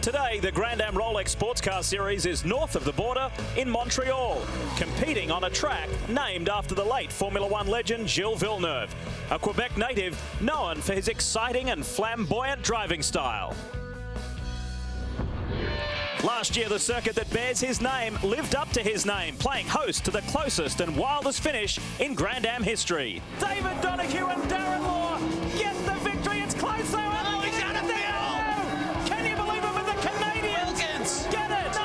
Today, the Grand Am Rolex Sports Car Series is north of the border in Montreal, competing on a track named after the late Formula One legend Gilles Villeneuve, a Quebec native known for his exciting and flamboyant driving style. Last year, the circuit that bears his name lived up to his name, playing host to the closest and wildest finish in Grand Am history. David Donahue and Darren Law get the victory. It's close though. Oh, he's out of the hill! Can you believe it with the Canadians? Wilkins. Get it!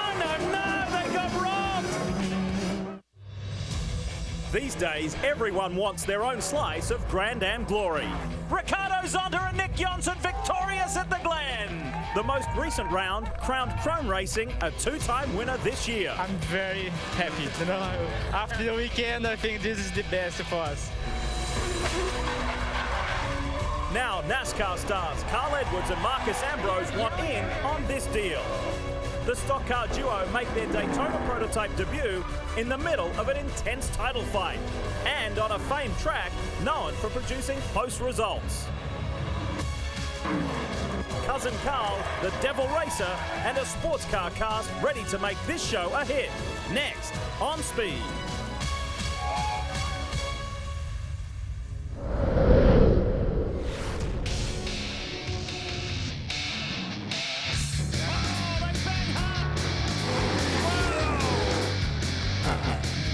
No, they got robbed. These days, everyone wants their own slice of Grand Am glory. Ricardo Zonta and Nick Johnson victorious at the Glen. The most recent round crowned Chrome Racing a two-time winner this year. I'm very happy. You know, after the weekend, I think this is the best for us. Now NASCAR stars Carl Edwards and Marcus Ambrose want in on this deal. The stock car duo make their Daytona prototype debut in the middle of an intense title fight and on a famed track known for producing close results. Cousin Carl, the Devil Racer, and a sports car cast ready to make this show a hit. Next, on Speed.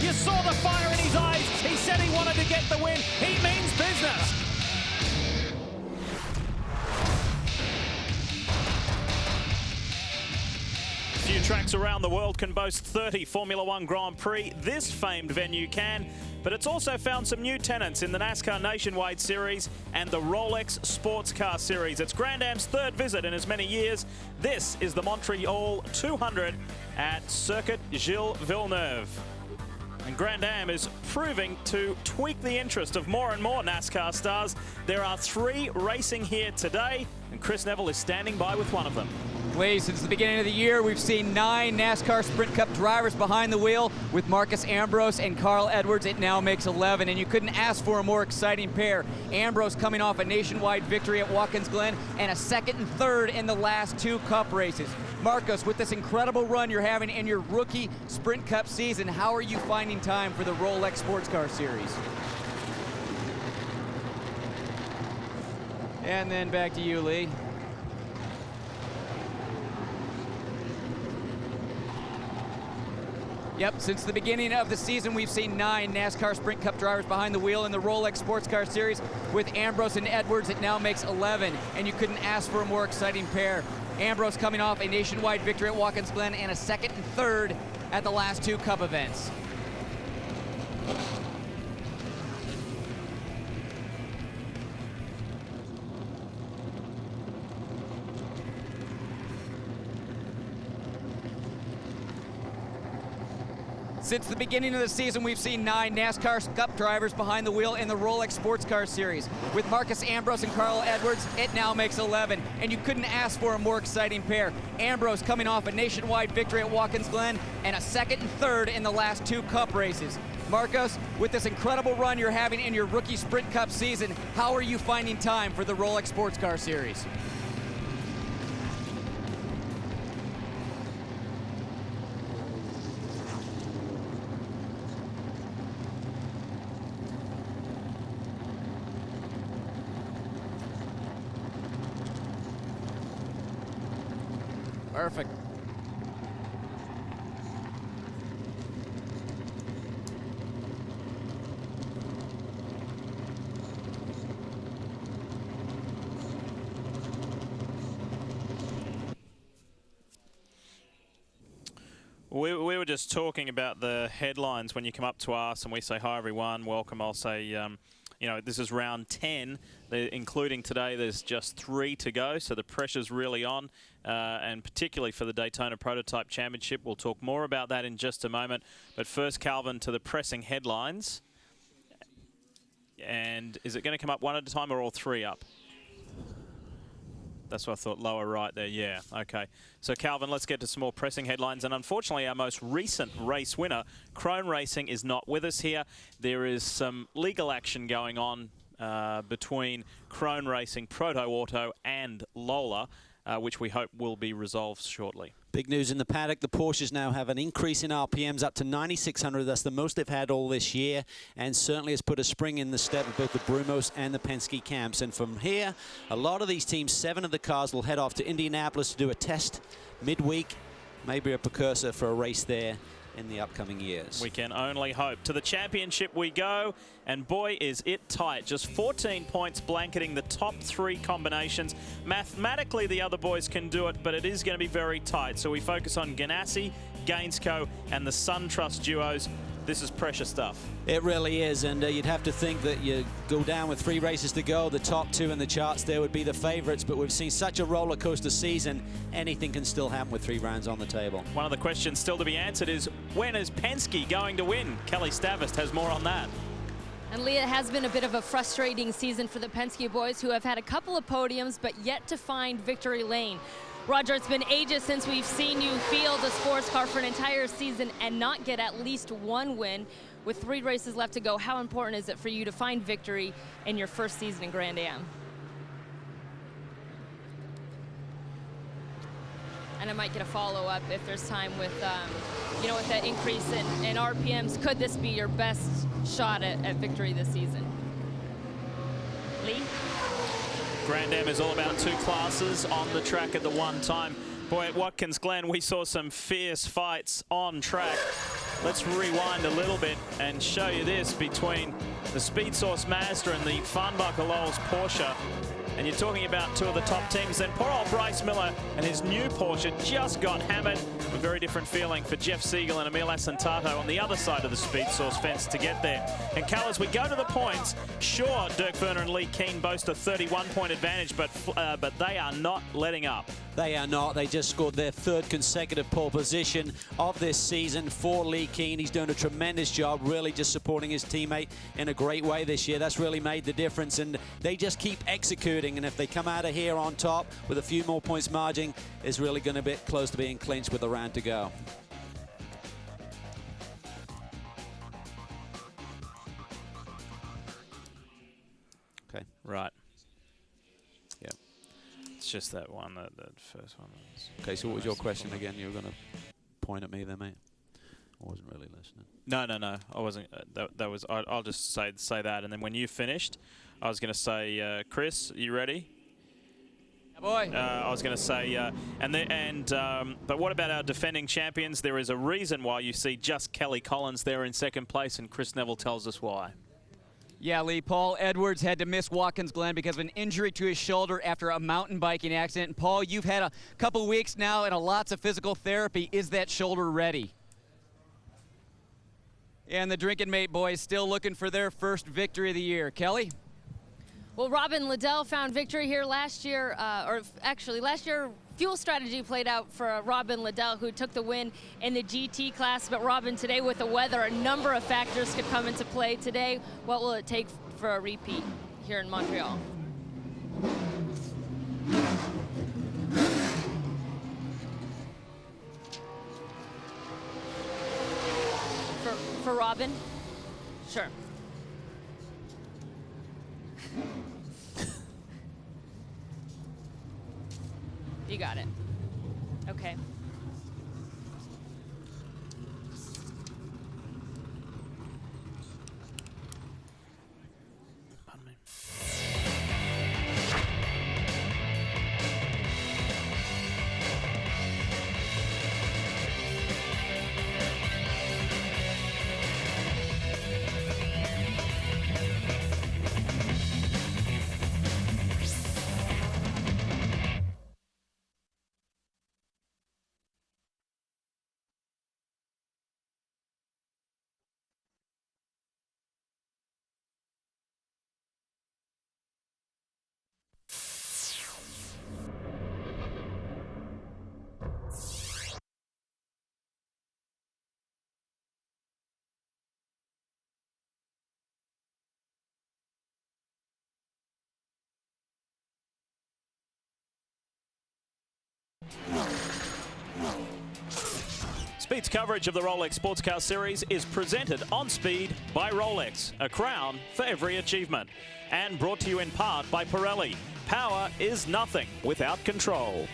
You saw the fire in his eyes. He said he wanted to get the win. He means business. Few tracks around the world can boast 30 Formula One Grand Prix. This famed venue can, but it's also found some new tenants in the NASCAR Nationwide Series and the Rolex Sports Car Series. It's Grand Am's third visit in as many years. This is the Montreal 200 at Circuit Gilles Villeneuve. And Grand Am is proving to tweak the interest of more and more NASCAR stars. There are 3 racing here today, and Chris Neville is standing by with one of them. Lee, since the beginning of the year, we've seen 9 NASCAR Sprint Cup drivers behind the wheel. With Marcus Ambrose and Carl Edwards, it now makes 11, and you couldn't ask for a more exciting pair. Ambrose coming off a nationwide victory at Watkins Glen and a second and third in the last 2 Cup races. Marcus, with this incredible run you're having in your rookie Sprint Cup season, how are you finding time for the Rolex Sports Car Series? And then back to you, Lee. Yep, since the beginning of the season, we've seen 9 NASCAR Sprint Cup drivers behind the wheel in the Rolex Sports Car Series. With Ambrose and Edwards, it now makes 11, and you couldn't ask for a more exciting pair. Ambrose coming off a nationwide victory at Watkins Glen and a second and third at the last 2 Cup events. Since the beginning of the season, we've seen 9 NASCAR Cup drivers behind the wheel in the Rolex Sports Car Series. With Marcus Ambrose and Carl Edwards, it now makes 11, and you couldn't ask for a more exciting pair. Ambrose coming off a nationwide victory at Watkins Glen and a second and third in the last 2 Cup races. Marcos, with this incredible run you're having in your rookie Sprint Cup season, how are you finding time for the Rolex Sports Car Series? Perfect. We were just talking about the headlines when you come up to us and we say, hi, everyone, welcome. I'll say, you know, this is round 10, including today. There's just 3 to go, so the pressure's really on, and particularly for the Daytona Prototype Championship. We'll talk more about that in just a moment. But first, Calvin, to the pressing headlines. And is it going to come up one at a time or all 3 up? That's what I thought, lower right there, yeah, okay. So Calvin, let's get to some more pressing headlines. And unfortunately, our most recent race winner, Chrome Racing, is not with us here. There is some legal action going on between Chrome Racing, Proto Auto and Lola. which we hope will be resolved shortly. Big news in the paddock. The Porsches now have an increase in RPMs up to 9,600. That's the most they've had all this year, and certainly has put a spring in the step of both the Brumos and the Penske camps. And from here, a lot of these teams, 7 of the cars, will head off to Indianapolis to do a test midweek, maybe a precursor for a race there in the upcoming years. We can only hope. To the championship we go, and boy is it tight. Just 14 points blanketing the top 3 combinations. Mathematically the other boys can do it, but it is going to be very tight. So we focus on Ganassi, Gainsco and the SunTrust duos. This is precious stuff. It really is, and you'd have to think that you go down with 3 races to go. The top 2 in the charts there would be the favorites, but we've seen such a roller coaster season. Anything can still happen with 3 rounds on the table. One of the questions still to be answered is, when is Penske going to win? Kelly Stavist has more on that. And Lee, it has been a bit of a frustrating season for the Penske boys, who have had a couple of podiums but yet to find victory lane. Roger, it's been ages since we've seen you field a sports car for an entire season and not get at least 1 win. With 3 races left to go, how important is it for you to find victory in your first season in Grand Am? And I might get a follow-up if there's time with, you know, with that increase in RPMs. Could this be your best shot at victory this season? Lee? Grand Am is all about 2 classes on the track at the one time. Boy, at Watkins Glen, we saw some fierce fights on track. Let's rewind a little bit and show you this between the Speed Source Mazda and the Farnbacher Lowe's Porsche. And you're talking about 2 of the top teams. Then poor old Bryce Miller and his new Porsche just got hammered. A very different feeling for Jeff Siegel and Emil Asentato on the other side of the Speed Source fence to get there. And Cal, as we go to the points, sure, Dirk Werner and Lee Keen boast a 31-point advantage, but they are not letting up. They are not. They just scored their 3rd consecutive pole position of this season for Lee Keen. He's doing a tremendous job, really just supporting his teammate in a great way this year. That's really made the difference, and they just keep executing. And if they come out of here on top with a few more points margin, it's really going to be close to being clinched with a round to go. Okay. Right. Yeah. It's just that one, that first one. Okay, so what was your question again? You were going to point at me there, mate? I wasn't really listening. No. I wasn't. That was. I'll just say that, and then when you finished, I was going to say, Chris, are you ready? Yeah, boy. I was going to say, but what about our defending champions? There is a reason why you see just Kelly Collins there in 2nd place, and Chris Neville tells us why. Yeah, Lee, Paul Edwards had to miss Watkins Glen because of an injury to his shoulder after a mountain biking accident. And Paul, you've had a couple weeks now and lots of physical therapy. Is that shoulder ready? And the Drinking Mate boys still looking for their first victory of the year. Kelly? Well, Robin Liddell found victory here last year, or actually last year fuel strategy played out for Robin Liddell, who took the win in the GT class. But Robin, today with the weather, a number of factors could come into play today. What will it take for a repeat here in Montreal? For Robin? Sure. You got it. Okay. Speed's coverage of the Rolex Sports Car Series is presented on Speed by Rolex, a crown for every achievement. And brought to you in part by Pirelli. Power is nothing without control.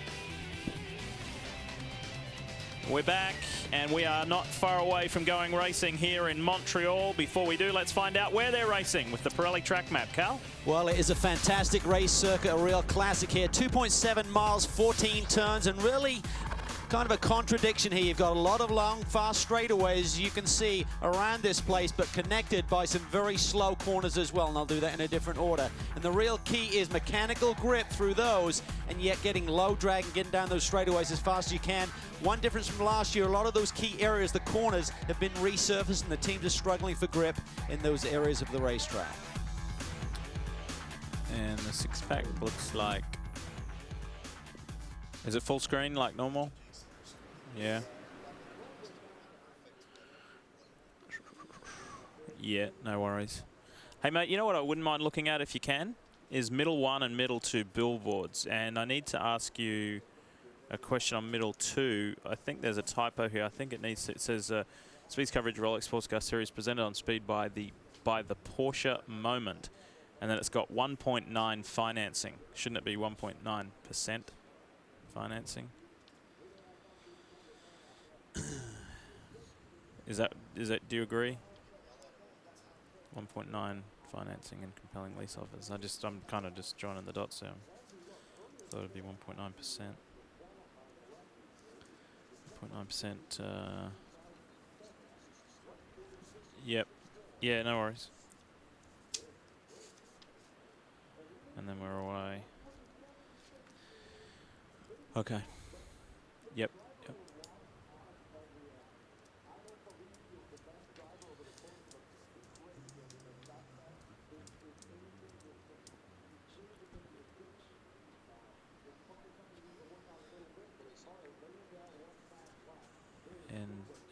We're back, and we are not far away from going racing here in Montreal. Before we do, let's find out where they're racing with the Pirelli track map. Carl? Well, it is a fantastic race circuit, a real classic here. 2.7 miles, 14 turns, and really kind of a contradiction here. You've got a lot of long, fast straightaways you can see around this place, but connected by some very slow corners as well, and I'll do that in a different order. And the real key is mechanical grip through those, and yet getting low drag and getting down those straightaways as fast as you can. One difference from last year, a lot of those key areas, the corners, have been resurfaced, and the teams are struggling for grip in those areas of the racetrack. And the six-pack looks like... Is it full screen like normal? Yeah. Yeah, no worries. Hey, mate, you know what I wouldn't mind looking at if you can? Is middle 1 and middle 2 billboards. And I need to ask you a question on middle 2. I think there's a typo here. I think it says Speed's coverage Rolex Sports Car Series presented on Speed by the Porsche Moment. And then it's got 1.9 financing. Shouldn't it be 1.9% financing? Is that, do you agree? 1.9 financing and compelling lease offers. I'm kind of just joining the dots there. Thought it'd be 1.9%. 1.9%. Yep. Yeah, no worries. And then we're away. Okay. Yep. Yep.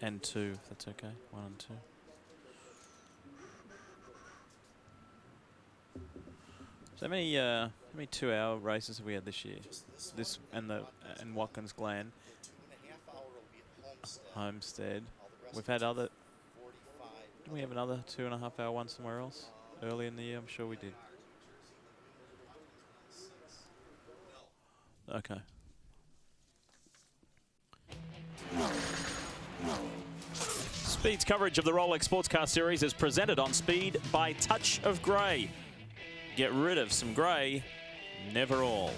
And 2, if that's okay. 1 and 2. So how many 2-hour races have we had this year? This and Watkins Glen, Homestead. We've had other. Did we have another 2.5-hour one somewhere else early in the year? I'm sure we did. Okay. Speed's coverage of the Rolex Sports Car Series is presented on Speed by Touch of Grey. Get rid of some grey, never all.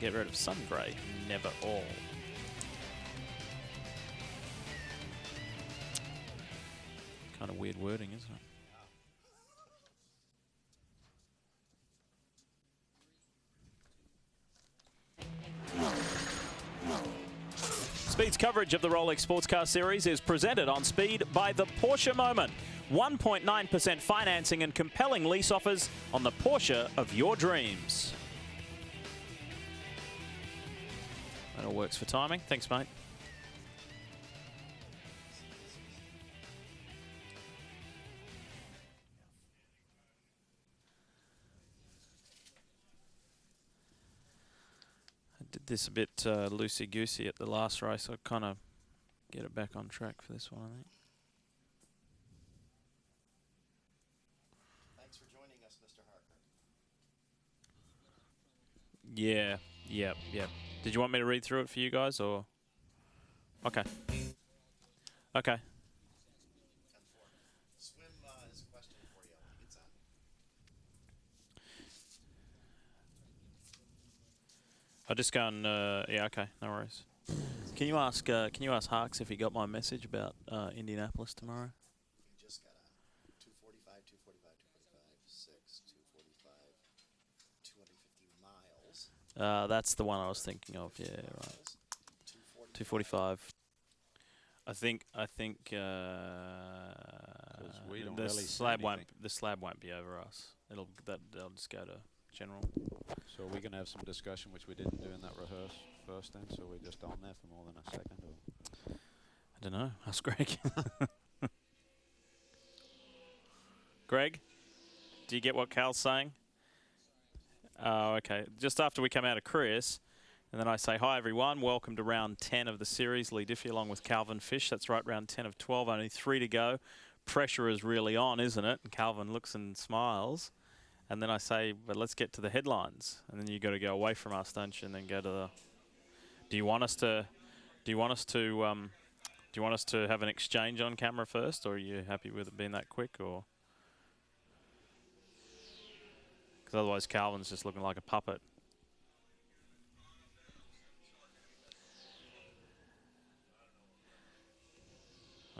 Get rid of some grey, never all. Kind of weird wording, isn't it? Speed's coverage of the Rolex Sports Car Series is presented on Speed by the Porsche Moment. 1.9% financing and compelling lease offers on the Porsche of your dreams. That all works for timing. Thanks, mate. I did this a bit loosey-goosey at the last race. I'll kind of get it back on track for this one, I think. Yeah, yep. Did you want me to read through it for you guys, or? Okay. Okay. I'll just go and yeah, okay, no worries. Can you ask Harks if he got my message about Indianapolis tomorrow? Just got a 245, 6, 245, 250 miles. That's the one I was thinking of. Yeah, right. 245. I think we don't the really slab won't be over us. They'll just go to general. So we're going to have some discussion, which we didn't do in that rehearse first then, so we're just on there for more than a second. Or I don't know. Ask Greg. Greg, do you get what Cal's saying? Oh, okay. Just after we come out of Chris, And then I say, hi, everyone. Welcome to round 10 of the series. Lee Diffie along with Calvin Fish. That's right, round 10 of 12. Only 3 to go. Pressure is really on, isn't it? And Calvin looks and smiles. And then I say, but let's get to the headlines. And then you got to go away from us, don't you? And then go to the... Do you want us to have an exchange on camera first, or are you happy with it being that quick, or? Because otherwise Calvin's just looking like a puppet.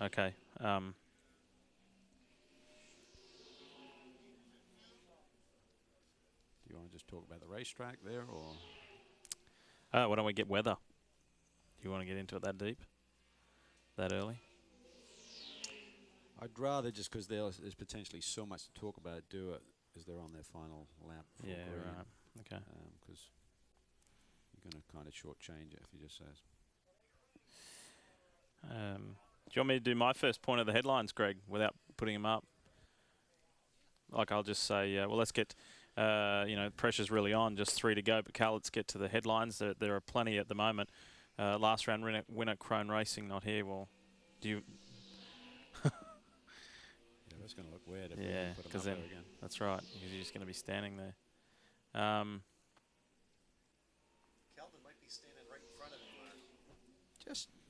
Okay. Do you want to just talk about the racetrack there, or? Why don't we get weather? Do you want to get into it that deep? That early? I'd rather, just because there's potentially so much to talk about, do it as they're on their final lap. Yeah, right. Okay. Because you're going to kind of shortchange it if you just says. Do you want me to do my first point of the headlines, Greg, without putting them up? Like, I'll just say, well, let's get, pressure's really on, just 3 to go. But, Cal, let's get to the headlines. There are plenty at the moment. Last round winner, Crone Racing, not here. Well, do you... Yeah, that's going to look weird if we put them up there again. That's right, because you're just going to be standing there. Calvin might be standing right in front of him.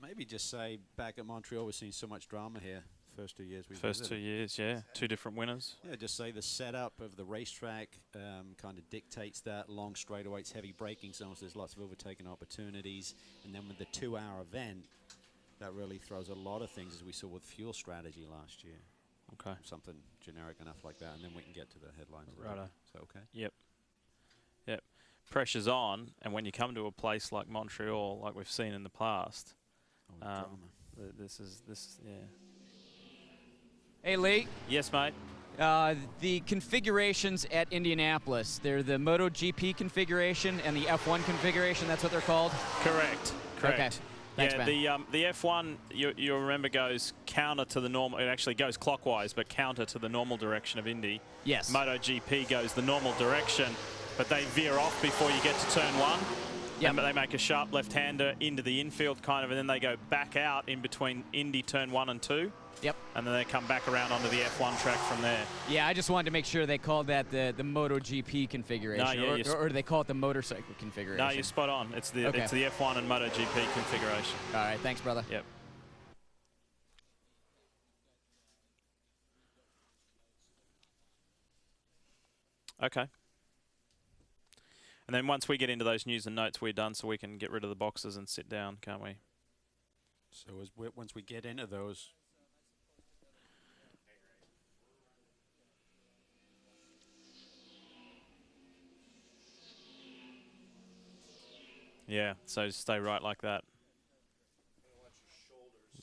Maybe just say, back at Montreal, we've seen so much drama here. First 2 years we've First visited. 2 years, yeah. 2 different winners. Yeah, just say the setup of the racetrack kind of dictates that. Long straightaways, heavy braking zones, there's lots of overtaking opportunities. And then with the 2-hour event, that really throws a lot of things, as we saw with fuel strategy last year. Okay. Something generic enough like that, and then we can get to the headlines. Righto. Is that okay? Yep. Yep. Pressure's on, and when you come to a place like Montreal, like we've seen in the past, this is, yeah. Hey, Lee. Yes, mate. The configurations at Indianapolis, they're the MotoGP configuration and the F1 configuration, that's what they're called? Correct. Okay. Thanks, yeah, the F1, you'll remember, goes counter to the normal. It actually goes clockwise, but counter to the normal direction of Indy. Yes. MotoGP goes the normal direction, but they veer off before you get to turn 1. Yep. And they make a sharp left-hander into the infield, kind of, and then they go back out in between Indy turn 1 and 2. Yep. And then they come back around onto the F1 track from there. Yeah, I just wanted to make sure they called that the MotoGP configuration, No, yeah, or do they call it the motorcycle configuration? No, you're spot on. It's the F1 and MotoGP configuration. All right, thanks, brother. Yep. Okay. And then once we get into those news and notes, we're done, so we can get rid of the boxes and sit down, can't we? So once we get into those... Yeah, so stay right like that.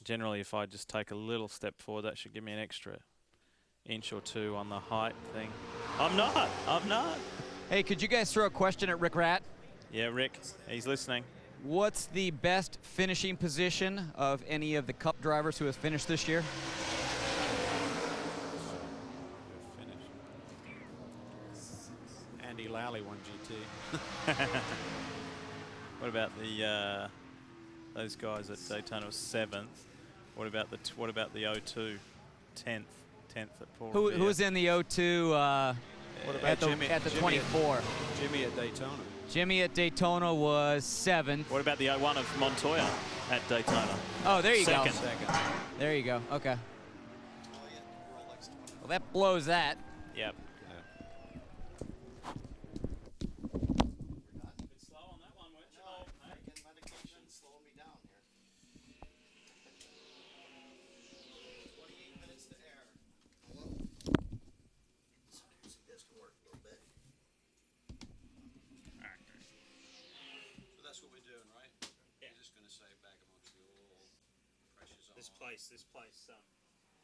Generally, if I just take a little step forward, that should give me an extra inch or 2 on the height thing. I'm not. Hey, could you guys throw a question at Rick Rat? Yeah, Rick, he's listening. What's the best finishing position of any of the Cup drivers who have finished this year? Andy Lally won GT. What about the those guys at Daytona 7th? What about the 02 10th at Paul Revere? Who was in the 02 at the 24? Jimmy at Daytona. Jimmy at Daytona was 7th. What about the 01 of Montoya at Daytona? Oh, there you go. Second. There you go. Okay. Well, that blows that. Yep.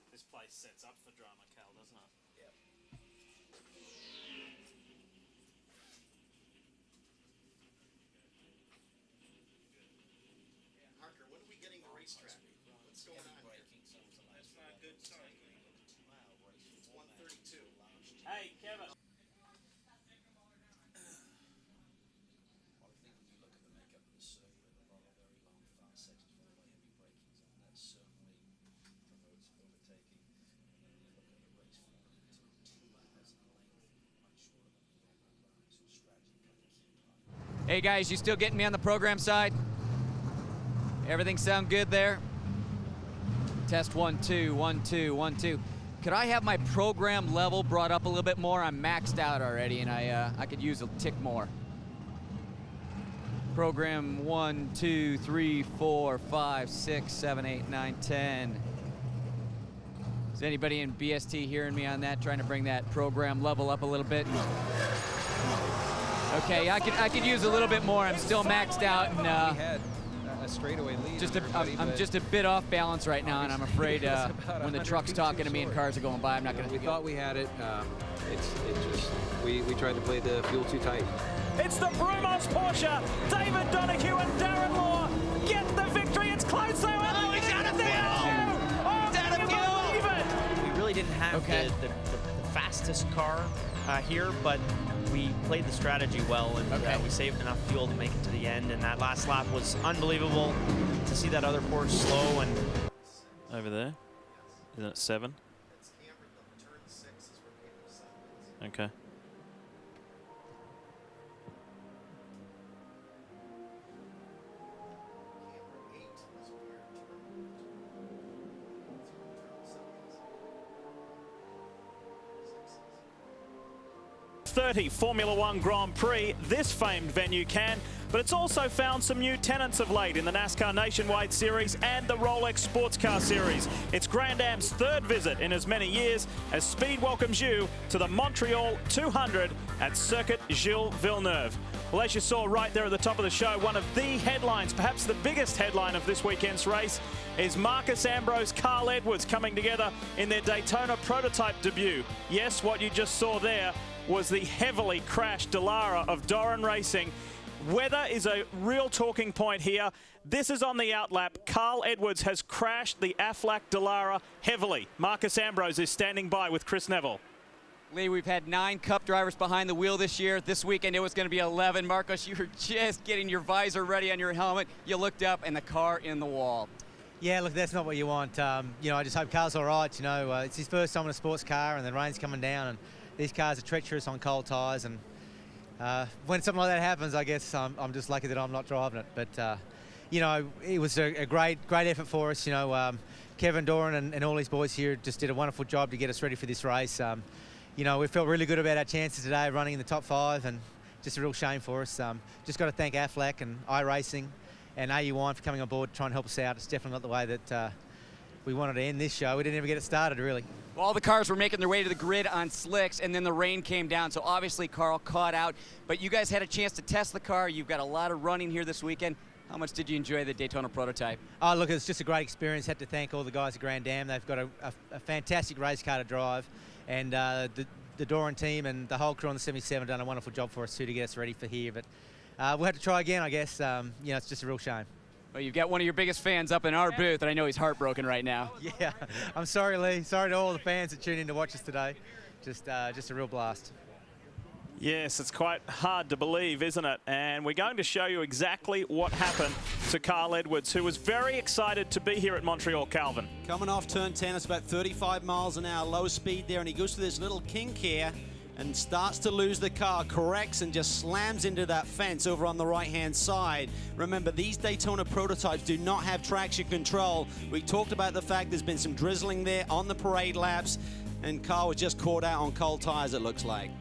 This place sets up for drama, Cal, doesn't it? Yep. Harker, when are we getting the racetrack? What's going on here? That's not good. Sorry. It's 132. Hey, Kevin. Hey guys, you still getting me on the program side? Everything sound good there? Test 1, 2, 1, 2, 1, 2. Could I have my program level brought up a little bit more? I'm maxed out already, and I could use a tick more. Program 1, 2, 3, 4, 5, 6, 7, 8, 9, 10. Is anybody in BST hearing me on that? Trying to bring that program level up a little bit. Okay, I could use a little bit more. I'm still maxed out, and we had a straightaway lead. I'm just a bit off balance right now, and I'm afraid when the truck's talking to me and cars are going by, I'm not going to. We thought we had it. We tried to play the fuel too tight. It's the Brumos Porsche. David Donahue and Darren Law get the victory. It's close though. Oh, he's out of fuel! Oh, He's out of fuel! We really didn't have the fastest car here, but we played the strategy well, and we saved enough fuel to make it to the end, and that last lap was unbelievable to see that other Porsche slow. And over there, isn't it 7? Okay. Formula One Grand Prix, this famed venue can, but it's also found some new tenants of late in the NASCAR Nationwide Series and the Rolex Sports Car Series. It's Grand Am's 3rd visit in as many years as Speed welcomes you to the Montreal 200 at Circuit Gilles Villeneuve. Well, as you saw right there at the top of the show, one of the headlines, perhaps the biggest headline of this weekend's race, is Marcus Ambrose, Carl Edwards coming together in their Daytona prototype debut. Yes, what you just saw there was the heavily crashed Dallara of Doran Racing. Weather is a real talking point here. This is on the outlap. Carl Edwards has crashed the Aflac Dallara heavily. Marcus Ambrose is standing by with Chris Neville. Lee, we've had 9 Cup drivers behind the wheel this year. This weekend it was going to be 11. Marcos, you were just getting your visor ready on your helmet. You looked up and the car in the wall. Yeah, look, that's not what you want. You know, I just hope Carl's all right. You know, it's his first time in a sports car and the rain's coming down, and these cars are treacherous on cold tyres, and when something like that happens, I guess I'm just lucky that I'm not driving it. But, you know, it was a great effort for us. You know, Kevin Doran and all his boys here just did a wonderful job to get us ready for this race. You know, we felt really good about our chances today running in the top 5, and just a real shame for us. Just got to thank Aflac and iRacing and AU Wine for coming on board to try and help us out. It's definitely not the way that we wanted to end this show. We didn't even get it started, really. Well, all the cars were making their way to the grid on slicks, and then the rain came down, so obviously Carl caught out. But you guys had a chance to test the car. You've got a lot of running here this weekend. How much did you enjoy the Daytona prototype? Oh, look, it's just a great experience. Had to thank all the guys at Grand Am. They've got a fantastic race car to drive, and the Doran team and the whole crew on the 77 done a wonderful job for us too to get us ready for here. But we'll have to try again, I guess. You know, it's just a real shame. Well, you've got one of your biggest fans up in our booth, and I know he's heartbroken right now. Yeah, I'm sorry, Lee. Sorry to all the fans that tuned in to watch us today. Just a real blast. Yes, it's quite hard to believe, isn't it? And we're going to show you exactly what happened to Carl Edwards, who was very excited to be here at Montreal, Calvin. Coming off turn 10, it's about 35 miles an hour, low speed there, and he goes to this little kink here and starts to lose the car, corrects, and just slams into that fence over on the right-hand side. Remember, these Daytona prototypes do not have traction control. We talked about the fact there's been some drizzling there on the parade laps, and Carl was just caught out on cold tires, it looks like.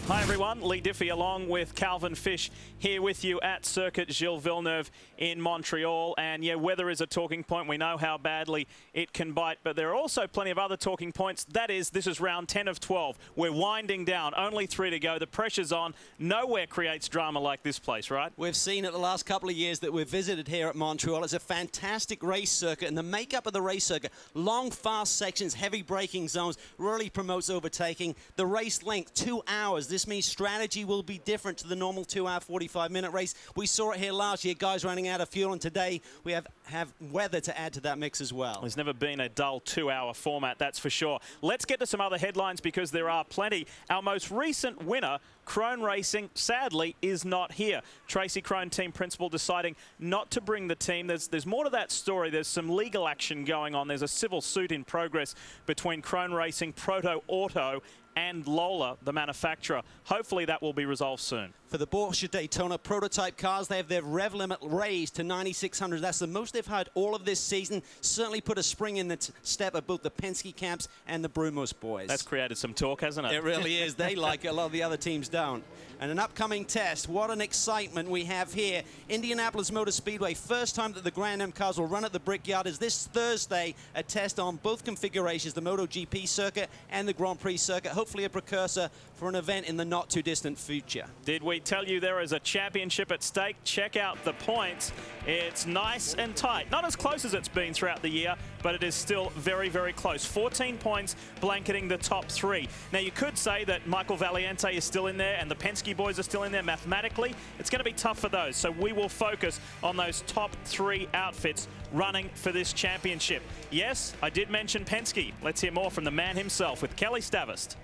Hi everyone, Lee Diffie along with Calvin Fish here with you at Circuit Gilles Villeneuve in Montreal. And yeah, weather is a talking point. We know how badly it can bite, but there are also plenty of other talking points. That is, this is round 10 of 12. We're winding down, only 3 to go. The pressure's on. Nowhere creates drama like this place, right? We've seen it the last couple of years that we've visited here at Montreal. It's a fantastic race circuit, and the makeup of the race circuit, long, fast sections, heavy braking zones, really promotes overtaking. The race length, 2 hours. This means strategy will be different to the normal 2-hour, 45-minute race. We saw it here last year, guys running out of fuel, and today we have weather to add to that mix as well. There's never been a dull 2-hour format, that's for sure. Let's get to some other headlines because there are plenty. Our most recent winner, Crone Racing, sadly, is not here. Tracy Crone, team principal, deciding not to bring the team. There's more to that story. There's some legal action going on. There's a civil suit in progress between Crone Racing, Proto Auto, and Lola, the manufacturer. Hopefully that will be resolved soon. For the Porsche Daytona prototype cars, they have their rev limit raised to 9,600. That's the most they've had all of this season. Certainly put a spring in the step of both the Penske camps and the Brumos boys. That's created some talk, hasn't it? It really is. They like it. A lot of the other teams don't. And an upcoming test. What an excitement we have here. Indianapolis Motor Speedway. First time that the Grand Am cars will run at the Brickyard is this Thursday. A test on both configurations, the MotoGP circuit and the Grand Prix circuit. Hopefully a precursor for an event in the not too distant future. Did we tell you there is a championship at stake? Check out the points. It's nice and tight. Not as close as it's been throughout the year, but it is still very, very close. 14 points blanketing the top three. Now, you could say that Michael Valiente is still in there and the Penske boys are still in there mathematically. It's going to be tough for those, so we will focus on those top three outfits running for this championship. Yes, I did mention Penske. Let's hear more from the man himself with Kelly Stavist.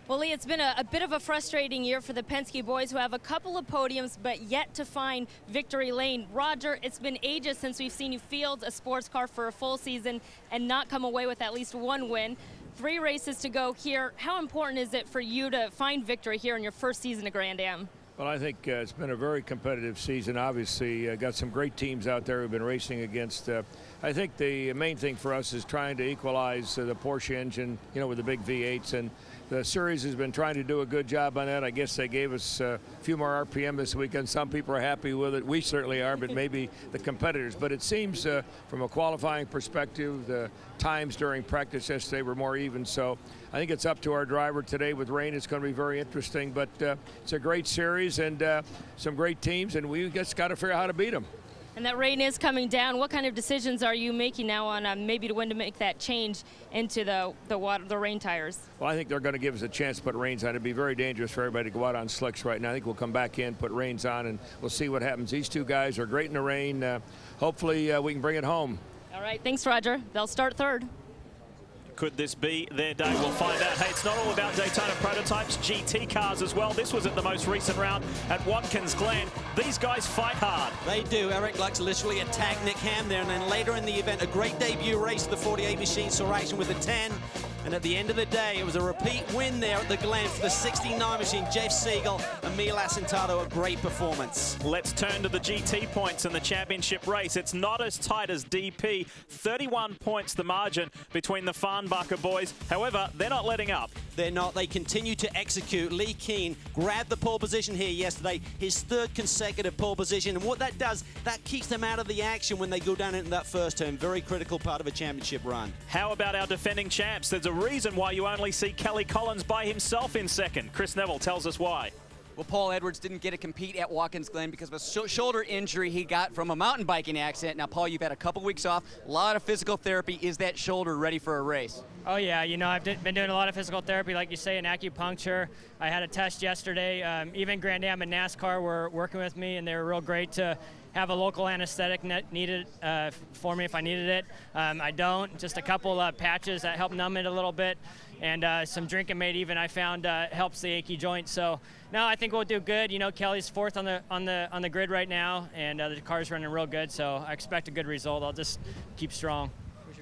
Well, Lee, it's been a bit of a frustrating year for the Penske boys, who have a couple of podiums but yet to find victory lane. Roger, it's been ages since we've seen you field a sports car for a full season and not come away with at least one win. 3 races to go here. How important is it for you to find victory here in your first season of Grand Am? Well, I think it's been a very competitive season. Obviously, got some great teams out there we've been racing against. I think the main thing for us is trying to equalize the Porsche engine, you know, with the big V8s, and the series has been trying to do a good job on that. I guess they gave us a few more RPM this weekend. Some people are happy with it. We certainly are, but maybe the competitors. But it seems from a qualifying perspective, the times during practice yesterday were more even. So I think it's up to our driver today with rain. It's going to be very interesting. But it's a great series and some great teams, and we just got to figure out how to beat them. And that rain is coming down. What kind of decisions are you making now on maybe when to make that change into the rain tires? Well, I think they're going to give us a chance to put rains on. It'd be very dangerous for everybody to go out on slicks right now. I think we'll come back in, put rains on, and we'll see what happens. These two guys are great in the rain. Hopefully we can bring it home. All right, thanks, Roger. They'll start third. Could this be their day? We'll find out. Hey, it's not all about Daytona prototypes, GT cars as well. This was at the most recent round at Watkins Glen. These guys fight hard. They do. Eric Lux literally attacked Nick Ham there, and then later in the event, a great debut race. The 48 machine saw action with the 10. And at the end of the day, it was a repeat win there at the Glen for the 69 machine. Jeff Siegel and Emil Asentato, a great performance. Let's turn to the GT points in the championship race. It's not as tight as DP. 31 points the margin between the Farnbacher boys. However, they're not letting up. They're not. They continue to execute. Lee Keen grabbed the pole position here yesterday, his 3rd consecutive pole position. And what that does, that keeps them out of the action when they go down into that first turn. Very critical part of a championship run. How about our defending champs? There's a reason why you only see Kelly Collins by himself in second. Chris Neville tells us why. Well, Paul Edwards didn't get to compete at Watkins Glen because of a shoulder injury he got from a mountain biking accident. Now, Paul, you've had a couple weeks off, a lot of physical therapy. Is that shoulder ready for a race? Oh, yeah. You know, I've been doing a lot of physical therapy, like you say, and acupuncture. I had a test yesterday. Even Grand Am and NASCAR were working with me, and they were real great to have a local anesthetic needed for me if I needed it. I don't. Just a couple patches that help numb it a little bit, and some drinking mate even I found helps the achy joint. So no, I think we'll do good. You know, Kelly's 4th on the grid right now, and the car's running real good. So I expect a good result. I'll just keep strong.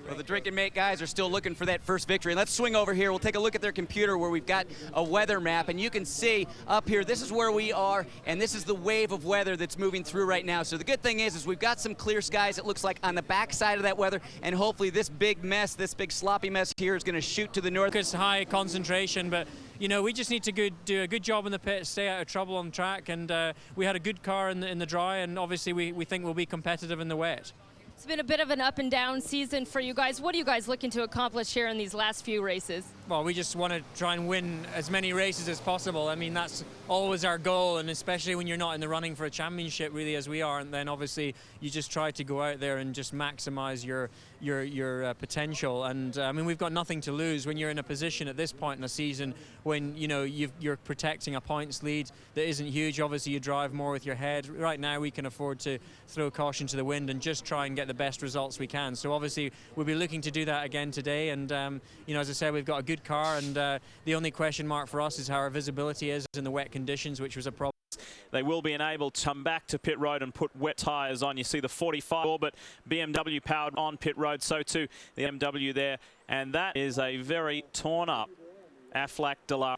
Well, the drinking mate guys are still looking for that first victory. Let's swing over here. We'll take a look at their computer where we've got a weather map, and you can see up here, this is where we are, and this is the wave of weather that's moving through right now. So the good thing is we've got some clear skies, it looks like, on the back side of that weather, and hopefully this big mess, this big sloppy mess here is going to shoot to the north. It's high concentration, but you know, we just need to do a good job in the pit, stay out of trouble on track, and we had a good car in the dry, and obviously we think we'll be competitive in the wet. It's been a bit of an up and down season for you guys. What are you guys looking to accomplish here in these last few races? Well, we just want to try and win as many races as possible. I mean, that's always our goal, and especially when you're not in the running for a championship, really, as we are, and then obviously you just try to go out there and just maximize your potential. And I mean, we've got nothing to lose when you're in a position at this point in the season when, you know, you're protecting a points lead that isn't huge. Obviously, you drive more with your head. Right now, we can afford to throw caution to the wind and just try and get the best results we can. So obviously, we'll be looking to do that again today. And you know, as I said, we've got a good car, and the only question mark for us is how our visibility is in the wet conditions, which was a problem. They will be enabled to come back to pit road and put wet tyres on. You see the 45 Orbit BMW powered on pit road, so too the BMW there, and that is a very torn up TBK.FAMEFLAME.DK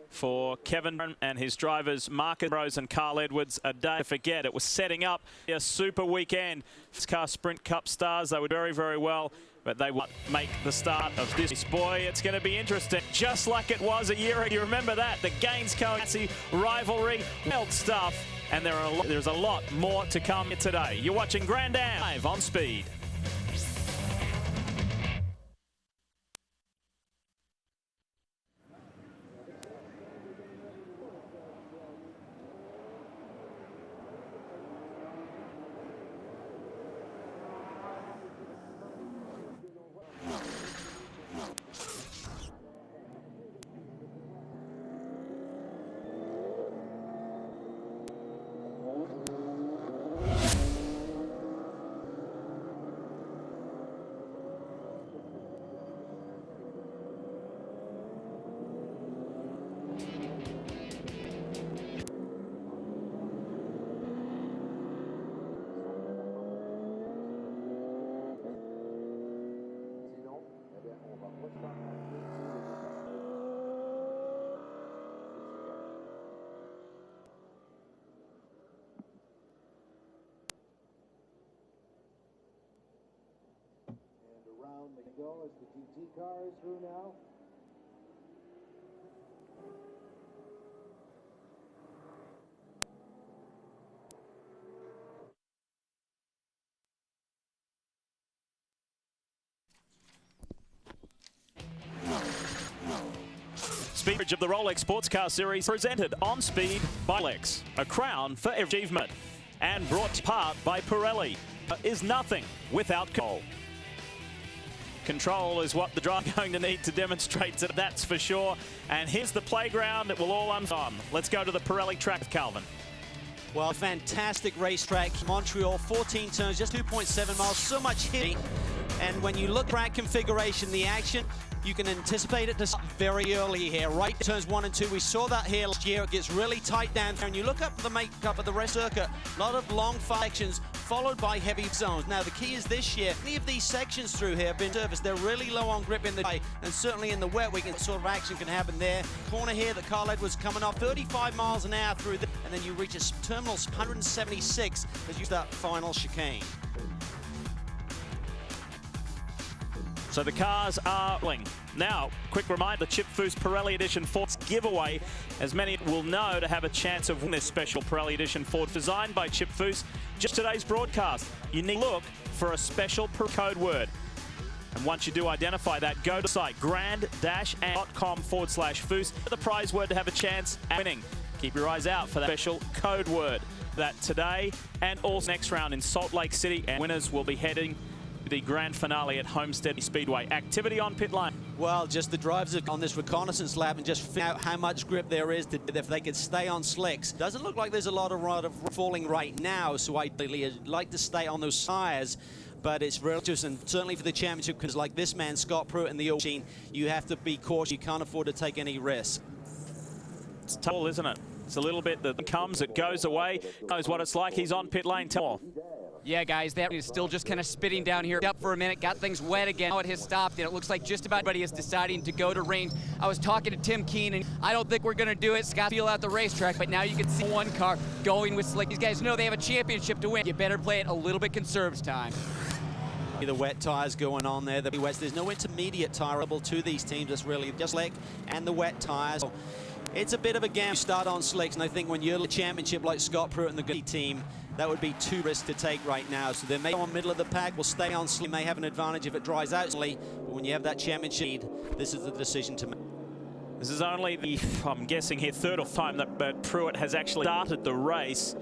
for Kevin and his drivers Marcus Ambrose and Carl Edwards. A day to forget. It was setting up a super weekend. Car Sprint Cup stars, they were very, very well, but they will make the start of this. Boy, it's going to be interesting, just like it was a year ago. You remember that, the Gaines-Cohen rivalry, wild stuff, and there's a lot more to come today. You're watching Grand Am live on Speed. Around they go as the GT car is through now. Speed of the Rolex Sports Car Series presented on Speed by Rolex. A crown for every achievement. And brought to part by Pirelli. Is nothing without control. Control is what the driver is going to need to demonstrate that, that's for sure. And here's the playground. It will all unfold. Let's go to the Pirelli track, Calvin. Well, fantastic racetrack. Montreal, 14 turns, just 2.7 miles, so much hitting. And when you look at track configuration, the action, you can anticipate it to start very early here, right? Turns 1 and 2, we saw that here last year. It gets really tight down there, and you look up the makeup of the race circuit, a lot of long sections followed by heavy zones. Now, the key is this year, many of these sections through here have been serviced. They're really low on grip in the day, and certainly in the wet week, sort of action can happen there. Corner here that Carl Edwards coming off 35 miles an hour through, and then you reach a terminal 176 as you start final chicane. So the cars are rolling. Now, quick reminder, the Chip Foose Pirelli Edition Ford giveaway, as many will know, to have a chance of winning this special Pirelli Edition Ford designed by Chip Foose. Just today's broadcast, you need to look for a special code word. And once you do identify that, go to the site grand-am.com/Foose. The prize word to have a chance at winning. Keep your eyes out for that special code word. That today and also next round in Salt Lake City, and winners will be heading the grand finale at Homestead Speedway. Activity on pit lane. Well, just the drivers on this reconnaissance lap and just figure out how much grip there is if they could stay on slicks. Doesn't look like there's a lot of falling right now, so ideally I'd like to stay on those tires. But it's really just, and certainly for the championship, because like this man, Scott Pruitt in the old machine, you have to be cautious. You can't afford to take any risks. It's tall, isn't it? It's a little bit that comes, it goes away. Knows what it's like. He's on pit lane. Yeah, guys, that is still just kind of spitting down here. Up for a minute, got things wet again. Now it has stopped, and it looks like just about everybody is deciding to go to range. I was talking to Tim Keene, and I don't think we're going to do it. Scott feel out the racetrack, but now you can see one car going with slick. These guys know they have a championship to win. You better play it a little bit conservative time. The wet tires going on there. The wets. There's no intermediate tire available to these teams. It's really just slick and the wet tires. So it's a bit of a gamble. You start on slicks, and I think when you're the championship like Scott Pruitt and the good team, that would be too risk to take right now. So they may go on middle of the pack, will stay on slick, may have an advantage if it dries out, but when you have that championship, this is the decision to make. This is only the, I'm guessing here, third or time that Pruitt has actually started the race.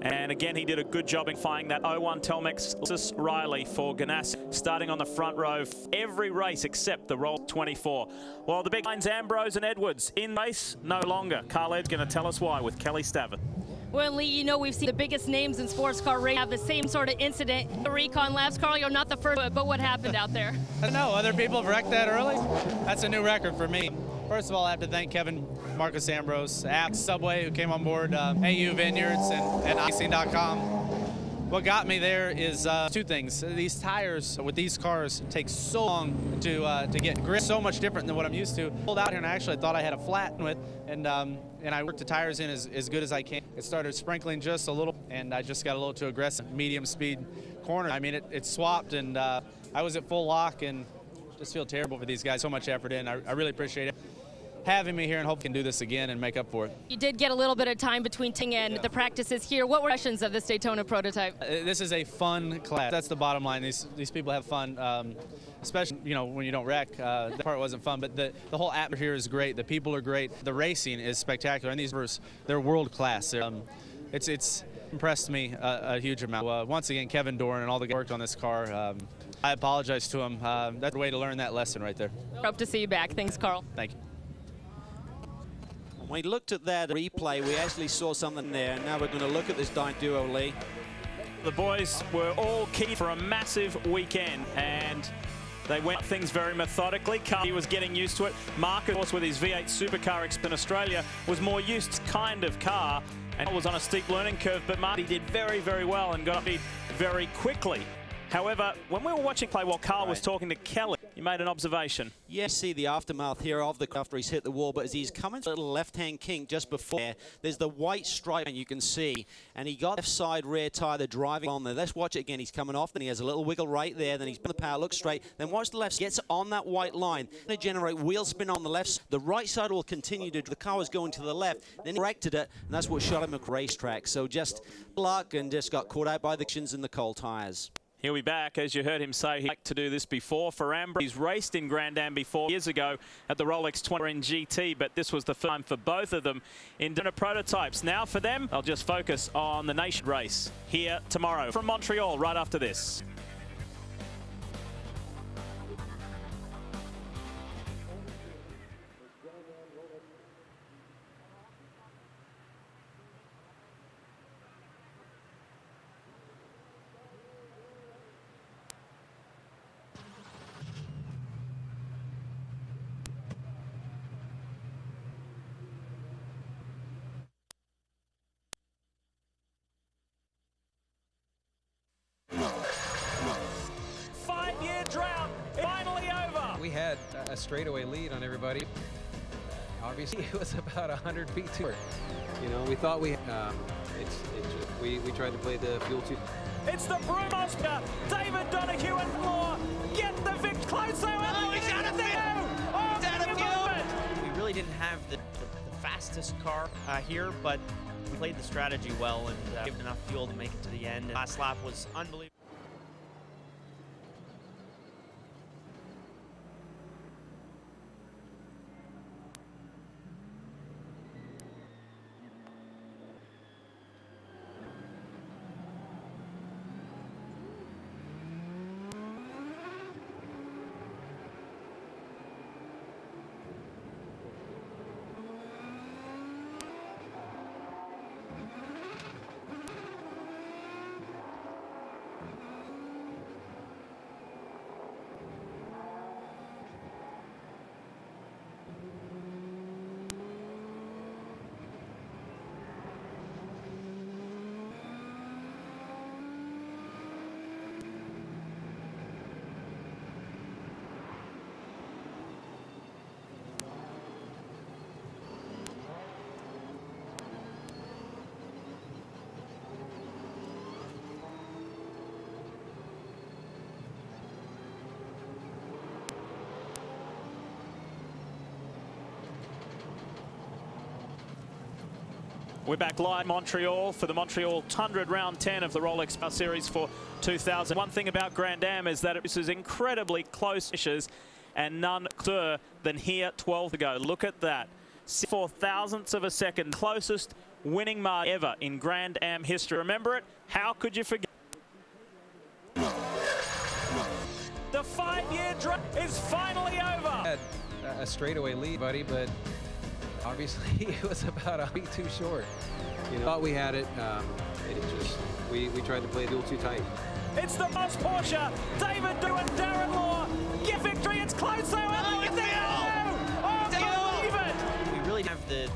And again, he did a good job in finding that 01 Telmex Riley for Ganassi, starting on the front row every race except the Roll 24. Well, the big lines, Ambrose and Edwards in race no longer. Carl Ed's going to tell us why with Kelly Stavert. Well, Lee, you know we've seen the biggest names in sports car racing have the same sort of incident. The recon laps, Carl, you're not the first, but what happened out there? I don't know. Other people have wrecked that early. That's a new record for me. First of all, I have to thank Kevin, Marcus Ambrose, Subway, who came on board, AU Vineyards, and Icing.com. What got me there is two things. These tires with these cars take so long to get grip, so much different than what I'm used to. Pulled out here and I actually thought I had a flat with, and I worked the tires in as good as I can. It started sprinkling just a little, and I just got a little too aggressive. Medium speed corner. I mean, it swapped, and I was at full lock, and just feel terrible for these guys. So much effort in. I really appreciate it. Having me here, and hope we can do this again and make up for it. You did get a little bit of time between Ting and the practices here. What were your impressions of this Daytona prototype? This is a fun class. That's the bottom line. These people have fun, especially when you don't wreck. That part wasn't fun, but the whole atmosphere here is great. The people are great. The racing is spectacular, and these drivers, they're world class. It's impressed me a huge amount. Once again, Kevin Doran and all the guys who worked on this car. I apologize to him. That's the way to learn that lesson right there. Hope to see you back. Thanks, Carl. Thank you. When we looked at that replay, we actually saw something there. Now we're going to look at this duo, Lee. The boys were all key for a massive weekend, and they went things very methodically. Carly was getting used to it. Mark, of course, with his V8 supercar in Australia, was more used to kind of car and was on a steep learning curve, but Marty did very, very well and got up very quickly. However, when we were watching play while Carl was talking to Kelly, you made an observation. Yeah, see the aftermath here of the after he's hit the wall, but as he's coming to the little left-hand kink just before, there's the white stripe you can see, and he got left side rear tire, the driving on there. Let's watch it again. He's coming off, then he has a little wiggle right there, then he's put the power, looks straight, then watch the left, gets on that white line, going to generate wheel spin on the left. The right side will continue to, the car was going to the left, then he corrected it, and that's what shot him at the racetrack. So just luck and just got caught out by the cushions and the cold tires. He'll be back, as you heard him say, he'd like to do this before. For Ambrose, he's raced in Grand Am before years ago at the Rolex 20 in GT, but this was the first time for both of them in Daytona prototypes. Now for them, they'll just focus on the nation race here tomorrow from Montreal right after this. Drought finally over. We had a straightaway lead on everybody. Obviously, it was about 100 feet to. We thought we tried to play the fuel too. It's the Brumos. David Donahue and Moore get the victory. Close out. Oh, he's out of there. Oh, he's out of fuel. We really didn't have the fastest car here, but we played the strategy well and gave enough fuel to make it to the end. And last lap was unbelievable. We're back live in Montreal for the Montreal 100 round 10 of the Rolex Series for 2000. One thing about Grand Am is that this is incredibly close finishes and none closer than here 12 to go. Look at that. 4 thousandths of a second, closest winning mark ever in Grand Am history. Remember it? How could you forget? The 5-year drought is finally over. Had a straightaway lead, buddy, but obviously it was about a beat too short. Thought we had it. We tried to play a duel too tight. It's the most Porsche. David Dew and Darren Moore get victory. It's close though. Oh, look at that! Oh, believe it! We really have the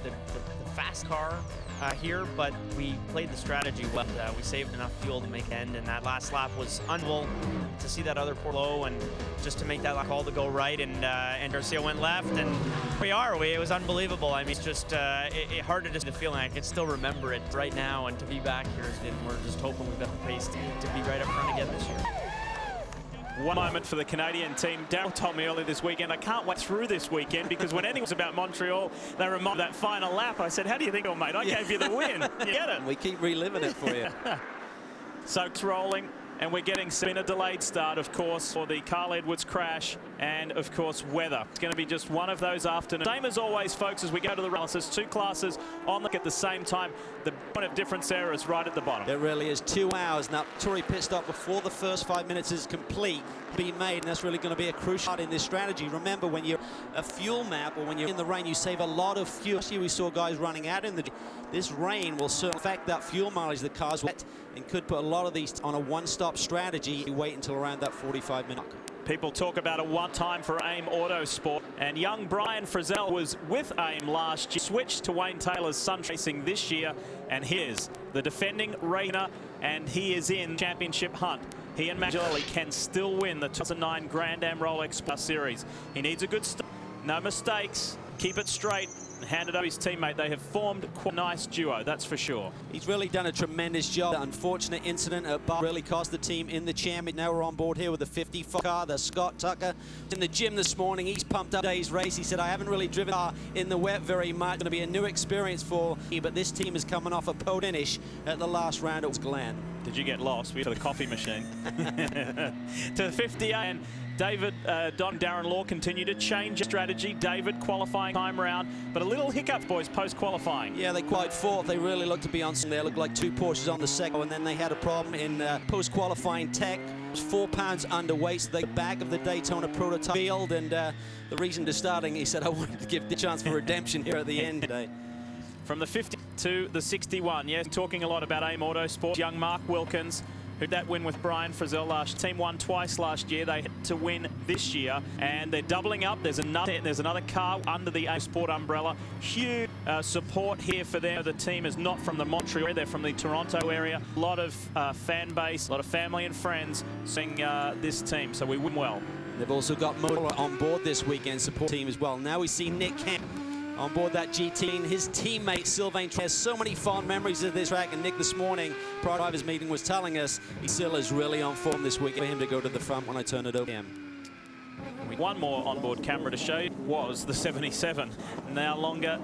fast car here, but we played the strategy well. We saved enough fuel to make end, and that last lap was unbelievable to see that other poor low and just to make that call to go right, and Garcia went left, and it was unbelievable. I mean, it's just hard to just feel like I can still remember it right now, and to be back here, and we're just hoping we've got the pace to be right up front again this year. One moment for the Canadian team. Darryl told me earlier this weekend, I can't wait through this weekend because when anything was about Montreal, they remind that final lap. I said, how do you think, oh, mate? I gave you the win. You get it. We keep reliving it for you. So it's rolling, and we're getting a delayed start, of course, for the Carl Edwards crash, and of course weather. It's going to be just one of those afternoons. Same as always, folks, as we go to the analysis, two classes on look at the same time. The point of difference there is right at the bottom. It really is. 2 hours now. Tory pit stop before the first 5 minutes is complete, being made, and that's really going to be a crucial part in this strategy. Remember, when you're a fuel map or when you're in the rain, you save a lot of fuel. Actually, we saw guys running out in the. This rain will certainly affect that fuel mileage. The car's wet and could put a lot of these on a one-stop strategy. You wait until around that 45-minute mark. People talk about a one-time for AIM Autosport, and young Brian Frizzell was with AIM last year, switched to Wayne Taylor's Sun Racing this year, and here's the defending Rainer, and he is in championship hunt. He and Matt Gilley can still win the 2009 Grand Am Rolex Plus Series. He needs a good start, no mistakes, keep it straight, and hand it over his teammate. They have formed quite a nice duo, that's for sure. He's really done a tremendous job. The unfortunate incident at Bar really cost the team in the champion. Now we're on board here with the 55 car, the Scott Tucker. In the gym this morning, he's pumped up today's race. He said, I haven't really driven a car in the wet very much. It's going to be a new experience for me, but this team is coming off a pole finish at the last round. It was Glenn. Did you get lost? We for the coffee machine. To the 58, and David, Darren Law continue to change strategy. David qualifying time round, but a little hiccup, boys, post-qualifying. Yeah, they qualified fourth. They really looked to be on. They looked like two Porsches on the second, and then they had a problem in post-qualifying tech. It was 4 pounds underweight, so they back of the Daytona prototype field, and the reason to starting, he said, I wanted to give the chance for redemption here at the end today. From the 50 to the 61, yes, talking a lot about AIM Autosport. Young Mark Wilkins, who that win with Brian Frizzell last team, won twice last year. They had to win this year, and they're doubling up. There's another car under the AIM Sport umbrella. Huge support here for them. The team is not from the Montreal area, they're from the Toronto area. A lot of fan base, a lot of family and friends seeing this team, so we win well. They've also got Motor on board this weekend, support team as well. Now we see Nick Kemp on board that GT, and his teammate Sylvain has so many fond memories of this track. And Nick this morning, prior to his meeting, was telling us he still is really on form this week. For him to go to the front when I turn it over to him. One more onboard camera to show you was the 77. Now longer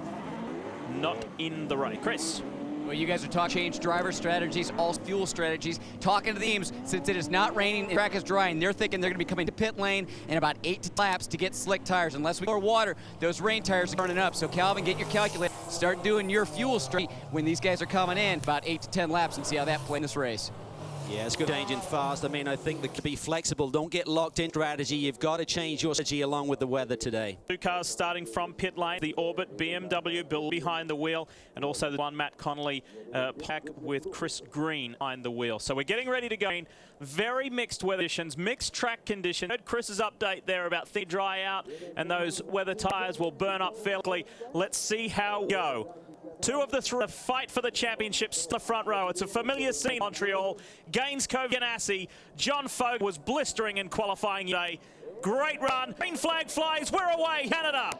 not in the race. Chris. Well, you guys are talking change driver strategies, all fuel strategies, talking to the teams. Since it is not raining, the track is drying, they're thinking they're going to be coming to pit lane in about 8 laps to get slick tires. Unless we pour water, those rain tires are burning up. So Calvin, get your calculator, start doing your fuel strategy when these guys are coming in, about 8 to 10 laps, and see how that plays in this race. Yeah, it's good changing fast. I mean, I think that could be flexible. Don't get locked in strategy. You've got to change your strategy along with the weather today. Two cars starting from pit lane. The Orbit BMW Bill behind the wheel, and also the one Matt Connolly pack with Chris Green behind the wheel. So we're getting ready to go. Very mixed weather conditions, mixed track conditions. Heard Chris's update there about the dry out, and those weather tires will burn up fairly. Let's see how we go. Two of the three fight for the championships in the front row. It's a familiar scene in Montreal. Gaines Cove Ganassi. John Fogarty was blistering in qualifying today. Great run. Green flag flies. We're away, Canada.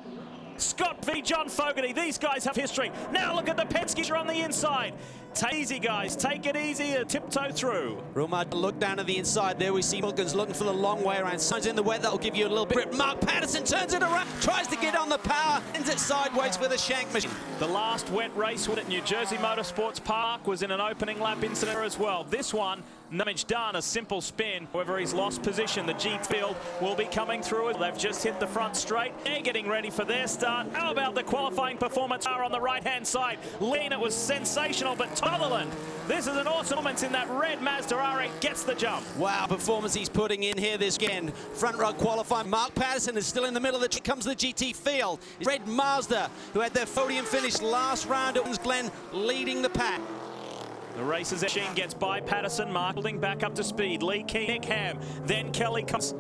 Scott v. John Fogarty. These guys have history. Now look at the Penske on the inside. Take it easy, guys. Take it easy and tiptoe through. Rumad, look down to the inside. There we see Wilkins looking for the long way around. Sun's in the wet. That'll give you a little bit. Grip. Mark Patterson turns it around. Tries to get on the power. Ends it sideways with a shank machine. The last wet race at New Jersey Motorsports Park was in an opening lap incident as well. This one, damage done, a simple spin. However, he's lost position. The G field will be coming through. They've just hit the front straight. They're getting ready for their start. How about the qualifying performance on the right-hand side? Lean, it was sensational, but Sutherland, this is an awesome moment in that red Mazda R8, gets the jump. Wow, performance he's putting in here this weekend. Front row qualifying. Mark Patterson is still in the middle of the comes the GT field. Red Mazda, who had their podium finish last round at Glen, leading the pack. The race's machine gets by Patterson. Mark holding back up to speed. Lee Key, Nick Ham, then Kelly comes.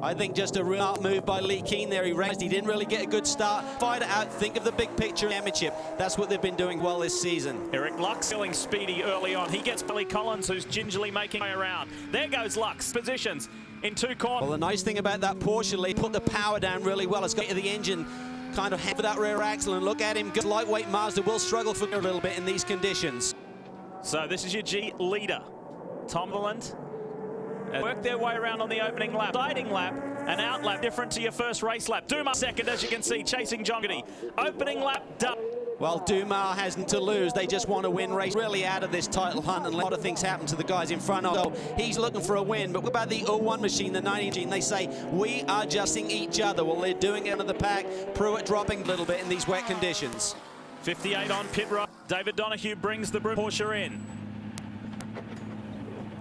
I think just a real move by Lee Keen there. He realized he didn't really get a good start. Fight it out, think of the big picture championship. That's what they've been doing well this season. Eric Lux feeling speedy early on. He gets Billy Collins, who's gingerly making way around. There goes Lux. Positions in two corners. Well, the nice thing about that Porsche, Lee, put the power down really well. It's got the engine kind of head for that rear axle, and look at him. Lightweight Mazda will struggle for a little bit in these conditions. So this is your G leader, Tom Holland. Work their way around on the opening lap. Siding lap, an out lap, different to your first race lap. Dumas second, as you can see, chasing John Goody. Opening lap done. Well, Dumas hasn't to lose. They just want to win race really out of this title hunt, and a lot of things happen to the guys in front of. So he's looking for a win. But what about the 01 machine, the 90 machine? They say, we are adjusting each other. Well, they're doing it under the pack. Pruitt dropping a little bit in these wet conditions. 58 on pit road. David Donahue brings the Porsche in.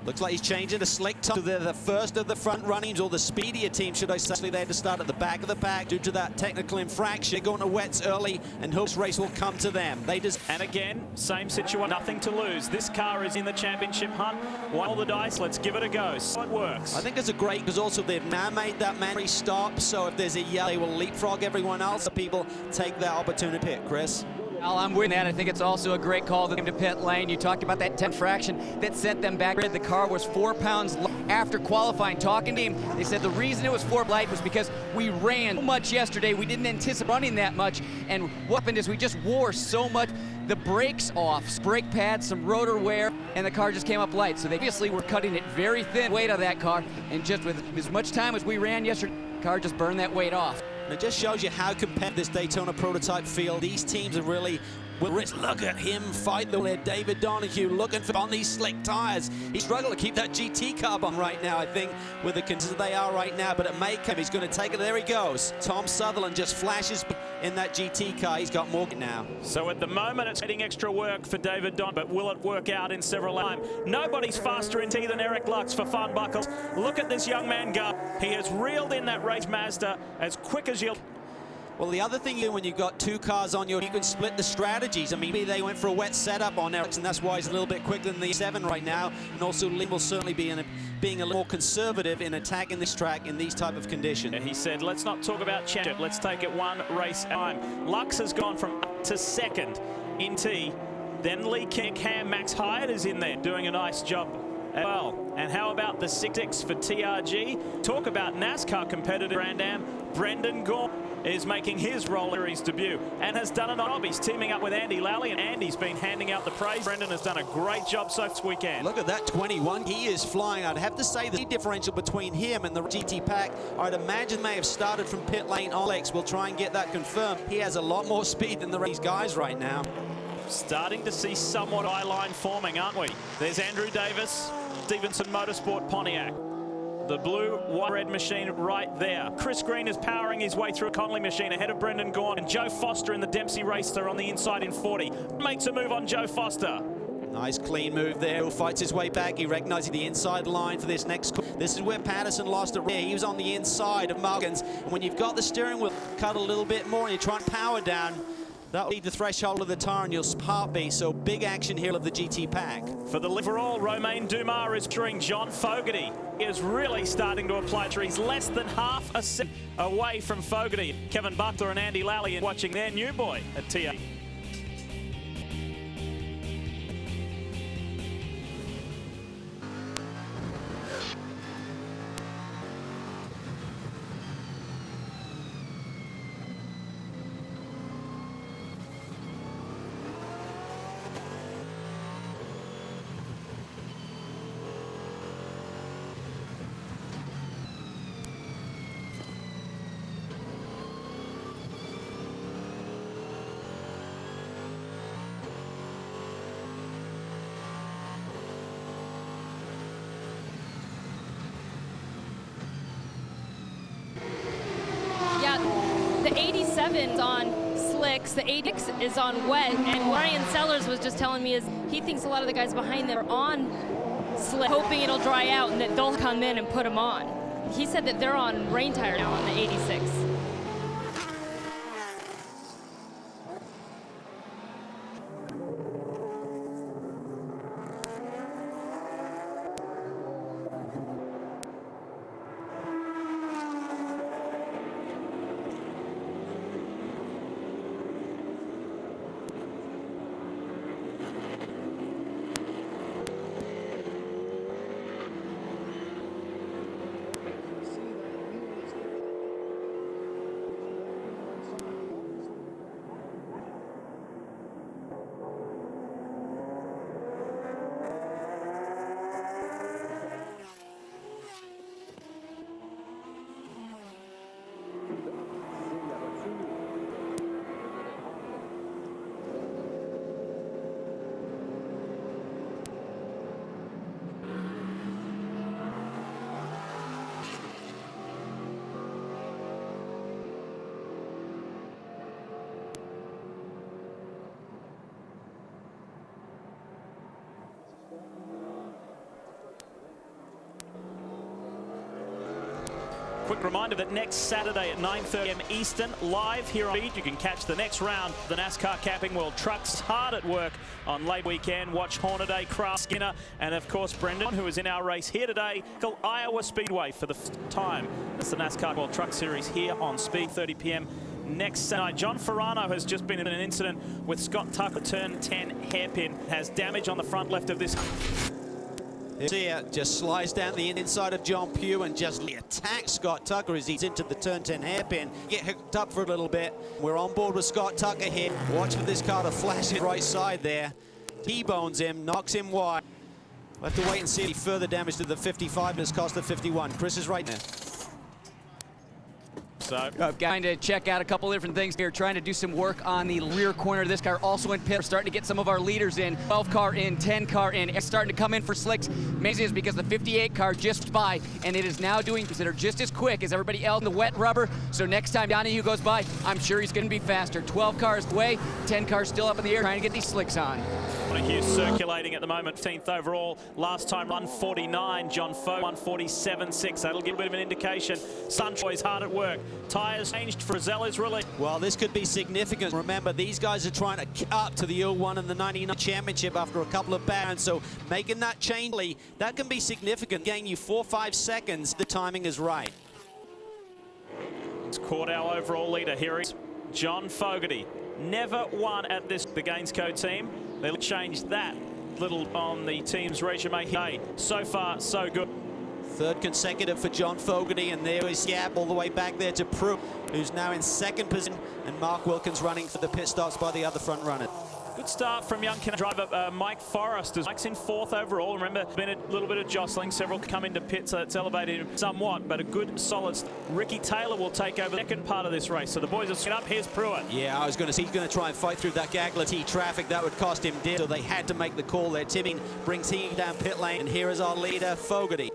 Looks like he's changing to slick top. They're the first of the front runnings, or the speedier team, should I say. They had to start at the back of the pack due to that technical infraction. They're going to wets early, and Hook's race will come to them. And again, same situation, nothing to lose. This car is in the championship hunt. Roll the dice, let's give it a go. So it works. I think it's a great, because also they've now made that mandatory stop, so if there's a yellow, they will leapfrog everyone else. The people take that opportunity to pit, Chris. Well, I'm with that. I think it's also a great call to pit lane. You talked about that 10 fraction that sent them back. The car was 4 pounds after qualifying. Talking to him, they said the reason it was 4 light was because we ran so much yesterday. We didn't anticipate running that much. And what happened is we just wore so much. The brakes off, brake pads, some rotor wear, and the car just came up light. So they obviously were cutting it very thin weight of that car. And just with as much time as we ran yesterday, the car just burned that weight off. It just shows you how competitive this Daytona prototype field. These teams are really look at him fight there. David Donahue looking for on these slick tires. He struggled to keep that GT car on right now, I think, with the conditions they are right now, but it may come. He's going to take it. There he goes. Tom Sutherland just flashes in that GT car. He's got more now. So at the moment, it's getting extra work for David Don, but will it work out in several times? Nobody's faster in T than Eric Lux for fun buckles. Look at this young man go. He has reeled in that race Mazda as quick as you'll. Well, the other thing when you've got two cars on you can split the strategies. I mean, maybe they went for a wet setup on Eric, and that's why he's a little bit quicker than the 7 right now. And also, Lee will certainly be being a little more conservative in attacking this track in these type of conditions. He said, let's not talk about championship. Let's take it one race at a time. Lux has gone from up to second in T. Then Lee King, Cam, Max Hyatt is in there doing a nice job as well. And how about the 6 for TRG? Talk about NASCAR competitor Brandam. Brendan Gore is making his Rolex Series debut and has done it on. He's teaming up with Andy Lally, and Andy's been handing out the praise. Brendan has done a great job so this weekend. Look at that 21. He is flying. I'd have to say the differential between him and the GT pack, I'd imagine may have started from pit lane. Rolex will try and get that confirmed. He has a lot more speed than these guys right now. Starting to see somewhat eye-line forming, aren't we? There's Andrew Davis, Stevenson Motorsport Pontiac. The blue, white, red machine right there. Chris Green is powering his way through a Conley machine ahead of Brendan Gaughan, and Joe Foster in the Dempsey Racer on the inside in 40. Makes a move on Joe Foster. Nice clean move there. Who fights his way back. He recognizes the inside line for this next. This is where Patterson lost it. He was on the inside of Muggins. And when you've got the steering wheel cut a little bit more and you try and power down, that'll be the threshold of the tire and you'll heartbeat. So big action here of the GT pack. For the overall, Romain Dumas is drawing John Fogarty. He is really starting to apply to. He's less than half a second away from Fogarty. Kevin Butler and Andy Lally watching their new boy at TA. The 87's on slicks, the 86 is on wet, and Ryan Sellers was just telling me is he thinks a lot of the guys behind them are on slick, hoping it'll dry out and that they'll come in and put them on. He said that they're on rain tire now on the 86. quick reminder that next Saturday at 9:30 a.m. Eastern, live here on Speed, you can catch the next round of the NASCAR Camping World Trucks. Hard at work on late weekend. Watch Hornaday, Kraft, Skinner, and of course Brendan, who is in our race here today, Iowa Speedway for the first time. That's the NASCAR World Truck Series here on Speed, 30 p.m. next night. John Ferrano has just been in an incident with Scott Tucker. Turn 10 hairpin has damage on the front left of this. Here just slides down the inside of John Pugh and just attacks Scott Tucker as he's into the turn 10 hairpin. Get hooked up for a little bit. We're on board with Scott Tucker here. Watch for this car to flash his right side there. T-bones him, knocks him wide. We'll have to wait and see any further damage to the 55 has cost the 51. Chris is right there. So trying to check out a couple different things here, trying to do some work on the rear corner of this car. Also in pit, we're starting to get some of our leaders in. 12 car in, 10 car in. It's starting to come in for slicks. Amazing is because the 58 car just by, and it is now doing things that are just as quick as everybody else in the wet rubber. So next time Donahue goes by, I'm sure he's going to be faster. 12 cars away, 10 cars still up in the air, trying to get these slicks on. Hughes circulating at the moment, 15th overall. Last time 149, John Foe 147.6. That'll give a bit of an indication. Suntroy's hard at work. Tyres changed for Zella's release. Well, this could be significant. Remember, these guys are trying to get up to the 01 and the 99 championship after a couple of bounds, so making that change, that can be significant. Getting you 4-5 seconds, the timing is right. It's caught our overall leader. Here is John Fogarty. Never won at this, the Gainsco team. They'll change that little on the team's resume. Hey, so far, so good. Third consecutive for John Fogarty, and there is Yap all the way back there to Pruitt, who's now in second position, and Mark Wilkins running for the pit stops by the other front runner. Good start from young driver Mike Forrest. Mike's in 4th overall. Remember, been a little bit of jostling. Several come into pit, so it's elevated him somewhat, but a good, solid. Ricky Taylor will take over the second part of this race. So the boys are set up. Here's Pruitt. Yeah, I was going to see he's going to try and fight through that Gagler T traffic. That would cost him dear, so they had to make the call there. Timming brings him down pit lane, and here is our leader, Fogarty.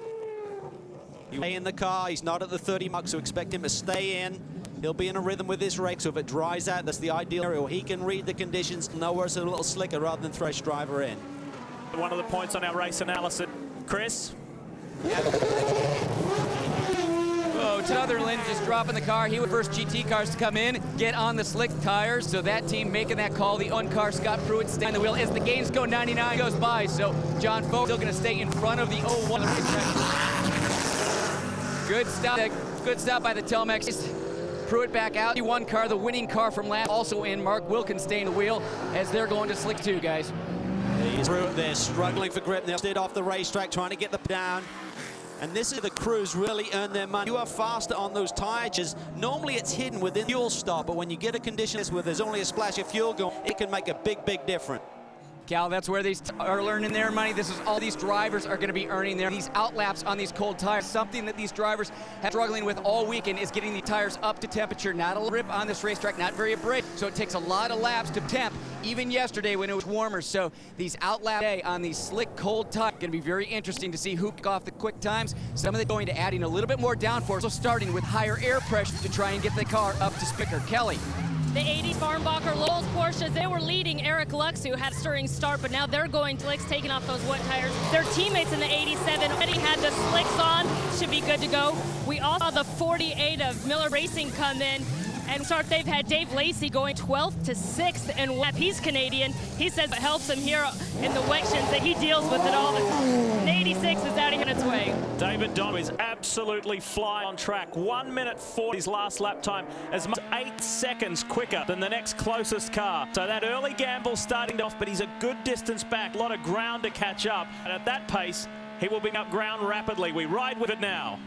Stay in the car. He's not at the 30 mark, so expect him to stay in. He'll be in a rhythm with this race, so if it dries out, that's the ideal area where he can read the conditions, know where it's a little slicker rather than throw his driver in. One of the points on our race analysis, Chris. Oh, Sutherland just dropping the car. He was first GT cars to come in, get on the slick tires. So that team making that call. The uncar Scott Pruitt staying the wheel as the Gainsco 99 goes by. So John Fogarty still going to stay in front of the 01. Good stop. Good stop by the Telmex. Pruitt back out. The one car, the winning car from last, also in. Mark Wilkins staying the wheel as they're going to slick 2, guys. Pruitt there struggling for grip. They'll stay off the racetrack, trying to get them down. And this is the crews really earn their money. You are faster on those tires. Normally it's hidden within the fuel stop, but when you get a condition where there's only a splash of fuel going, it can make a big, big difference. Cal, that's where these are earning their money. This is all these drivers are going to be earning these outlaps on these cold tires. Something that these drivers have struggling with all weekend is getting the tires up to temperature. Not a rip on this racetrack, not very abrasive. So it takes a lot of laps to temp, even yesterday when it was warmer. So these outlap day on these slick, cold tires going to be very interesting to see who kick off the quick times. Some of them going to adding a little bit more downforce, so starting with higher air pressure to try and get the car up to speaker. Kelly. The 80 Farnbacher Lowell's Porsches, they were leading Eric Lux, who had a stirring start, but now they're going to Slicks, taking off those wet tires. Their teammates in the 87 already had the slicks on, should be good to go. We also saw the 48 of Miller Racing come in and start. They've had Dave Lacey going 12th to 6th, and he's Canadian. He says it helps him here in the wettions that he deals with it all. The 86 is out on its way. David Don is absolutely flying on track. 1 minute 40 his last lap time, as much as 8 seconds quicker than the next closest car. So that early gamble starting off, but he's a good distance back. A lot of ground to catch up, and at that pace, he will bring up ground rapidly. We ride with it now.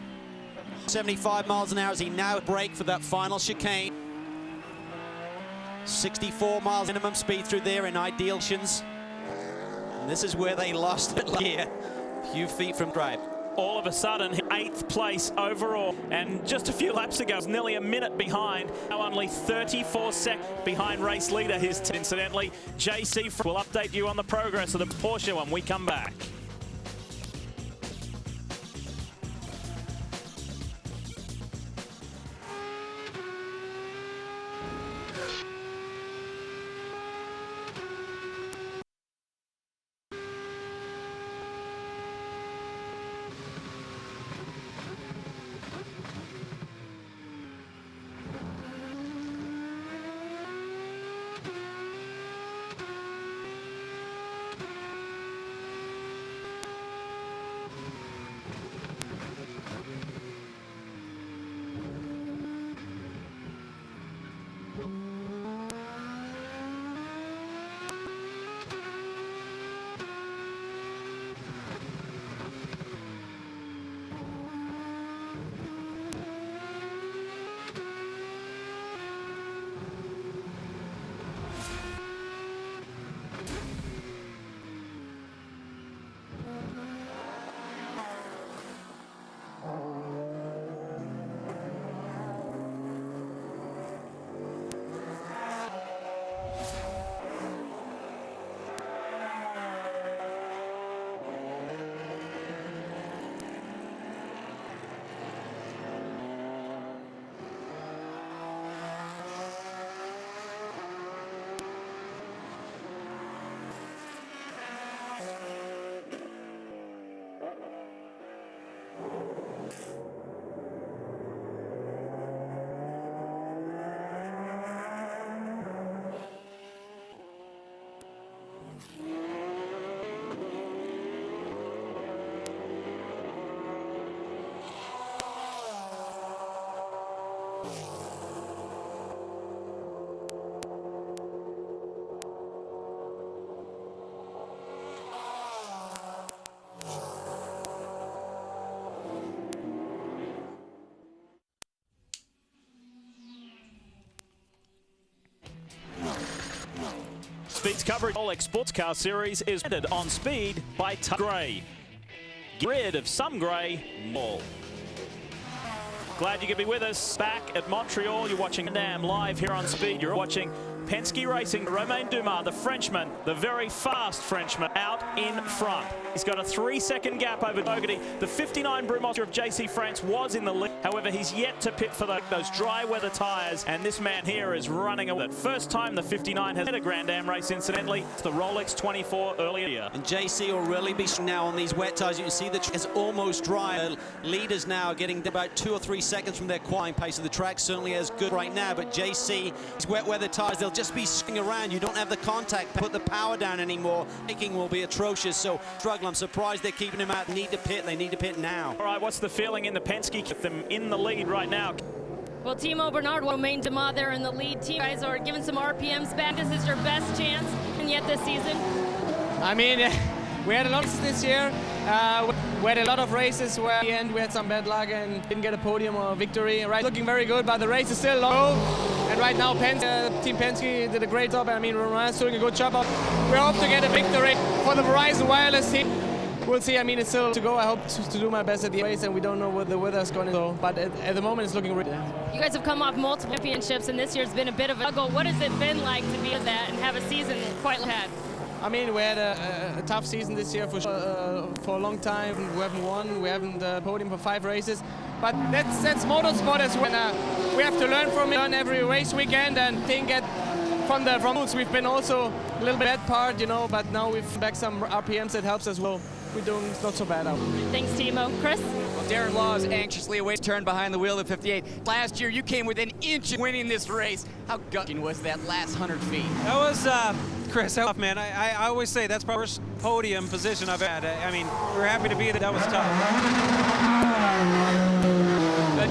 75 miles an hour as he now brake for that final chicane. 64 miles minimum speed through there in ideal conditions. And this is where they lost it here, a few feet from drive. All of a sudden, 8th place overall, and just a few laps ago, was nearly a minute behind. Now only 34 seconds behind race leader. Incidentally, JC will update you on the progress of the Porsche when we come back. Speed's coverage Rolex Sports Car Series is headed on speed by Grey. Get rid of some grey, more. Glad you could be with us back at Montreal. You're watching Damn live here on Speed. You're watching Penske Racing. Romain Dumas, the Frenchman, the very fast Frenchman, out in front. He's got a 3-second gap over Fogarty. The 59 Brumos of JC France was in the lead. However, he's yet to pit for those dry weather tyres, and this man here is running away. First time the 59 has had a Grand Am race, incidentally. It's the Rolex 24 earlier. And JC will really be now on these wet tyres. You can see the track is almost dry. Leaders now getting about 2 or 3 seconds from their qualifying pace of the track. Certainly as good right now, but JC, these wet weather tyres, they'll just be swinging around. You don't have the contact, put the power down anymore. Braking will be atrocious, so struggle. I'm surprised they're keeping him out. They need to pit now. All right, what's the feeling in the Penske? Keep them in the lead right now. Well, Timo Bernard, Romain Dumas there in the lead. Team guys are giving some RPMs back. This is your best chance, and yet this season. I mean, we had a lot this year. We had a lot of races where at the end we had some bad luck and didn't get a podium or a victory. Right, looking very good, but the race is still low. And right now, Team Penske did a great job. I mean, Romain's doing a good job. We hope to get a victory for the Verizon Wireless team. We'll see. I mean, it's still to go. I hope to do my best at the race, and we don't know where the weather's going to go. But at the moment, it's looking really good. You guys have come off multiple championships, and this year's been a bit of a struggle. What has it been like to be at that and have a season quite had? I mean, we had a tough season this year for a long time. We haven't won. We haven't podium for 5 races. But that's motorsport as well. We have to learn from it, learn every race weekend, and think from rules. We've been also a little bit bad part, you know, but now we've back some RPMs that helps as well. We're doing not so bad out. Thanks, Timo. Chris? Well, Darren Laws anxiously awaits turn behind the wheel of 58. Last year, you came within an inch of winning this race. How gutting was that last 100 feet? That was, Chris, tough, man. I always say that's probably the first podium position I've had. I mean, we're happy to be there. That was tough.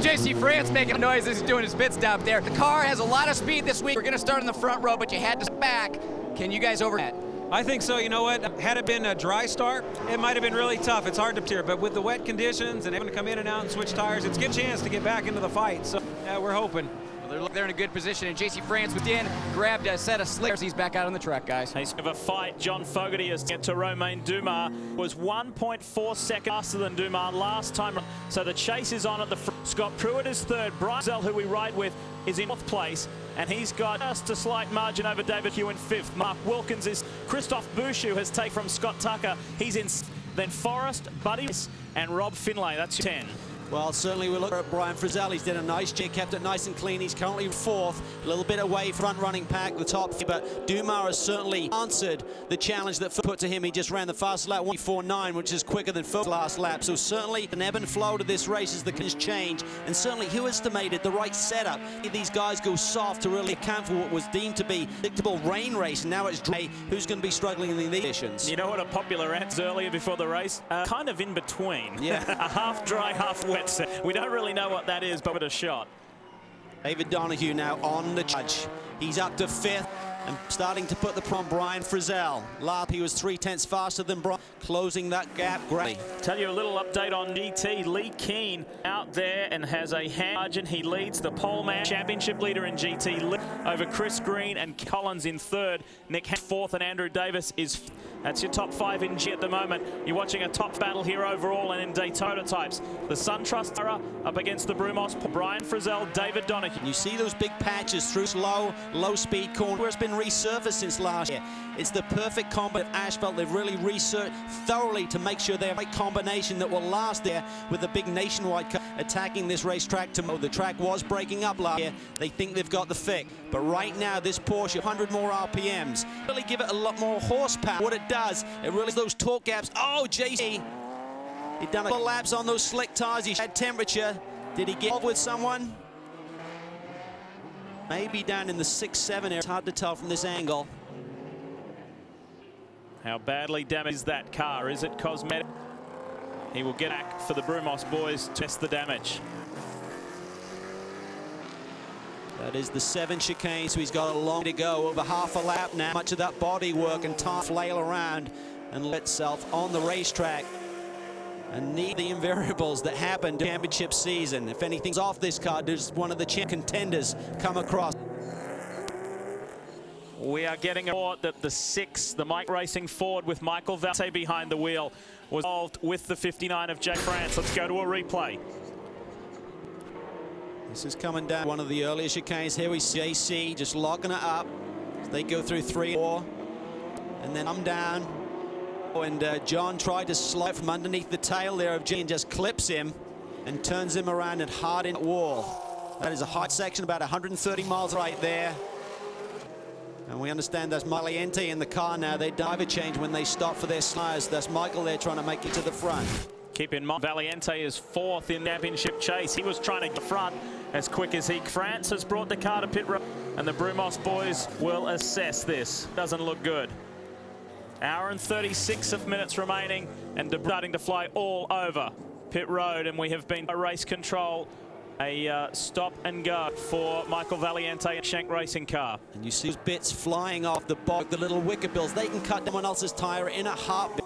JC France making a noise as he's doing his pit stop there. The car has a lot of speed this week. We're going to start in the front row, but you had to step back. Can you guys over that? I think so. You know what? Had it been a dry start, it might have been really tough. It's hard to steer, but with the wet conditions and having to come in and out and switch tires, it's a good chance to get back into the fight. So yeah, we're hoping. Well, they're in a good position, and JC France was in, grabbed a set of slickers. He's back out on the track, guys. He's of a fight. John Fogarty has get to Romain Dumas. Was 1.4 seconds faster than Dumas last time. So the chase is on at the front. Scott Pruitt is third. Brian Zell, who we ride with, is in 4th place. And he's got just a slight margin over David Hugh in 5th. Mark Wilkins is. Christophe Bouchou has taken from Scott Tucker. He's in. Then Forrest, Buddy, and Rob Finlay. That's 10. Well, certainly we look at Brian Frizzell. He's done a nice job, kept it nice and clean. He's currently 4th, a little bit away front running pack, the top. But Dumas has certainly answered the challenge that put to him. He just ran the fastest lap, 1:49, which is quicker than Phil's last lap. So certainly an ebb and flow to this race as the conditions change. And certainly who estimated the right setup? These guys go soft to really account for what was deemed to be a predictable rain race. And now it's dry. Who's going to be struggling in the conditions? You know what a popular answer earlier before the race? Kind of in between. Yeah. A half dry, half wet. We don't really know what that is, but with a shot. David Donahue now on the charge. He's up to 5th and starting to put the prompt Brian Frizzell. Lap, he was 3/10 faster than Brian, closing that gap. Great. Tell you a little update on GT. Lee Keane out there and has a hand margin. He leads the poleman championship leader in GT over Chris Green and Collins in 3rd. Nick 4th and Andrew Davis is 5th. That's your top 5 in G at the moment. You're watching a top battle here overall and in Daytona types. The SunTrust up against the Brumos. Brian Frizzell, David Donahue. You see those big patches through low speed corner where it's been resurfaced since last year. It's the perfect combo of asphalt. They've really researched thoroughly to make sure they have a right combination that will last there with the big nationwide car attacking this racetrack tomorrow. The track was breaking up last year. They think they've got the fix. But right now, this Porsche, 100 more RPMs, really give it a lot more horsepower. What it does, it really those torque gaps. Oh, JC, he'd done a couple laps on those slick tires. He had temperature. Did he get involved with someone? Maybe down in the 6-7 area. It's hard to tell from this angle. How badly damaged is that car? Is it cosmetic? He will get back for the Brumos boys to test the damage. That is the 7 chicane, so he's got a long way to go, over half a lap now. Much of that body work and time flail around and let itself on the racetrack. And need the invariables that happened in the championship season. If anything's off this car, does one of the contenders come across? We are getting a report that the 6, the Mike Racing Ford with Michael Valente behind the wheel, was involved with the 59 of Jay France. Let's go to a replay. This is coming down one of the earlier chicanes. Here we see JC just locking it up. They go through 3 4, and then I'm down. And John tried to slide from underneath the tail there of G and just clips him and turns him around and hard in the wall. That is a hot section, about 130 miles right there. And we understand that's Valiente in the car now. They diver change when they stop for their sliders. That's Michael there trying to make it to the front. Keep in mind, Valiente is 4th in championship chase. He was trying to get front as quick as he. France has brought the car to pit road, and the Brumos boys will assess this. Doesn't look good. Hour and 36 of minutes remaining, and starting to fly all over pit road, and we have been by race control. A stop and go for Michael Valiente and Shank Racing car. And you see those bits flying off the bog, the little wicker bills. They can cut someone else's tire in a heartbeat.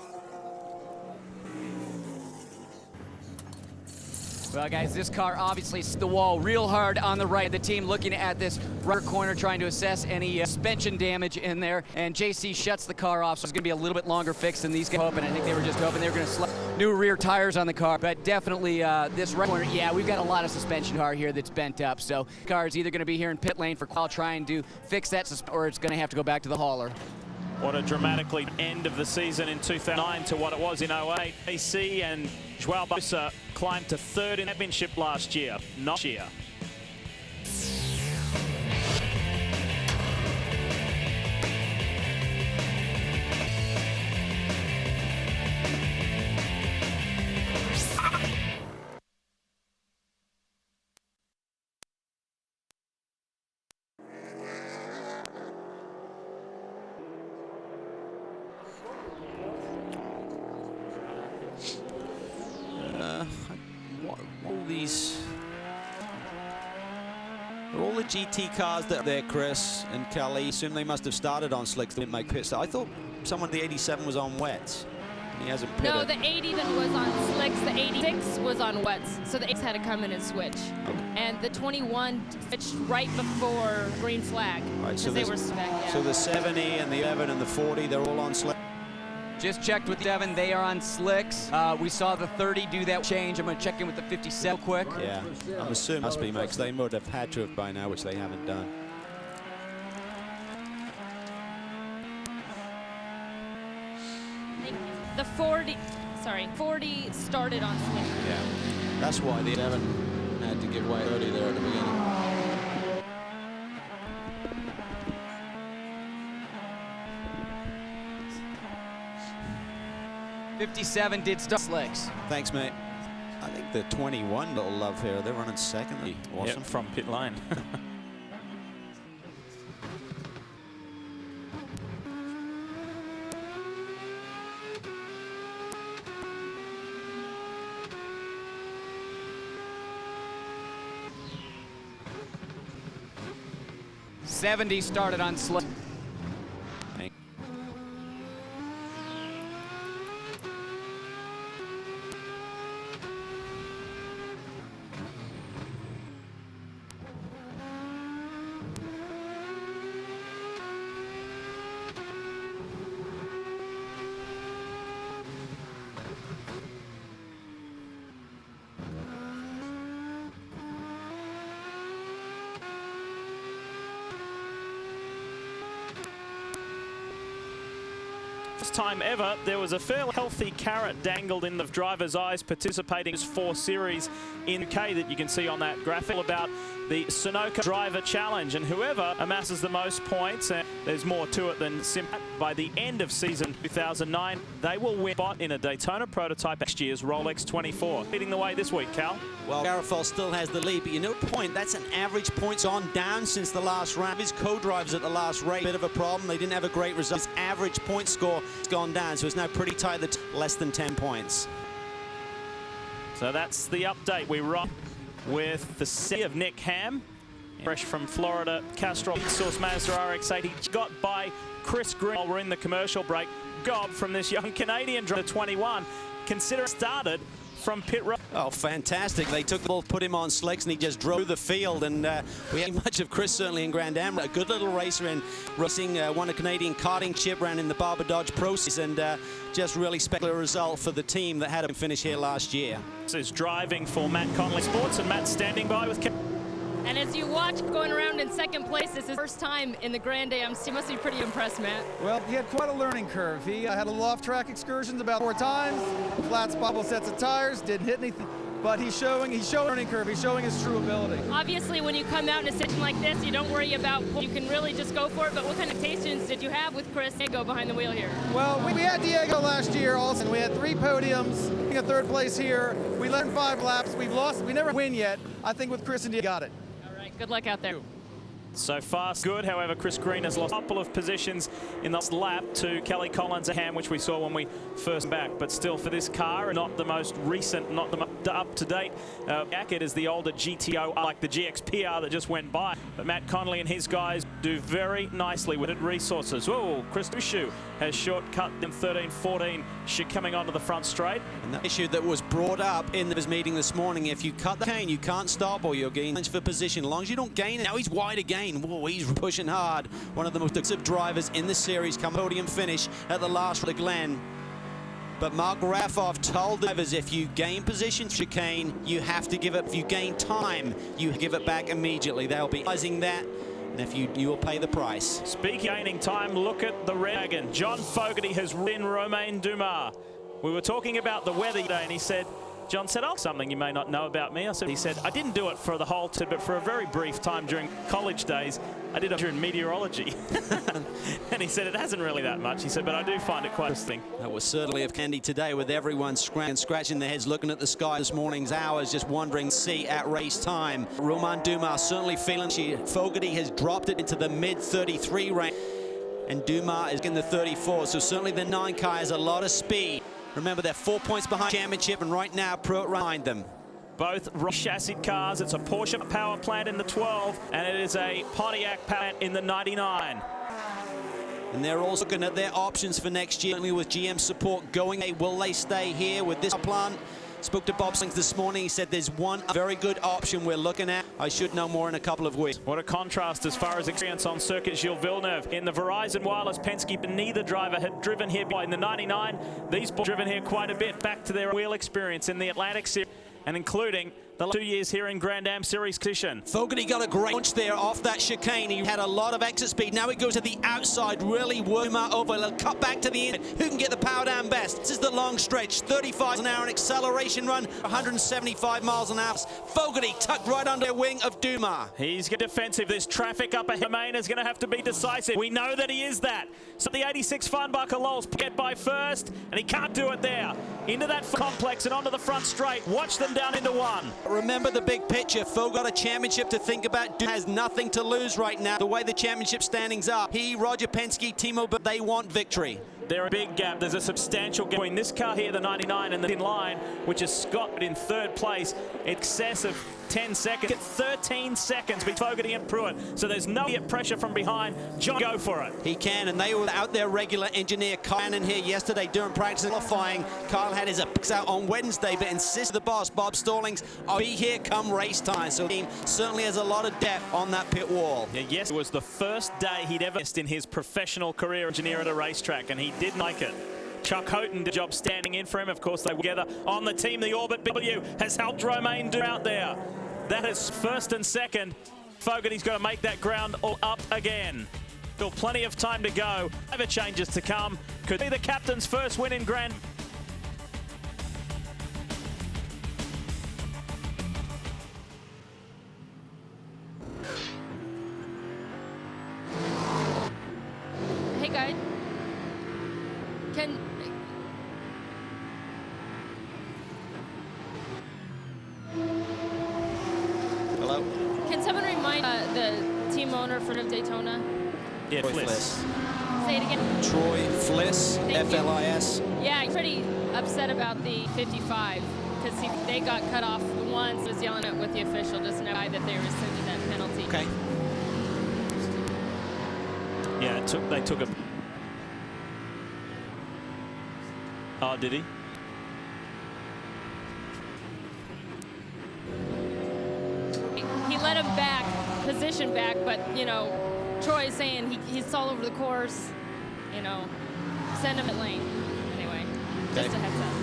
Well, guys, this car obviously hits the wall real hard on the right. The team looking at this rear corner, trying to assess any suspension damage in there. And JC shuts the car off, so it's going to be a little bit longer fix than these guys hoping. I think they were just hoping they were going to slap new rear tires on the car. But definitely this right corner, yeah, we've got a lot of suspension car here that's bent up. So the car is either going to be here in pit lane for Qual trying to fix that, or it's going to have to go back to the hauler. What a dramatically end of the season in 2009 to what it was in 08. AC and Joao Bosa climbed to 3rd in championship last year, not this year. All the GT cars that are there, Chris and Kelly, assume they must have started on slicks. They didn't make pits. I thought someone of the 87 was on wets. He hasn't pitted. No, the 80 was on slicks. The 86 was on wets. So the 8 had to come in and switch. Okay. And the 21 switched right before green flag. Right, so they were back, yeah. So the 70 and the 11 and the 40, they're all on slicks. Just checked with 7, they are on slicks. We saw the 30 do that change. I'm going to check in with the 57 quick. Yeah, I'm assuming must be, because they would have had to have by now, which they haven't done. The 40 started on slicks. Yeah, that's why the 11 had to give way early there at the beginning. 57 did start slicks. Thanks, mate. I think the 21 little love here. They're running second. Awesome. Yep, from pit lane. '70 started on slicks. First time ever, there was a fairly healthy carrot dangled in the driver's eyes participating in this 4 series in UK that you can see on that graphic about the Sunoco Driver Challenge, and whoever amasses the most points, and there's more to it than simple, by the end of season 2009, they will win a spot in a Daytona prototype next year's Rolex 24. Leading the way this week, Cal. Well, Garofal still has the lead, but you know, point, that's an average points on down since the last round. His co-drivers at the last race, bit of a problem. They didn't have a great result. His average point score has gone down, so it's now pretty tight, less than 10 points. So that's the update. We rock with the city of Nick Ham, fresh from Florida, Castrol Source Mazda RX-80, got by Chris Green while we're in the commercial break. Gob from this young Canadian driver, 21, consider started from pit road. Oh, fantastic. They took the ball, put him on slicks, and he just drove the field. And we had much of Chris, certainly, in Grand Am. A good little racer in racing, won a Canadian karting chip, ran in the Barber Dodge Pro Series, and just really spectacular result for the team that had a finish here last year. This is driving for Matt Connolly Sports, and Matt's standing by with... And as you watch going around in second place, this is his first time in the Grand Am. You must be pretty impressed, Matt. Well, he had quite a learning curve. He had a little off-track excursions about 4 times, flat spot both sets of tires, didn't hit anything. But he's showing a learning curve. He's showing his true ability. Obviously, when you come out in a situation like this, you don't worry about, you can really just go for it. But what kind of expectations did you have with Chris Diego behind the wheel here? Well, we had Diego last year also. We had 3 podiums, a 3rd place here. We led 5 laps. We've lost. We never win yet. I think with Chris and Diego, got it. Good luck out there. So far, good. However, Chris Green has lost a couple of positions in the lap to Kelly Collins, a ham, which we saw when we first back. But still, for this car, not the most recent, not the up-to-date. It is the older GTO, like the GXPR that just went by. But Matt Connolly and his guys do very nicely with resources. Oh, Chris Bushu has shortcut in 13-14, coming onto the front straight. And the issue that was brought up in this meeting this morning, if you cut the cane, you can't stop, or you're gaining for position. As long as you don't gain it, now he's wide again. Whoa, he's pushing hard. One of the most aggressive drivers in the series, come podium finish at the last for the Glen. But Mark Raffov told the drivers, if you gain position chicane, you have to give it. If you gain time, you give it back immediately. They'll be realizing that, and if you will pay the price. Speaking of gaining time, look at the red wagon. John Fogarty has ridden Romain Dumas. We were talking about the weather today, and he said, John said, oh, something you may not know about me. He said, I didn't do it for the whole time, but for a very brief time during college days, I did it during meteorology. And he said, it hasn't really that much. He said, but I do find it quite interesting. That was certainly of candy today, with everyone scratching their heads, looking at the sky this morning's hours, just wondering, see at race time. Romain Dumas certainly feeling Fogarty has dropped it into the mid-33 range, and Dumas is in the 34, so certainly the 9 car has a lot of speed. Remember, they're 4 points behind championship, and right now, Pruitt behind them. Both chassis cars. It's a Porsche power plant in the 12, and it is a Pontiac power plant in the 99. And they're also looking at their options for next year, with GM support going. Will they stay here with this plant? Spoke to Bob Sings this morning. He said there's one very good option we're looking at. I should know more in a couple of weeks. What a contrast as far as experience on circuit. Gilles Villeneuve in the Verizon Wireless Penske, but neither driver had driven here in the 99. These boys driven here quite a bit, back to their wheel experience in the Atlantic Series, and including the 2 years here in Grand Am Series competition. Fogarty got a great launch there off that chicane. He had a lot of exit speed. Now he goes to the outside, really working over. He'll cut back to the end. Who can get the power down best? This is the long stretch. 35 miles an hour, an acceleration run, 175 miles an hour. Fogarty tucked right under the wing of Dumas. He's defensive. This traffic up ahead. Romain is going to have to be decisive. We know that he is that. So the 86 Farnbacher Lowell's get by first, and he can't do it there. Into that complex and onto the front straight. Watch them down into 1. Remember the big picture. Fogarty got a championship to think about. Dumas has nothing to lose right now. The way the championship standings are, he, Roger Penske, Timo, but they want victory. There's a big gap. There's a substantial gap between this car here, the 99, and the in line, which is Scott in 3rd place. Excess of 10 seconds. 13 seconds between Fogarty and Pruitt. So there's no pressure from behind. John, go for it. He can, and they were out their regular engineer Kyle in here yesterday during practice and qualifying. Kyle had his picks out on Wednesday, but insisted the boss, Bob Stallings, I'll be here come race time. So the team certainly has a lot of depth on that pit wall. Yeah, yes, it was the first day he'd ever missed in his professional career engineer at a racetrack, and he didn't like it. Chuck Houghton did a job standing in for him. Of course, they were together on the team. The Orbit W has helped Romain do out there. That is 1st and 2nd. Fogarty's got to make that ground all up again. Still plenty of time to go. Driver changes to come. Could be the captain's first win in Grand. Hey, guys. Hello? Can someone remind the team owner for Daytona? Yeah, Fliss. Say it again. Troy Fliss, F-L-I-S. Yeah, he's pretty upset about the 55 because they got cut off once. Was yelling at with the official just now that they rescinded that penalty. Okay. Yeah, they took a. Oh, did he? get him back, position back, but, you know, Troy's saying he's all over the course, you know, send him at lane. Anyway, just a heads up.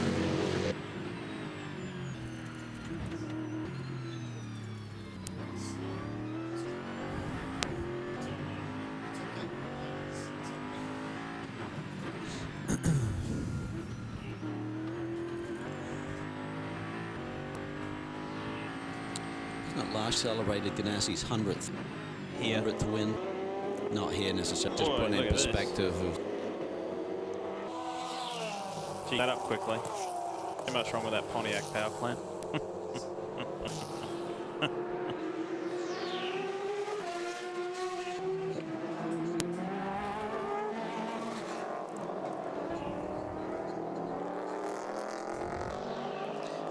Not last celebrated Ganassi's 100th win. Not here necessarily, just putting in perspective of. Keep that up quickly. Too much wrong with that Pontiac power plant.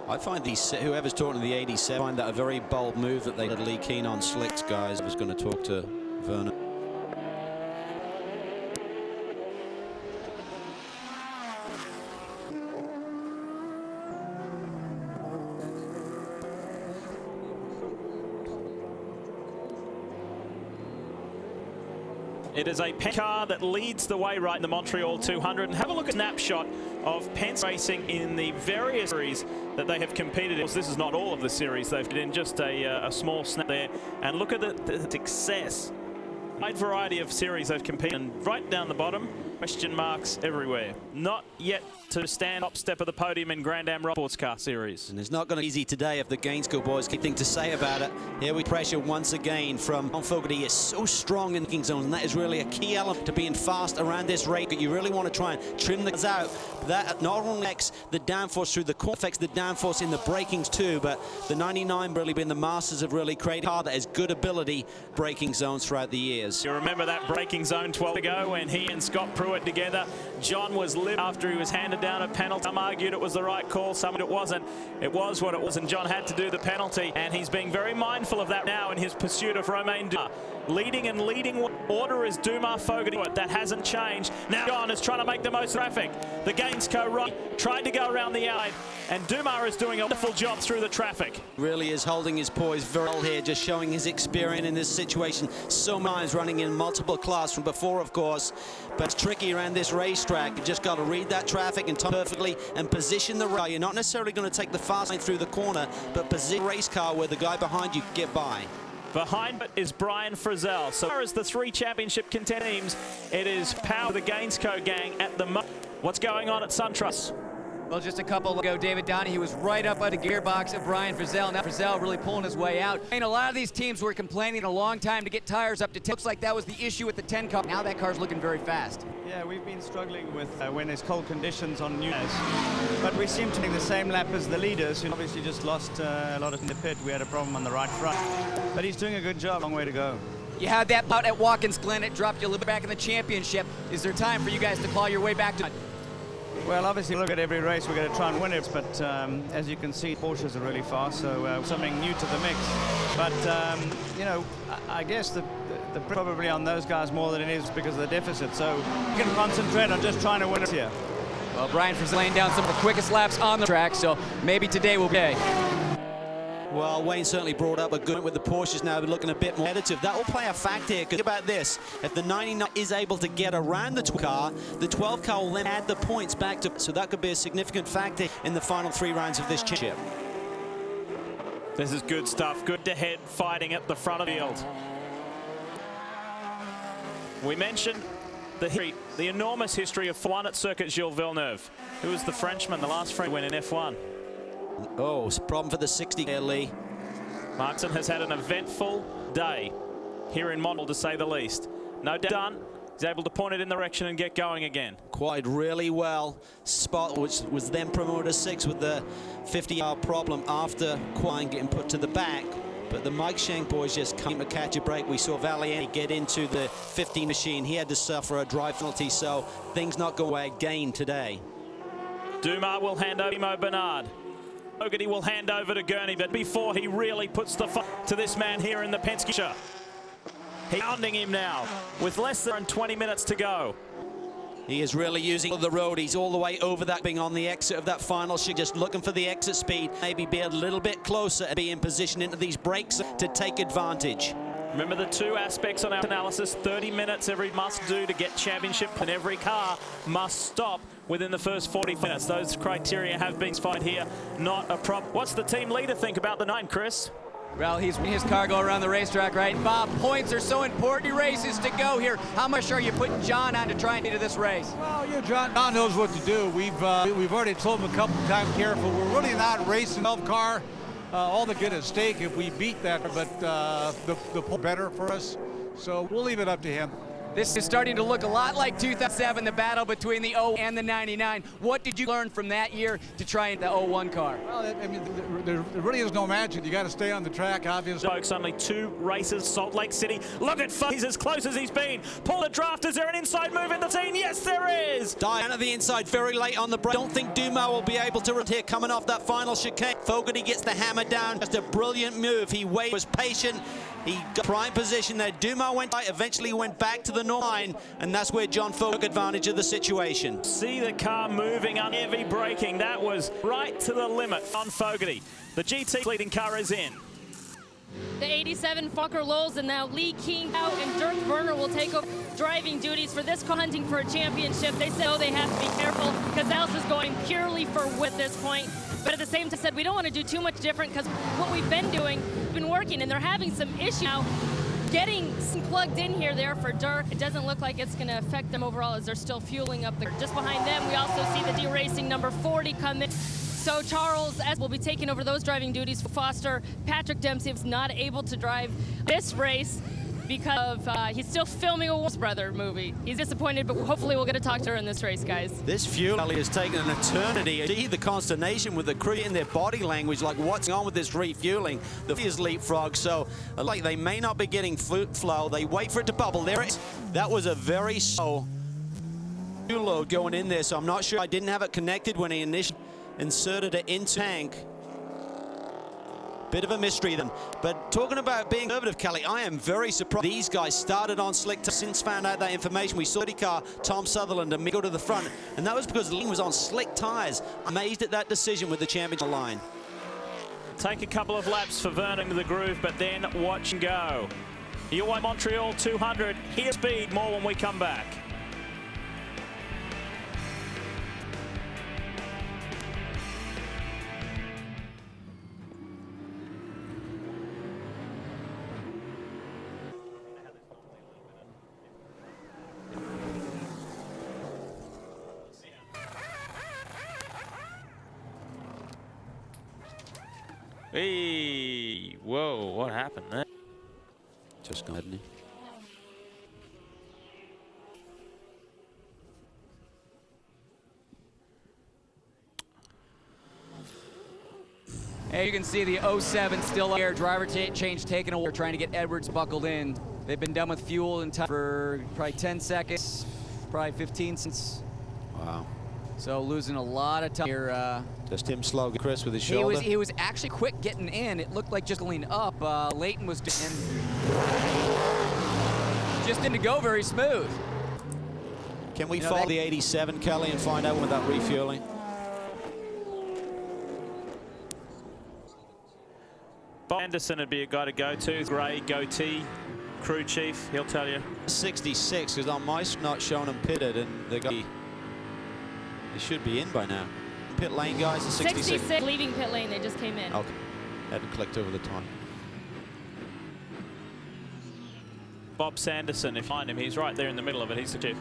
I find these, whoever's talking to the 87, find that a very bold move that they did. Lee Keen on slicks, guys. I was going to talk to Werner. It is a car that leads the way right in the Montreal 200. And have a look at a snapshot of Penske Racing in the various series that they have competed in. This is not all of the series. They've been in just a small snap there. And look at the success. Wide variety of series they've competed in. And right down the bottom, question marks everywhere. Not yet to stand top step of the podium in Grand Am Sports Car Series. And it's not going to be easy today if the Gainesville boys keep anything to say about it. Here we pressure once again from John Fogarty. Is so strong in the kicking zone, and that is really a key element to being fast around this race. You really want to try and trim the cars out. That not only affects the downforce through the corner, affects the downforce in the brakings too, but the 99 really been the masters of really creating a car that has good ability braking zones throughout the years. You remember that braking zone 12 ago when he and Scott Pruitt together. John was livid after he was handed down a penalty. Some argued it was the right call, some it wasn't. It was what it was, and John had to do the penalty, and he's being very mindful of that now in his pursuit of Romain Dumas. Leading order is Dumas, Fogarty. That hasn't changed. Now John is trying to make the most of traffic. The Gainesco right tried to go around the outside, and Dumas is doing a wonderful job through the traffic. Really is holding his poise very well here, just showing his experience in this situation. So many times running in multiple classes from before, of course, but it's tricky around this racetrack. You just got to read that traffic and time perfectly and position the car. You're not necessarily going to take the fast line through the corner, but position the race car where the guy behind you can get by. Behind it is Brian Frizzell. So far as the 3 championship contender teams, it is power the Gainesco gang at the moment. What's going on at SunTrust? Well, just a couple ago, David Donahue was right up by the gearbox of Brian Frizzell. Now Frizzell really pulling his way out. And a lot of these teams were complaining a long time to get tires up to 10. Looks like that was the issue with the 10 car. Now that car's looking very fast. Yeah, we've been struggling with when there's cold conditions on new cars. But we seem to take the same lap as the leaders, who obviously just lost a lot in the pit. We had a problem on the right front. But he's doing a good job. Long way to go. You had that bout at Watkins Glen. It dropped you a little bit back in the championship. Is there time for you guys to claw your way back to it? Well, obviously, look at every race, we're going to try and win it, but as you can see, Porsches are really fast, so something new to the mix. But, you know, I guess the probably on those guys more than it is because of the deficit, so you can concentrate on just trying to win it here. Well, Brian Frizzell laying down some of the quickest laps on the track, so maybe today will be okay. Well, Wayne certainly brought up a good point with the Porsches now, but looking a bit more competitive. That will play a factor here. Think about this. If the 99 is able to get around the 12 car, the 12 car will then add the points back to, so that could be a significant factor in the final 3 rounds of this championship. This is good stuff. Good to head fighting at the front of the field. We mentioned the enormous history of F1 at Circuit Gilles Villeneuve. Who was the Frenchman, the last French win in F1? Oh, it's a problem for the 60 there, Lee. Markson has had an eventful day here in Montreal, to say the least. No doubt done. He's able to point it in the direction and get going again. Quite really well. Spot, which was then promoted to 6 with the 50-yard problem after qualifying, getting put to the back. But the Mike Shank boys just can't catch a break. We saw Valiente get into the 15 machine. He had to suffer a drive penalty, so things not go away again today. Dumas will hand over to Bernard. Fogarty will hand over to Gurney, but before he really puts the fight to this man here in the Penske. He's pounding him now with less than 20 minutes to go. He is really using the road. He's all the way over that, being on the exit of that final shift, just looking for the exit speed. Maybe be a little bit closer and be in position into these breaks to take advantage. Remember the two aspects on our analysis: 30 minutes every must do to get championship, and every car must stop within the first 40 minutes. Those criteria have been spied here. Not a problem. What's the team leader think about the 9, Chris? Well, his car go around the racetrack, right? Bob, points are so important. Races to go here. How much are you putting John on to try and get to this race? Well, yeah, John knows what to do. We've already told him a couple times, careful. We're really not racing the car. All the get at stake if we beat that, but the better for us. So we'll leave it up to him. This is starting to look a lot like 2007, the battle between the 0 and the 99. What did you learn from that year to try and the 01 car? Well, I mean, there really is no magic. You got to stay on the track, obviously. Folks, only 2 races, Salt Lake City. Look at Fuzz, he's as close as he's been. Pull the draft, is there an inside move in the scene? Yes, there is! Down at the inside, very late on the break. Don't think Dumas will be able to here coming off that final chicane. Fogarty gets the hammer down. Just a brilliant move. He was patient. He got prime position there. Dumas went right, eventually went back to the north line, and that's where John Fogarty took advantage of the situation. See the car moving on heavy braking. That was right to the limit on Fogarty. The GT leading car is in. The 87 Fokker Lowles, and now Lee King out, and Dirk Werner will take over driving duties for this car, hunting for a championship. They said, oh, they have to be careful because Alce is going purely for win at this point. But at the same time, said we don't want to do too much different because what we've been doing, been working, and they're having some issue now getting plugged in here there for Dirk. It doesn't look like it's going to affect them overall as they're still fueling up. Just behind them, we also see the D-Racing number 40 come in. So Charles S. will be taking over those driving duties for Foster. Patrick Dempsey is not able to drive this race because he's still filming a Wolf's Brother movie. He's disappointed, but hopefully we'll get to talk to her in this race, guys. This fuel has taken an eternity. See the consternation with the crew in their body language, like what's on with this refueling. The is leapfrog, so like they may not be getting flow. They wait for it to bubble. There it is. That was a very slow fuel load going in there, so I'm not sure. I didn't have it connected when he initially inserted it into tank. Bit of a mystery then. But talking about being conservative, Kelly, I am very surprised. These guys started on slick. Since found out that information, we saw the car, Tom Sutherland, and me go to the front. And that was because Ling was on slick tires. Amazed at that decision with the championship line. Take a couple of laps for Vernon into the groove, but then watch and go. You want Montreal 200. Here's speed. More when we come back. Hey, whoa, what happened there? Just gone, didn't he? Hey, you can see the 07 still up here. Driver change taken away. We're trying to get Edwards buckled in. They've been done with fuel in time for probably 10 seconds, probably 15 since. Wow. So losing a lot of time here. Just him slow, Chris, with his shoulder. He was actually quick getting in. It looked like just going up. Leighton was just didn't go very smooth. Can we follow the 87, Kelly, and find out without refueling? Bob Anderson would be a guy to go to. Gray, goatee, crew chief, he'll tell you. 66, because on my not showing him pitted, and the guy, they should be in by now. Pit lane, guys, the 66. Leaving pit lane, they just came in. Okay, hadn't clicked over the time. Bob Sanderson, if you find him, he's right there in the middle of it. He's the chief.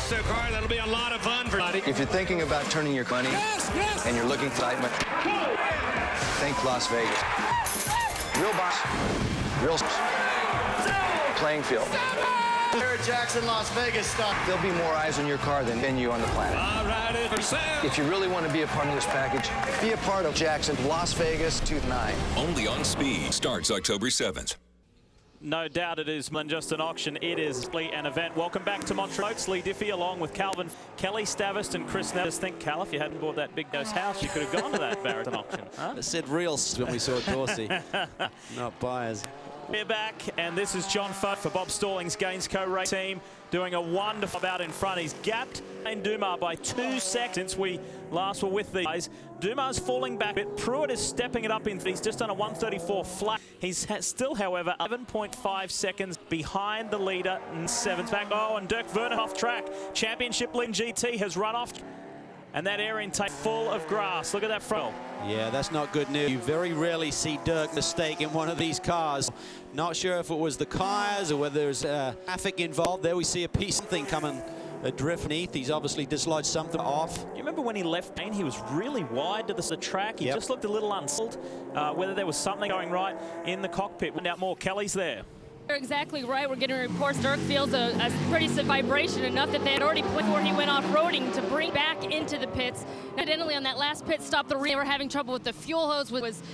So, Carl, that'll be a lot of fun for everybody. If you're thinking about turning your money and you're looking for excitement, Think Las Vegas. Real box. Real playing field. Barrett Jackson, Las Vegas stuff. There'll be more eyes on your car than you on the planet. All right, If you really want to be a part of this package, be a part of Jackson, Las Vegas 2-9. Only on Speed. Starts October 7th. No doubt it is more than just an auction. It is an event. Welcome back to Montreal. Lee Diffie along with Calvin, Kelly Stavist and Chris Neville. Just think, Cal, if you hadn't bought that big ghost house, you could have gone to that Barrett auction. Huh? It said real when we saw Dorsey, not buyers. We're back, and this is John Fote for Bob Stallings' Gaines Co-Race team, doing a wonderful out in front. He's gapped Dumas by 2 seconds since we last were with these guys. Dumas falling back a bit. Pruitt is stepping it up in. He's just done a 134 flat. He's still, however, 11.5 seconds behind the leader in 7th back. Oh, and Dirk Vernon off track. Championship leading GT has run off. And that air intake full of grass. Look at that front. Yeah, that's not good news. You very rarely see Dirk mistake in one of these cars. Not sure if it was the tires or whether there's traffic involved. There we see a piece of thing coming adrift beneath. He's obviously dislodged something off. You remember when he left Maine, he was really wide to the track. He just looked a little unsettled. Whether there was something going right in the cockpit. Find out more. Kelly's there. You're exactly right. We're getting reports Dirk feels a pretty vibration enough that they had already put before he went off-roading to bring back into the pits. Evidently, on that last pit stop, they were having trouble with the fuel hose.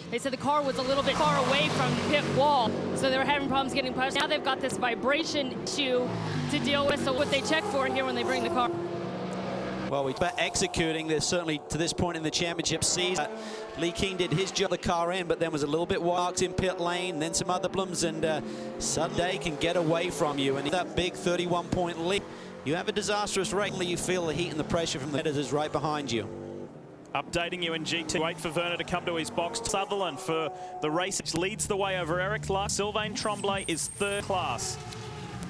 They said the car was a little bit far away from the pit wall, so they were having problems getting pushed. Now they've got this vibration issue to deal with, so what they check for here when they bring the car. Well, we're executing this certainly to this point in the championship season. Lee King did his job, the car in, but then was a little bit wild in pit lane, then some other problems, and Sunday can get away from you. And that big 31-point lead, you have a disastrous race. You feel the heat and the pressure from the headers right behind you. Updating you in GT. Wait for Werner to come to his box. Sutherland for the race leads the way over Eric Clark. Sylvain Tremblay is 3rd class.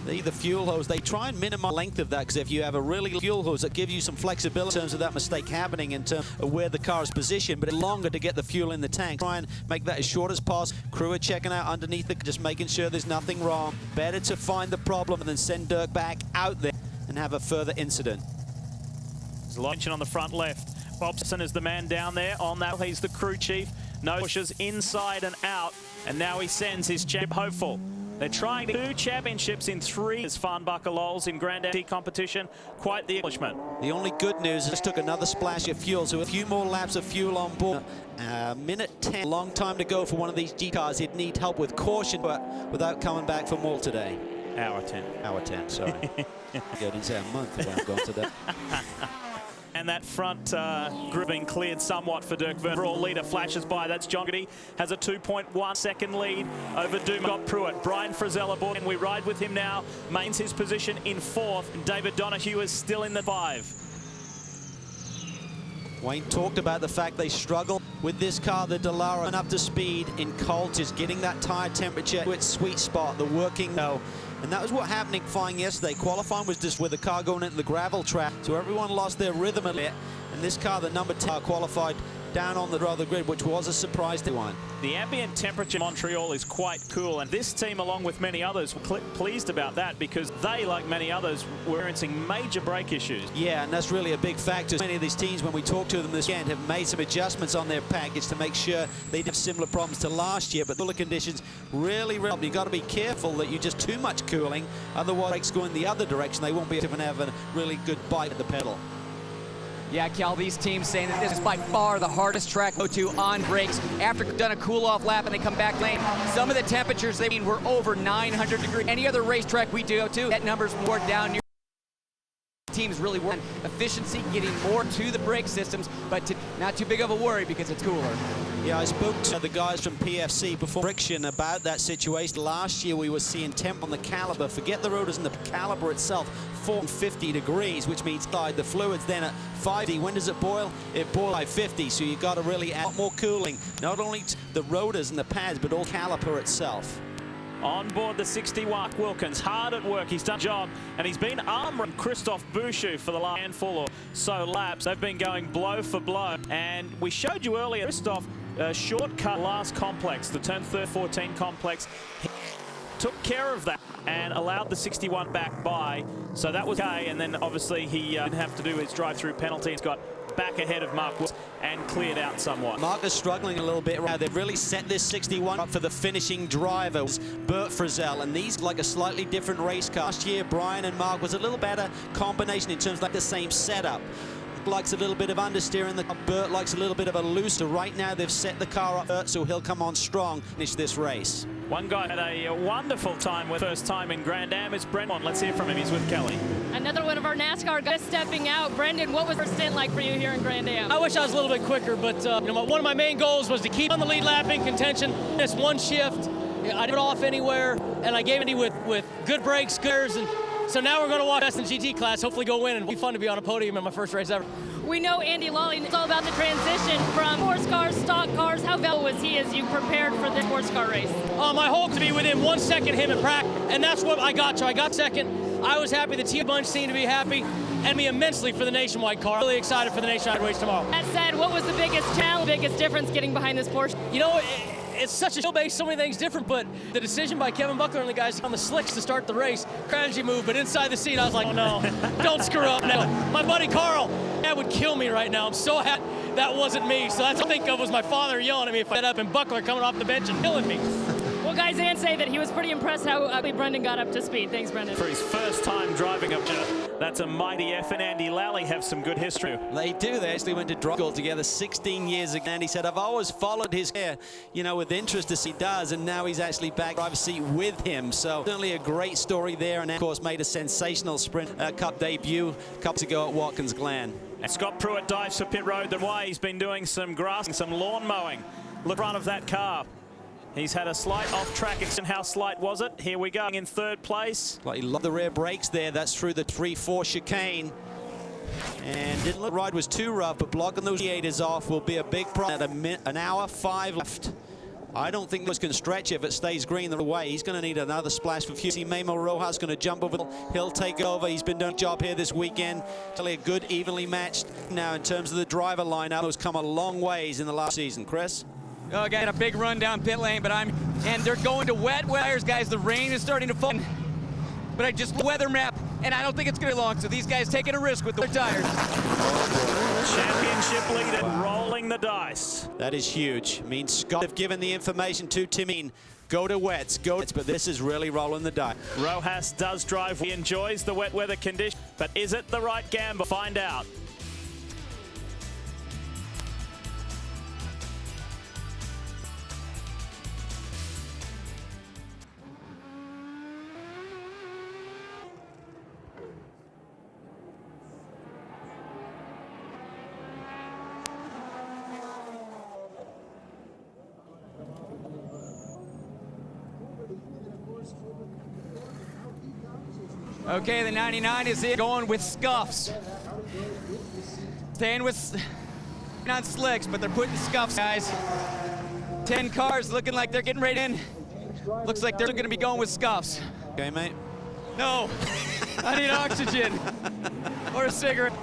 The fuel hose, they try and minimize the length of that, because if you have a really fuel hose, that gives you some flexibility in terms of that mistake happening in terms of where the car is positioned, but it's longer to get the fuel in the tank. Try and make that as short as possible. Crew are checking out underneath it, just making sure there's nothing wrong. Better to find the problem than send Dirk back out there and have a further incident. There's a lot of tension on the front left. Bobson is the man down there. On that, he's the crew chief. No pushes inside and out, and now he sends his champ hopeful. They're trying 2 championships in 3 as Farnbacher Lowell's in Grand Am competition. Quite the accomplishment. The only good news is took another splash of fuel, so a few more laps of fuel on board. Minute 10, long time to go for one of these G cars. He'd need help with caution, but without coming back for more today. Hour 10. Hour 10, sorry. I didn't say a month without going to that. And that front group being cleared somewhat for Dirk Vernon. Overall leader flashes by. That's John Goody. Has a 2.1 second lead over Dumas. Got Pruitt. Brian Frizzell aboard, and we ride with him now. Mains his position in 4th. David Donahue is still in the 5. Wayne talked about the fact they struggle with this car, the Dallara, and up to speed in cold, just getting that tire temperature to its sweet spot, the working though. And that was what happened in qualifying yesterday. Qualifying was just with the car going into the gravel track, so everyone lost their rhythm a bit. And this car, the number 10, qualified down on the grid, which was a surprise to one. The ambient temperature in Montreal is quite cool, and this team, along with many others, were pleased about that because they, like many others, were experiencing major brake issues. Yeah, and that's really a big factor. Many of these teams, when we talk to them this weekend, have made some adjustments on their package to make sure they have similar problems to last year, but cooler conditions really help. You've got to be careful that you just too much cooling, otherwise brakes go in the other direction. They won't be able to have a really good bite at the pedal. Yeah, Cal, these teams saying that this is by far the hardest track to go to on brakes. After done a cool-off lap and they come back lane, some of the temperatures they mean were over 900 degrees. Any other racetrack we do go to, that number's more down near. Teams really work on efficiency, getting more to the brake systems, but not too big of a worry because it's cooler. Yeah, I spoke to the guys from PFC before friction about that situation. Last year we were seeing temp on the caliper. Forget the rotors and the caliper itself, 450 degrees, which means the fluids then at 50. When does it boil? It boils by 50, so you've got to really add more cooling, not only to the rotors and the pads, but all caliper itself. On board the 61, Wilkins, hard at work. He's done a job, and he's been armoring Christophe Bouchou for the last handful or so laps. They've been going blow for blow, and we showed you earlier, Christophe shortcut last complex, the turn 14 complex. He took care of that and allowed the 61 back by, so that was okay. And then obviously he didn't have to do his drive-through penalty. He's got back ahead of Mark Woods and cleared out somewhat. Mark is struggling a little bit. They've really set this 61 up for the finishing driver, Bert Frizzell, and these like a slightly different race car. Last year, Brian and Mark was a little better combination in terms of like the same setup. Likes a little bit of understeering. Bert likes a little bit of a looser. Right now, they've set the car up Bert, so he'll come on strong, finish this race. One guy had a wonderful time with first time in Grand Am is Brendan. Let's hear from him. He's with Kelly. Another one of our NASCAR guys stepping out. Brendan, what was your stint like for you here in Grand Am? I wish I was a little bit quicker, but one of my main goals was to keep on the lead lap in contention. This one shift, I didn't off anywhere, and I gave it with good brakes, gears, and so now we're going to watch Best in GT class, hopefully go win, and it'll be fun to be on a podium in my first race ever. We know Andy Lawley, it's all about the transition from sports cars, stock cars. How valuable was he as you prepared for the sports car race? My hope to be within 1 second him in practice, and that's what I got to. I got second. I was happy. The team bunch seemed to be happy, and me immensely for the nationwide car. Really excited for the nationwide race tomorrow. That said, what was the biggest challenge, biggest difference getting behind this Porsche? You know, it's such a show base, so many things different, but the decision by Kevin Buckler and the guys on the slicks to start the race, strategy move, but inside the seat, I was like, oh no, don't screw up now. My buddy Carl, that would kill me right now. I'm so happy that wasn't me. So that's what I think of was my father yelling at me if I get up and Buckler coming off the bench and killing me. Well, guys, and say that he was pretty impressed how Brendan got up to speed. Thanks, Brendan. For his first time driving up to that's a mighty F, and Andy Lally have some good history. They do. They actually went to drive school together 16 years ago. And he said, I've always followed his hair, with interest as he does, and now he's actually back driver's seat with him. So certainly a great story there, and of course made a sensational Sprint Cup debut a couple ago at Watkins Glen. And Scott Pruitt dives for pit road. The way he's been doing some grass, some lawn mowing. Look front of that car. He's had a slight off-track accident. How slight was it? Here we go in third place. Like he loved the rear brakes there. That's through the 3-4 chicane. And didn't look the ride was too rough, but blocking those radiators off will be a big problem. At an hour 5 left. I don't think this can stretch if it stays green the way. He's going to need another splash for fuel. See Memo Rojas going to jump over. He'll take over. He's been doing a job here this weekend. Really a good, evenly matched. Now, in terms of the driver lineup, those come a long ways in the last season. Chris? Oh, got a big run down pit lane, and they're going to wet tires, guys. The rain is starting to fall. But I just weather map, and I don't think it's going to be long. So these guys taking a risk with their tires. Championship leader rolling the dice. That is huge. I mean, Scott have given the information to Timmy. Go to wets, but this is really rolling the dice. Rojas does drive. He enjoys the wet weather condition, but is it the right gamble? Find out. Okay, the 99 is it, going with scuffs. Staying with, not slicks, but they're putting scuffs, guys. 10 cars looking like they're getting right in. Looks like they're going to be going with scuffs. Okay, mate? No, I need oxygen or a cigarette.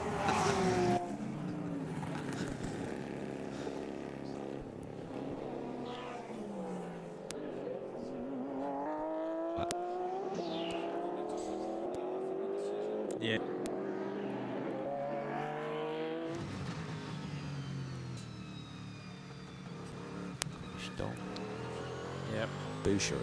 Yeah. Stone. Yep. Boucherie.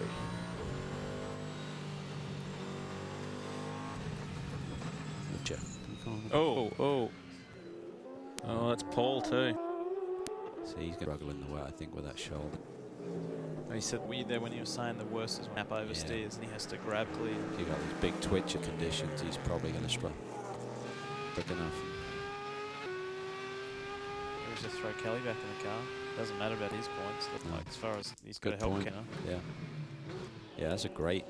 Oh, that's Paul too. So he's struggling the way, I think, with that shoulder. He said when he was saying the worst is map oversteers and he has to grab clear. If you've got these big twitcher conditions, he's probably going to struggle. Quick enough. He was just throw Kelly back in the car. Doesn't matter about his points. Like as far as he's got to help Kenner. Yeah. Yeah, that's a great.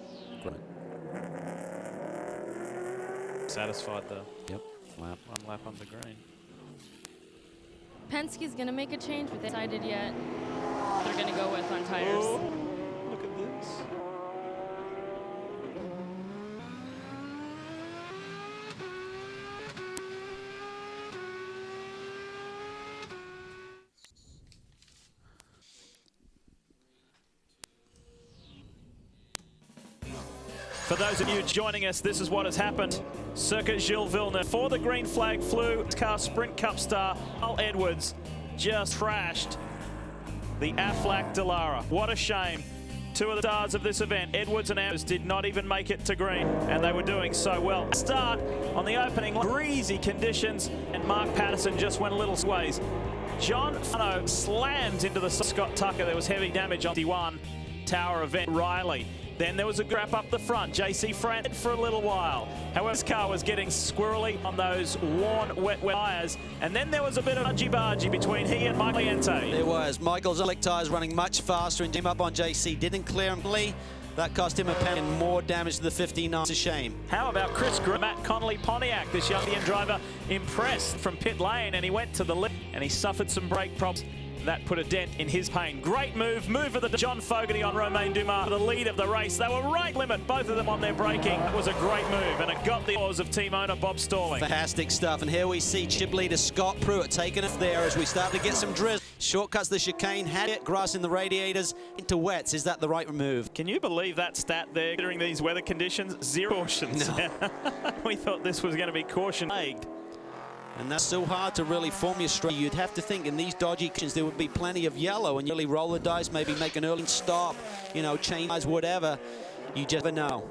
Satisfied the lap. One lap under green. Penske's going to make a change, but they decided yet they're going to go with on tires. Oh, look at this. For those of you joining us, this is what has happened. Circuit Gilles Villeneuve for the green flag flew. Car Sprint Cup star Carl Edwards just crashed the Aflac Dallara. What a shame. Two of the stars of this event, Edwards and Ambrose, did not even make it to green, and they were doing so well. Start on the opening, breezy conditions, and Mark Patterson just went a little sways. John Fano slammed into the Scott Tucker. There was heavy damage on the one tower event. Riley. Then there was a grab up the front. JC Frant for a little while. However, his car was getting squirrely on those worn wet tyres. And then there was a bit of argy-bargy between he and Michael Liente. There was. Michael's slick tyres running much faster and him up on JC. Didn't clear him. That cost him a penalty and more damage to the 59. It's a shame. How about Chris Grimm, Matt Connolly Pontiac? This young Indian driver impressed from pit lane, and he went to the lip and he suffered some brake problems. That put a dent in his pain. Great move of the John Fogarty on Romain Dumas, the lead of the race. They were right limit, both of them on their braking. That was a great move, and it got the applause of team owner Bob Stalling. Fantastic stuff, and here we see chip leader Scott Pruitt taking it there as we start to get some drizzle. Shortcuts the chicane, had it, grass in the radiators, into wets. Is that the right move? Can you believe that stat there? During these weather conditions, 0 cautions. No. We thought this was going to be caution-plagued. And that's so hard to really form your strategy. You'd have to think in these dodgy conditions there would be plenty of yellow, and you really roll the dice, maybe make an early stop, you know, change eyes, whatever. You just never know.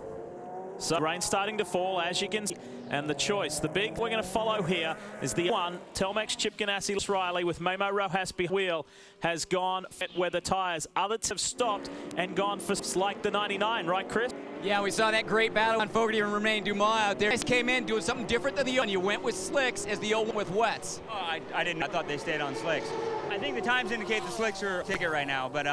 So rain starting to fall, as you can see, and the choice, the big we're going to follow here is the one, Telmex Chip Ganassi Riley with Memo Rojas behind the wheel has gone wet weather tyres. Others have stopped and gone for like the 99, right, Chris? Yeah, we saw that great battle on Fogarty and Romain Dumas out there. Guys came in doing something different than the O, and you went with slicks as the O went with wets. Oh, I didn't. I thought they stayed on slicks. I think the times indicate the slicks are a ticket right now, but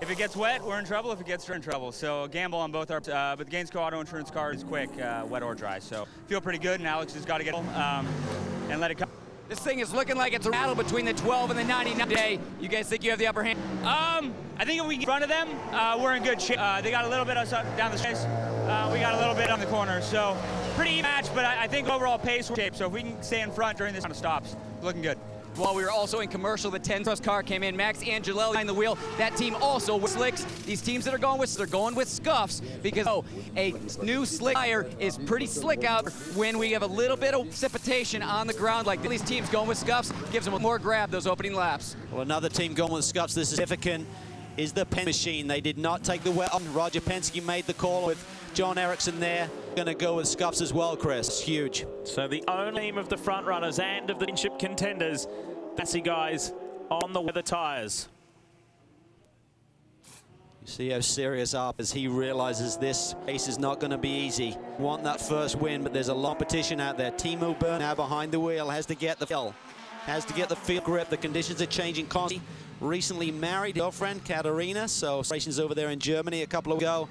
if it gets wet, we're in trouble. If it gets, we're in trouble. So a gamble on both our, but the Gainesco Auto Insurance car is quick, wet or dry. So feel pretty good, and Alex has got to get and let it come. This thing is looking like it's a battle between the 12 and the 99 today. You guys think you have the upper hand? I think if we get in front of them, we're in good shape. They got a little bit down the stairs. We got a little bit on the corner. So pretty even match, but I think overall pace we're in shape. So if we can stay in front during this kind of stops, looking good. While we were also in commercial, the 10 Trust car came in. Max Angelelli behind the wheel. That team also with slicks. These teams that are going with, they're going with scuffs because a new slick tire is pretty slick out when we have a little bit of precipitation on the ground like these teams going with scuffs gives them more grab those opening laps. Well, another team going with scuffs. This is significant. Is the Penske machine. They did not take the wet on. Roger Penske made the call with John Erickson there. Going to go with scuffs as well, Chris. It's huge. So the only team of the front runners and of the championship contenders, Massey guys on the weather tires. You see how serious up as he realizes this race is not going to be easy. Want that first win, but there's a lot of competition out there. Timo Bern now behind the wheel has to get the feel. Has to get the field grip. The conditions are changing constantly. Recently married girlfriend Katarina, so races over there in Germany a couple of ago.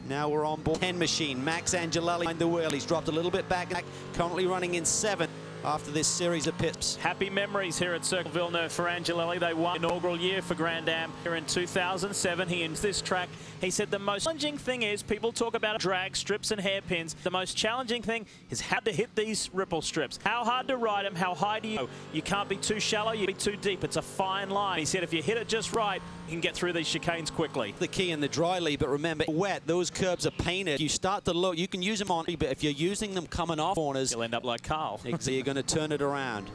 Now we're on board 10 machine. Max Angelelli behind the wheel. He's dropped a little bit back, currently running in 7th after this series of pits. Happy memories here at Circle Villeneuve for Angelelli. They won the inaugural year for Grand Am here in 2007. He ends this track. He said the most challenging thing is people talk about drag strips and hairpins. The most challenging thing is how to hit these ripple strips. How hard to ride them, how high do you go? You can't be too shallow, you be too deep. It's a fine line. He said if you hit it just right, you can get through these chicanes quickly. The key in the dry lead, but remember, wet, those curbs are painted. You start to look, you can use them on, but if you're using them coming off corners, you'll end up like Carl. You're going to turn it around.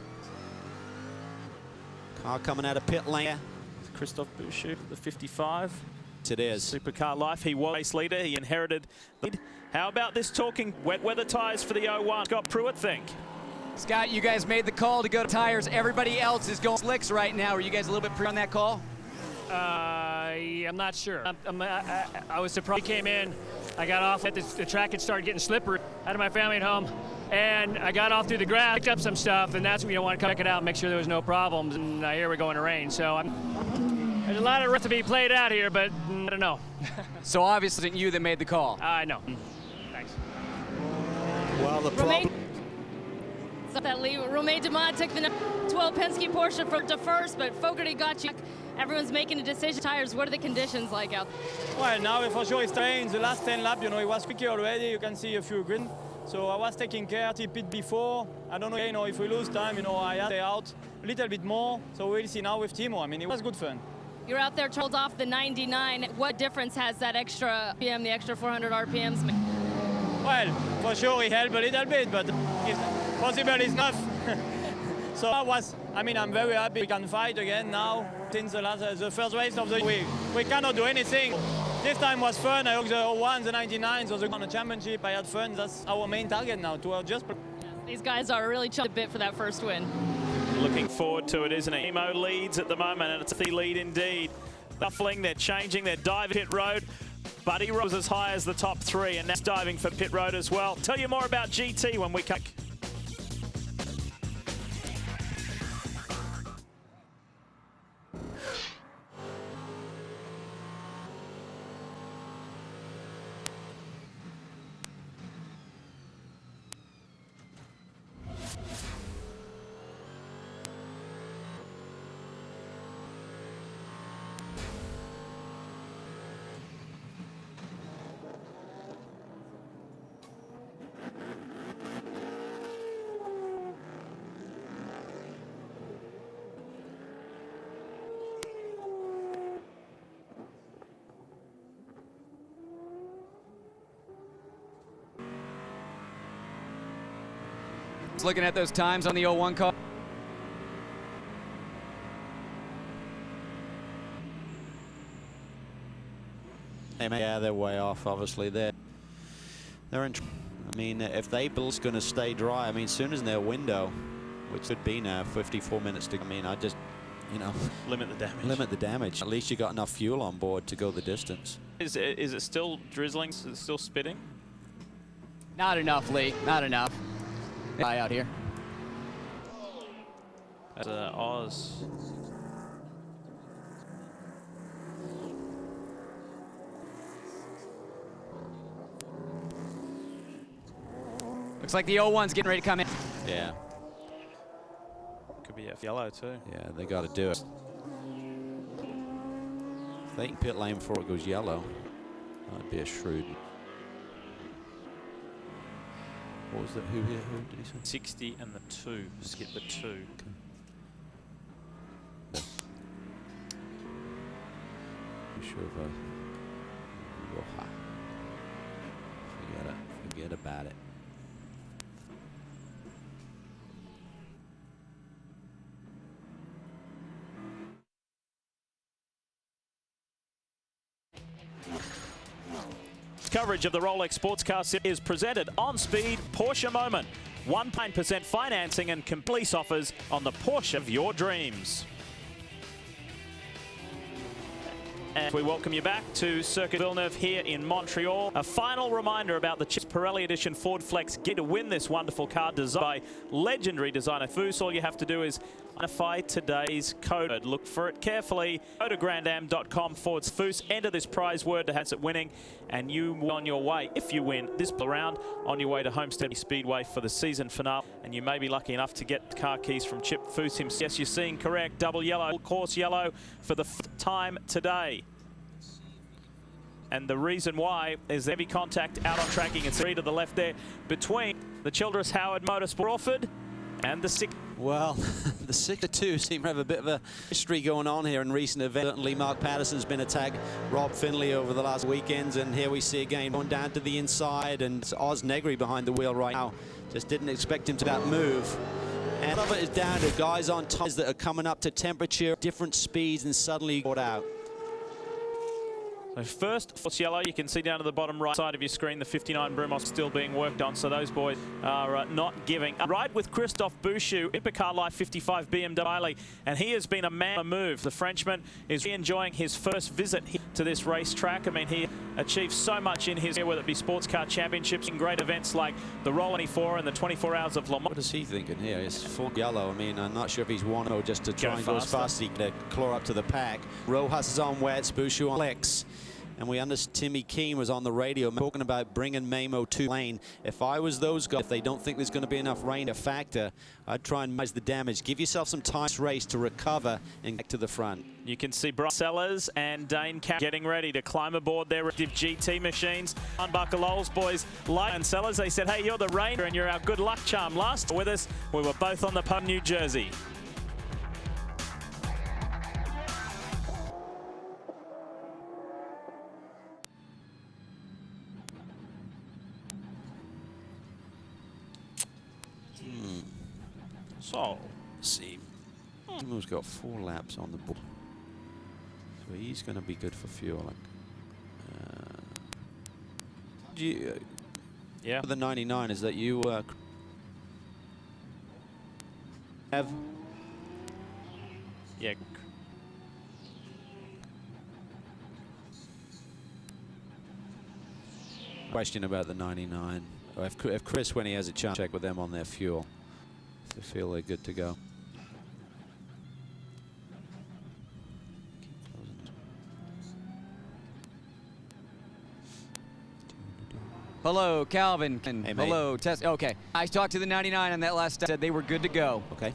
Car coming out of pit lane. Christophe Bouchou, the 55. It is. Supercar life. He was race leader. He inherited the lead. How about this talking wet weather tires for the 01? Scott Pruitt think? Scott, you guys made the call to go to tires. Everybody else is going slicks right now. Are you guys a little bit pre on that call? I'm not sure. I was surprised. He came in. I got off at the track. It started getting slippery. I had my family at home, and I got off through the grass, picked up some stuff, and that's when you want to check it out, make sure there was no problems. And here we're going to rain. So there's a lot of rough to be played out here, but I don't know. So obviously, you that made the call. I know. Thanks. Well, the problem. That lead, Romain Dumas took the 12 Penske Porsche to first, but Fogarty got you. Everyone's making a decision. Tires, what are the conditions like out there? Well, now for sure it's rain. The last 10 laps, you know, it was quicker already. You can see a few green. So I was taking care to pit before. I don't know, you know, if we lose time, you know, I had to stay out a little bit more. So we'll see now with Timo. I mean, it was good fun. You're out there told off the 99. What difference has that extra RPM, the extra 400 RPMs made? Well, for sure he helped a little bit, but if possible is enough. So I'm very happy we can fight again now. Since the first race of the week, we cannot do anything. This time was fun. I hope the 01s, the 99s, or the championship. I had fun. That's our main target now, to just. These guys are really chomping a bit for that first win. Looking forward to it, isn't it? Emo leads at the moment, and it's the lead indeed. Shuffling, they're changing, they're diving pit road. Buddy rose as high as the top 3, and now diving for pit road as well. Tell you more about GT when we come. Looking at those times on the 01 car. Yeah, they're way off, obviously. They're in. I mean, if they build's going to stay dry, I mean, as soon as in their window, which could be now 54 minutes to. I mean, I just, you know, limit the damage. Limit the damage. At least you got enough fuel on board to go the distance. Is it still drizzling? Is it still spitting? Not enough, Lee. Not enough. Out here. Oz. Looks like the 01's getting ready to come in. Yeah. Could be F yellow too. Yeah, they got to do it. If they can pit lane before it goes yellow, that'd be a shrewd. What was that? Who did he say? 60 and the 2. Skip the 2. Okay. Be sure if forget about it. Coverage of the Rolex Sports Car Series is presented on Speed Porsche Moment. 1% financing and complete offers on the Porsche of your dreams. And we welcome you back to Circuit Villeneuve here in Montreal. A final reminder about the Pirelli Edition Ford Flex Gear to win this wonderful car designed by legendary designer Foose. All you have to do is identify today's code. Look for it carefully. Go to grandam.com/Foose. Enter this prize word to have it winning, and you on your way, if you win this round, on your way to Homestead Speedway for the season finale. And you may be lucky enough to get car keys from Chip Foose himself. Yes, you're seeing correct. Double yellow, course yellow for the 5th time today. And the reason why is heavy contact out on tracking. It's 3 to the left there between the Childress Howard Motorsport Crawford and the 6. Well, the 6-2 seem to have a bit of a history going on here in recent events. Certainly Mark Patterson's been attacked Rob Finley over the last weekends, and here we see again going down to the inside, and it's Oz Negri behind the wheel right now. Just didn't expect him to that move. And some of it is down to guys on tires that are coming up to temperature, different speeds, and suddenly caught out. So first, force yellow, you can see down to the bottom right side of your screen, the 59 Brumos still being worked on, so those boys are not giving up. Right with Christophe Bouchou, Hypercar Life 55 BMW, and he has been a man to move. The Frenchman is enjoying his first visit to this racetrack. I mean, he achieved so much in his year, whether it be sports car championships and great events like the Rolex 24 and the 24 Hours of Le Mans. What is he thinking here? It's full yellow. I mean, I'm not sure if he's won or just to try and go as fast as he can claw up to the pack. Rojas is on wets, Bouchou on flex. And we understand Timmy Keane was on the radio talking about bringing Mamo to lane. If I was those guys, if they don't think there's going to be enough rain to factor, I'd try and minimize the damage. Give yourself some time this race to recover and get to the front. You can see Brian Sellers and Dane Cap getting ready to climb aboard their respective GT machines. Unbuckle Oles boys, Light and Sellers, they said, hey, you're the ranger and you're our good luck charm. Last with us, we were both on the pub, New Jersey. So, let's see. Timo's got 4 laps on the board. So he's going to be good for fuel. Yeah. The 99 is that you have. Yeah. Question about the 99. If Chris, when he has a chance, check with them on their fuel. If they feel they're good to go. Hello, Calvin. Hey, hello, Tess. Okay. I talked to the 99 on that last said they were good to go. Okay.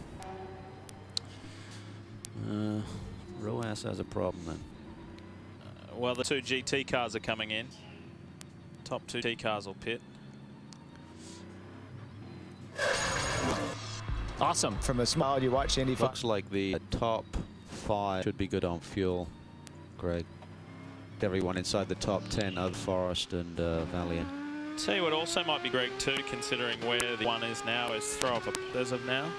Rojas has a problem then. Well, the 2 GT cars are coming in. Top 2 GT cars will pit. Awesome. From a smile, you watch Indy. Looks like the top 5 should be good on fuel, Greg. Everyone inside the top 10, other Forest and Valiant. Tell you what also might be Greg too, considering where the one is now, is throw off as of now.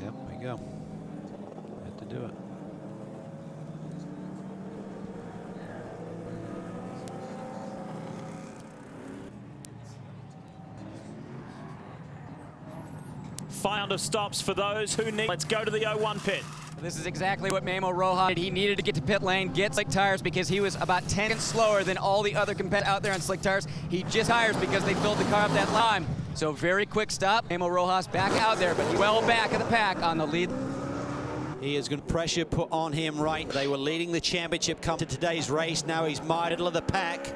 Yep, there you go. Had to do it. Find of stops for those who need. Let's go to the 01 pit. This is exactly what Memo Rojas did. He needed to get to pit lane, get slick tires because he was about 10 seconds slower than all the other competitors out there on slick tires. He just tires because they filled the car up that time. So very quick stop. Memo Rojas back out there, but well back of the pack on the lead. He is going to pressure put on him right. They were leading the championship come to today's race. Now he's middle of the pack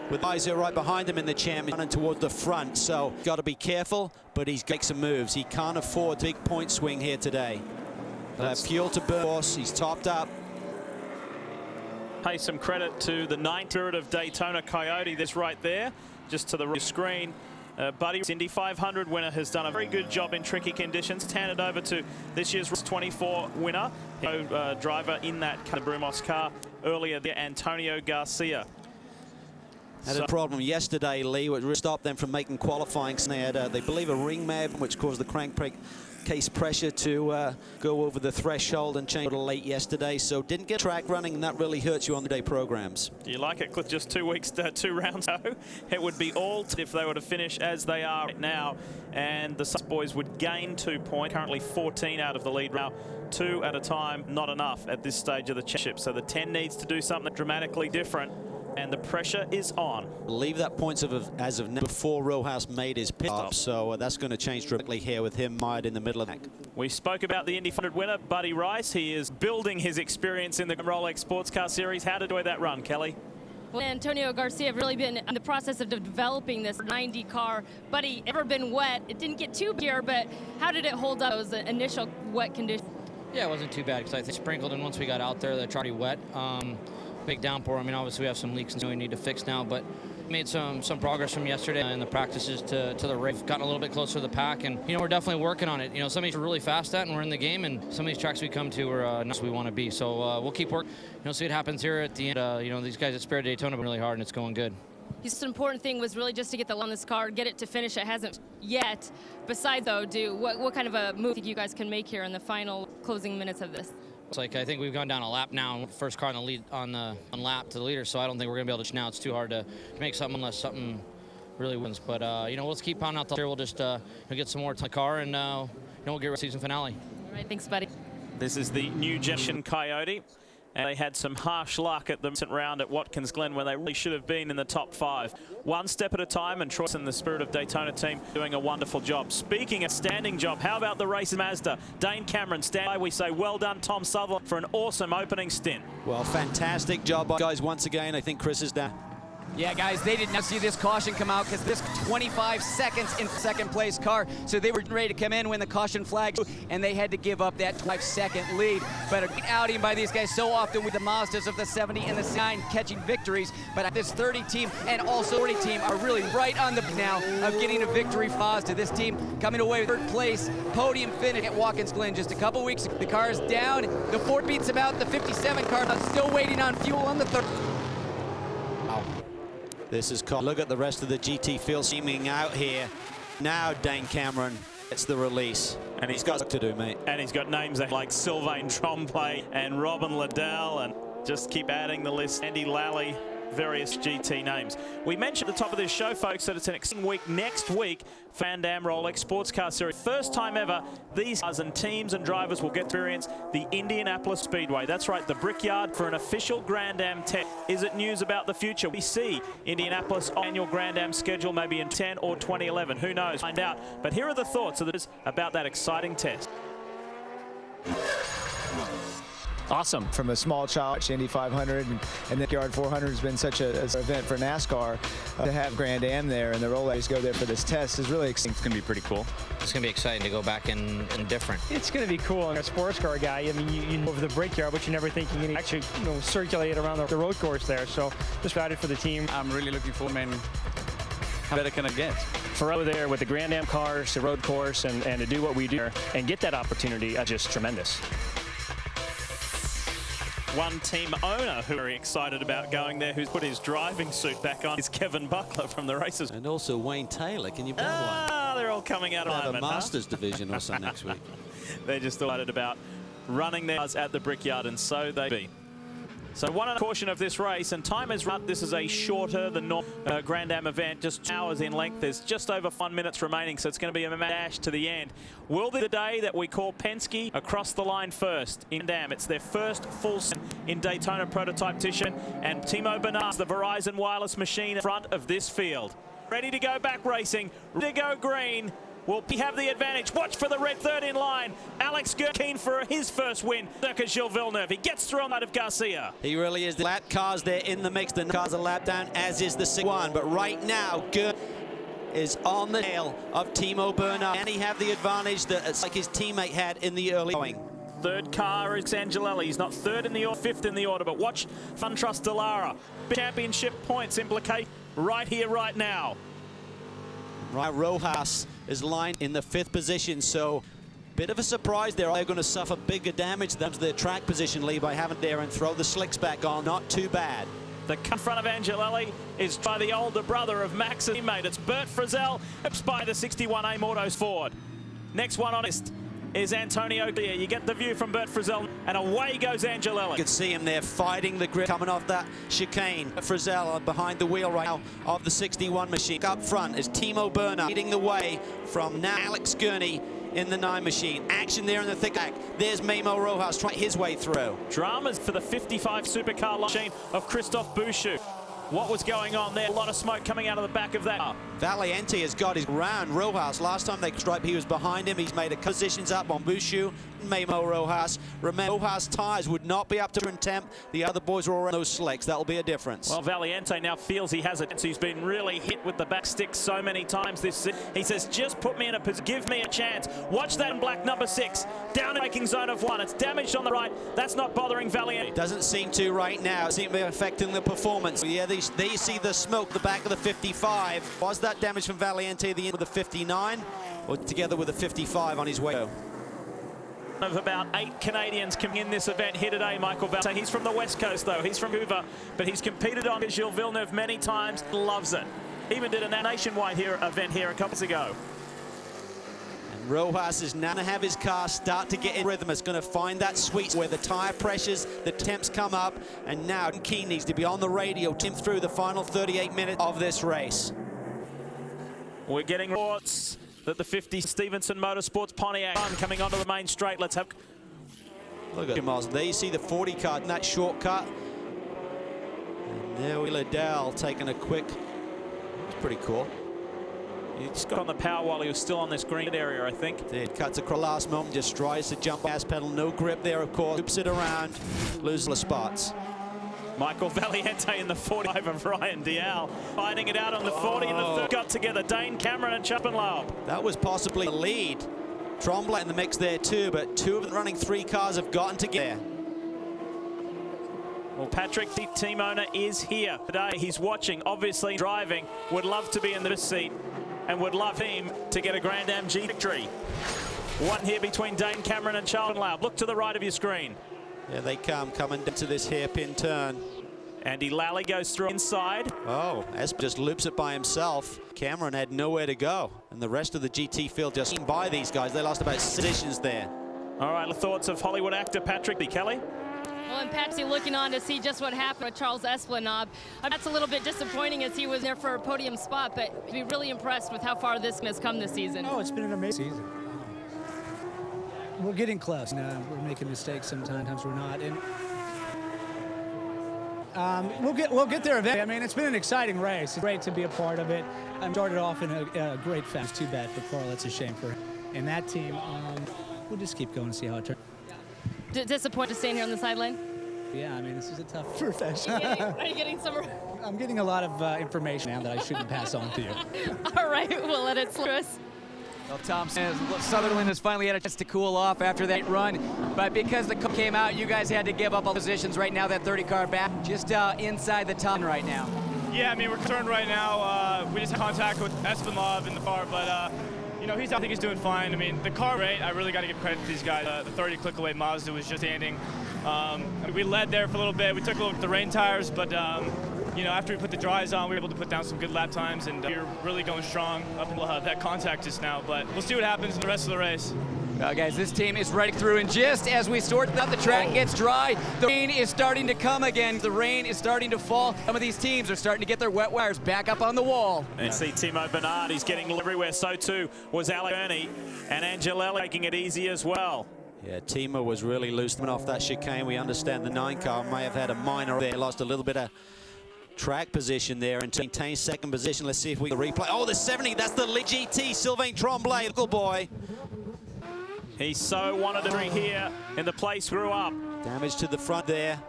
with guys right behind him in the championship running towards the front. So got to be careful, but he's got some moves. He can't afford a big point swing here today. Fuel to burn. He's topped up. Pay some credit to the 9th Spirit of Daytona Coyote. This right there, just to the screen. Buddy, Indy 500 winner, has done a very good job in tricky conditions. Handed over to this year's 24 winner, driver in that the Brumos car earlier there, Antonio Garcia. Had a problem yesterday, Lee, which stopped them from making qualifying. They had, they believe, a ring mab, which caused the crankcase pressure to go over the threshold and change a little late yesterday. So didn't get track running, and that really hurts you on the day programs. Do you like it, Cliff? Just 2 weeks, 2 rounds ago, it would be all if they were to finish as they are right now, and the boys would gain 2 points. Currently 14 out of the lead now. 2 at a time, not enough at this stage of the championship. So the 10 needs to do something dramatically different. And the pressure is on. Leave that points as of now before Rojas made his pit stop. So that's going to change dramatically here with him mired in the middle of the pack. We spoke about the Indy 500 winner, Buddy Rice. He is building his experience in the Rolex Sports Car Series. How did that run, Kelly? Well, Antonio Garcia have really been in the process of developing this 90 car. Buddy, ever been wet? It didn't get too pure, but how did it hold up those initial wet conditions? Yeah, it wasn't too bad because I think sprinkled, and once we got out there, they tried to be wet. Big downpour. I mean, obviously we have some leaks and we need to fix now, but made some progress from yesterday in the practices to the race. Gotten a little bit closer to the pack, and we're definitely working on it. Some of these are really fast at, and we're in the game, and some of these tracks we come to are not we want to be. So we'll keep working. See what happens here at the end. These guys at Spirit Daytona have been really hard, and it's going good. The important thing was really just to get the on this car, get it to finish. It hasn't yet. Besides, though, what kind of a move do you think you guys can make here in the final closing minutes of this? It's like I think we've gone down a lap now, first car on the lead on lap to the leader, so I don't think we're gonna be able to now. It's too hard to make something unless something really wins. But we'll just keep pounding out the here. We'll just get some more to the car, and we'll get a season finale. All right, thanks, buddy. This is the new generation Coyote, and they had some harsh luck at the recent round at Watkins Glen where they really should have been in the top 5. One step at a time, and Troy and the Spirit of Daytona team doing a wonderful job. Speaking of standing job, how about the race in Mazda? Dane Cameron stand by. We say well done, Tom Sutherland, for an awesome opening stint. Well, fantastic job, guys, once again. I think Chris is down. Yeah, guys, they did not see this caution come out because this 25 seconds in second place car, so they were ready to come in when the caution flag, and they had to give up that 5-second lead. But a great outing by these guys so often with the Mazdas of the 70 and the 9 catching victories. But this 30 team and also 40 team are really right on the now of getting a victory for Mazda. This team coming away with third place, podium finish at Watkins Glen just a couple weeks ago. The car is down. The Ford beats them out. The 57 car still waiting on fuel on the third. This is called. Look at the rest of the GT field seeming out here. Now Dane Cameron gets the release. And he's got to do, mate. And he's got names like Sylvain Tromblay and Robin Liddell, and just keep adding the list. Andy Lally, various GT names. We mentioned at the top of this show, folks, that it's an exciting week next week for Van Dam Rolex Sports Car Series. First time ever, these cars and teams and drivers will get to experience the Indianapolis Speedway. That's right, the Brickyard for an official Grand Am test. Is it news about the future? We see Indianapolis annual Grand Am schedule maybe in 10 or 2011. Who knows? Find out. But here are the thoughts about that exciting test. Awesome. From a small child, Indy 500 and the Yard 400 has been such an event for NASCAR. To have Grand Am there and the Rolex go there for this test is really exciting. It's going to be pretty cool. It's going to be exciting to go back and different. It's going to be cool. And a sports car guy, I mean, you know the Brickyard, but you never think you can actually circulate around the road course there. So just excited for the team. I'm really looking forward, man. How better can I get? For over there with the Grand Am cars, the road course, and to do what we do and get that opportunity, just tremendous. One team owner who are excited about going there, who's put his driving suit back on, is Kevin Buckler from the races. And also Wayne Taylor. Can you believe one? They're all coming out of the Masters division or something next week. They're just excited about running their cars at the Brickyard, and so they be. So one on a portion of this race, and time is run. This is a shorter than normal Grand Am event, just hours in length. There's just over 1 minute remaining, so it's going to be a dash to the end. Will be the day that we call Penske across the line first in Grand Am. It's their first full in Daytona prototype competition, and Timo Bernard's the Verizon wireless machine in front of this field. Ready to go back racing, ready to go green. Will he have the advantage? Watch for the red third in line. Alex keen for his first win. Circa Gilles Villeneuve. He gets through on that of Garcia. He really is. The lap cars there in the mix. The cars are lap down, as is the 6-1. But right now, Gert is on the tail of Timo Bernard. Can he have the advantage that it's like his teammate had in the early going? Third car is Angelelli. He's not third in the order, fifth in the order, but watch Fun Trust Delara. Championship points implicate right here, right now. Right, Rojas is lined in the 5th position, so bit of a surprise there. They're going to suffer bigger damage to their track position, Lee, by having there and throw the slicks back on. Not too bad. The cut in front of Angelelli is by the older brother of Max's teammate. It's Bert Frizzell, ups by the 61A Autos Ford. Next one on list is Antonio Glia. You get the view from Bert Frizzell, and away goes Angelelli. You can see him there fighting the grip, coming off that chicane. Frizzell behind the wheel right now of the 61 machine. Up front is Timo Bernard leading the way from now Alex Gurney in the 9 machine. Action there in the thick back. There's Memo Rojas trying his way through. Dramas for the 55 supercar machine of Christophe Bouchou. What was going on there? A lot of smoke coming out of the back of that. Valiente has got his round. Rojas, last time they striped, he was behind him. He's made a positions up on Bouchou, Memo Rojas. Remember, Rojas' tyres would not be up to temp. The other boys were all on those slicks. That'll be a difference. Well, Valiente now feels he has it. He's been really hit with the back stick so many times this season. He says, just put me in a position, give me a chance. Watch that in black number 6. Down in the braking zone of 1. It's damaged on the right. That's not bothering Valiente. Doesn't seem to right now. It seems to be affecting the performance. Yeah, they see the smoke, the back of the 55. Was that damage from Valiente the end of the 59? Or together with the 55 on his way? Of about 8 Canadians coming in this event here today, Michael Valiente. He's from the West Coast, though. He's from Vancouver, but he's competed on Gilles Villeneuve many times. Loves it. Even did a nationwide event here a couple months ago. And Rojas is now going to have his car start to get in rhythm. It's going to find that sweet where the tire pressures, the temps come up, and now Keane needs to be on the radio to him through the final 38 minutes of this race. We're getting reports that the 50 Stevenson Motorsports Pontiac coming onto the main straight. Let's have. Look at Miles. There you see the 40 car in that shortcut. And there we Liddell taking a quick. It's pretty cool. He just got on the power while he was still on this green area, I think. It cuts across last moment, just tries to jump gas pedal. No grip there, of course. Loops it around, loses the spots. Michael Valiente in the 45 of Ryan Dial, fighting it out on the 40 and the third. Got together Dane Cameron and Chappenlaub. That was possibly the lead. Tremblay in the mix there too, but two of the running 3 cars have gotten together. Well, Patrick, the team owner, is here today. He's watching, obviously driving, would love to be in the seat and would love him to get a Grand Am G victory. One here between Dane Cameron and Chappenlaub. Look to the right of your screen. Yeah, they come coming into this hairpin turn. Andy Lally goes through inside. Oh, Esp just loops it by himself. Cameron had nowhere to go, and the rest of the GT field just by these guys. They lost about 6 positions there. All right, the thoughts of Hollywood actor Patrick B. Kelly. Well, and Patsy looking on to see just what happened with Charles Esplanade. That's a little bit disappointing as he was there for a podium spot, but be really impressed with how far this has come this season. Oh, it's been an amazing season. We're getting close. We're making mistakes sometimes we're not. And we'll get there eventually. I mean, it's been an exciting race. It's great to be a part of it. I started off in a great fashion. It's too bad for Carl. That's a shame for him. And that team, we'll just keep going and see how it turns. Disappointed to stand here on the sideline? Yeah, I mean, this is a tough profession. Are you getting some? I'm getting a lot of information now that I shouldn't pass on to you. All right, we'll let it slip. Well, Sutherland has finally had a chance to cool off after that run, but because the came out, you guys had to give up all positions. Right now, that 30 car back just inside the top right now. Yeah, I mean, we're concerned right now. We just had contact with Esplanade in the car, but you know, I think he's doing fine. I mean, the car rate, I really got to give credit to these guys. The 30 click-away Mazda was just standing. We led there for a little bit. We took a look at the rain tires, but you know, after we put the dries on, we were able to put down some good lap times, and we're really going strong up until that contact just now. But we'll see what happens in the rest of the race. Well, guys, this team is right through, and just as we sort out the track gets dry, the rain is starting to come again. The rain is starting to fall. Some of these teams are starting to get their wet wires back up on the wall. And see Timo Bernard, he's getting everywhere. So too was Alec Ernie, and Angelelli making it easy as well. Yeah, Timo was really loose off that chicane. We understand the 9 car may have had a minor there, lost a little bit of track position there and maintain second position. Let's see if we can replay. Oh, the 70, that's the GT, Sylvain Tremblay, little boy. He so wanted to be here in the place grew up. Damage to the front there.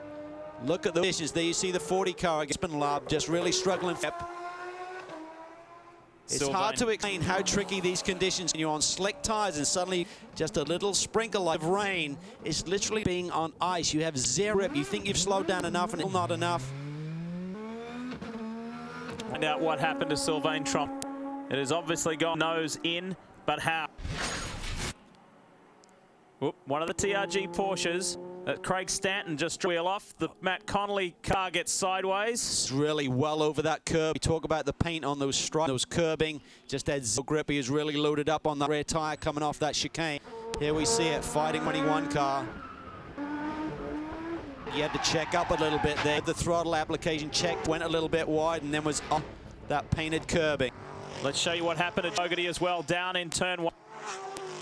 Look at the positions there. You see the 40 car against Lab just really struggling. It's Sylvain. hard to explain how tricky these conditions when you're on slick tires and suddenly just a little sprinkle of rain is literally being on ice. You have zero grip. You think you've slowed down enough and it's not enough. Find out what happened to Sylvain Tremblay. It has obviously gone nose in, but how? Whoop, one of the TRG Porsches that Craig Stanton just wheel off. The Matt Connolly car gets sideways. It's really well over that curb. We talk about the paint on those stripes, those curbing. Just had zero grip. He was really loaded up on the rear tire coming off that chicane. Here we see it, Fighting 21 car. He had to check up a little bit there. The throttle application checked, went a little bit wide, and then was up that painted curbing. Let's show you what happened to Fogarty as well, down in turn 1.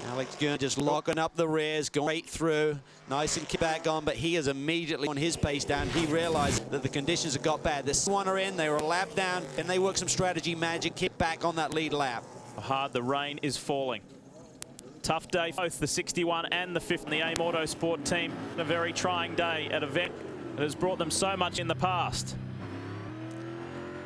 Alex Gurn just locking up the rears, going right through, nice and kick back on, but he is immediately on his pace down. He realized that the conditions have got bad. This one are in, they were a lap down, and they worked some strategy magic, kick back on that lead lap. Hard, the rain is falling. Tough day for both the 61 and the 50 in the AIM Autosport team. A very trying day at an event that has brought them so much in the past.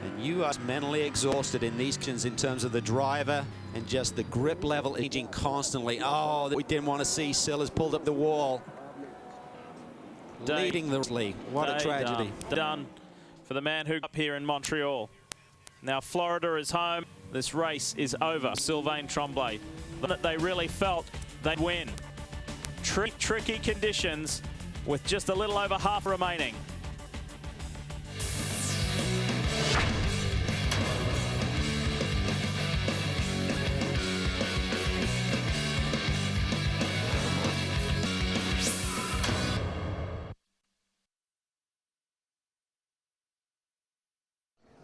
And you are mentally exhausted in these conditions in terms of the driver and just the grip level aging constantly. Oh, we didn't want to see. Sill has pulled up the wall. Leading the lead. What a tragedy. Done for the man who up here in Montreal. Now Florida is home. This race is over. Sylvain Tremblay. That they really felt they'd win. Tricky conditions with just a little over half remaining.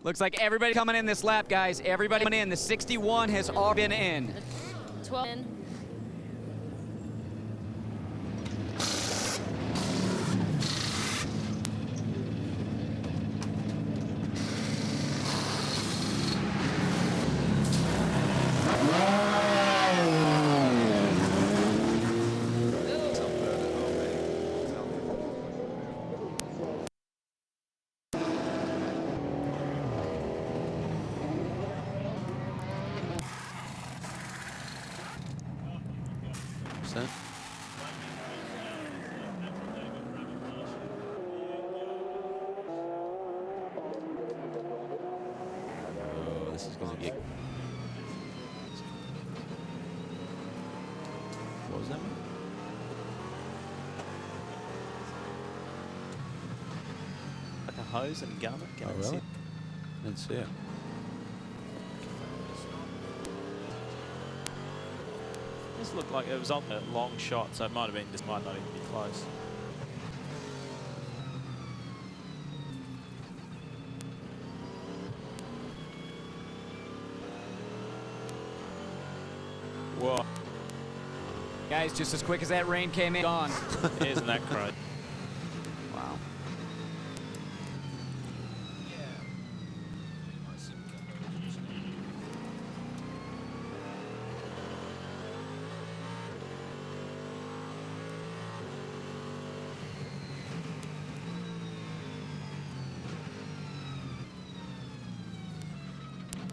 Looks like everybody coming in this lap, guys. Everybody coming in. The 61 has all been in. 12 in. That's it. Oh, this is going to get... What was that? Like a hose and gun. Oh, really? Didn't see it. This looked like it was on a long shot, so it might have been. This might not even be close. Whoa. Guys, just as quick as that rain came in, gone. Isn't that crazy? Wow.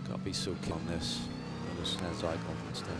Can't be so keen on this. It just has eye confidence there.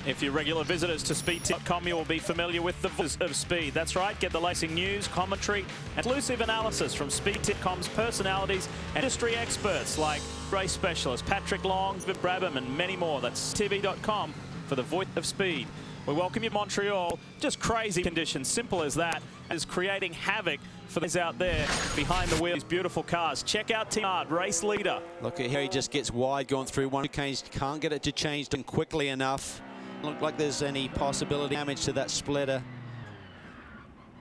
If you're regular visitors to SpeedTip.com, you will be familiar with the voice of speed. That's right, get the latest news, commentary, and exclusive analysis from SpeedTip.com's personalities and industry experts like race specialist Patrick Long, Viv Brabham, and many more. That's TB.com for the voice of speed. We welcome you to Montreal. Just crazy conditions, simple as that, is creating havoc for those out there behind the wheel. These beautiful cars. Check out Team Ard, race leader. Look at here, he just gets wide going through one cage, can't get it to change them quickly enough. Look like there's any possibility damage to that splitter.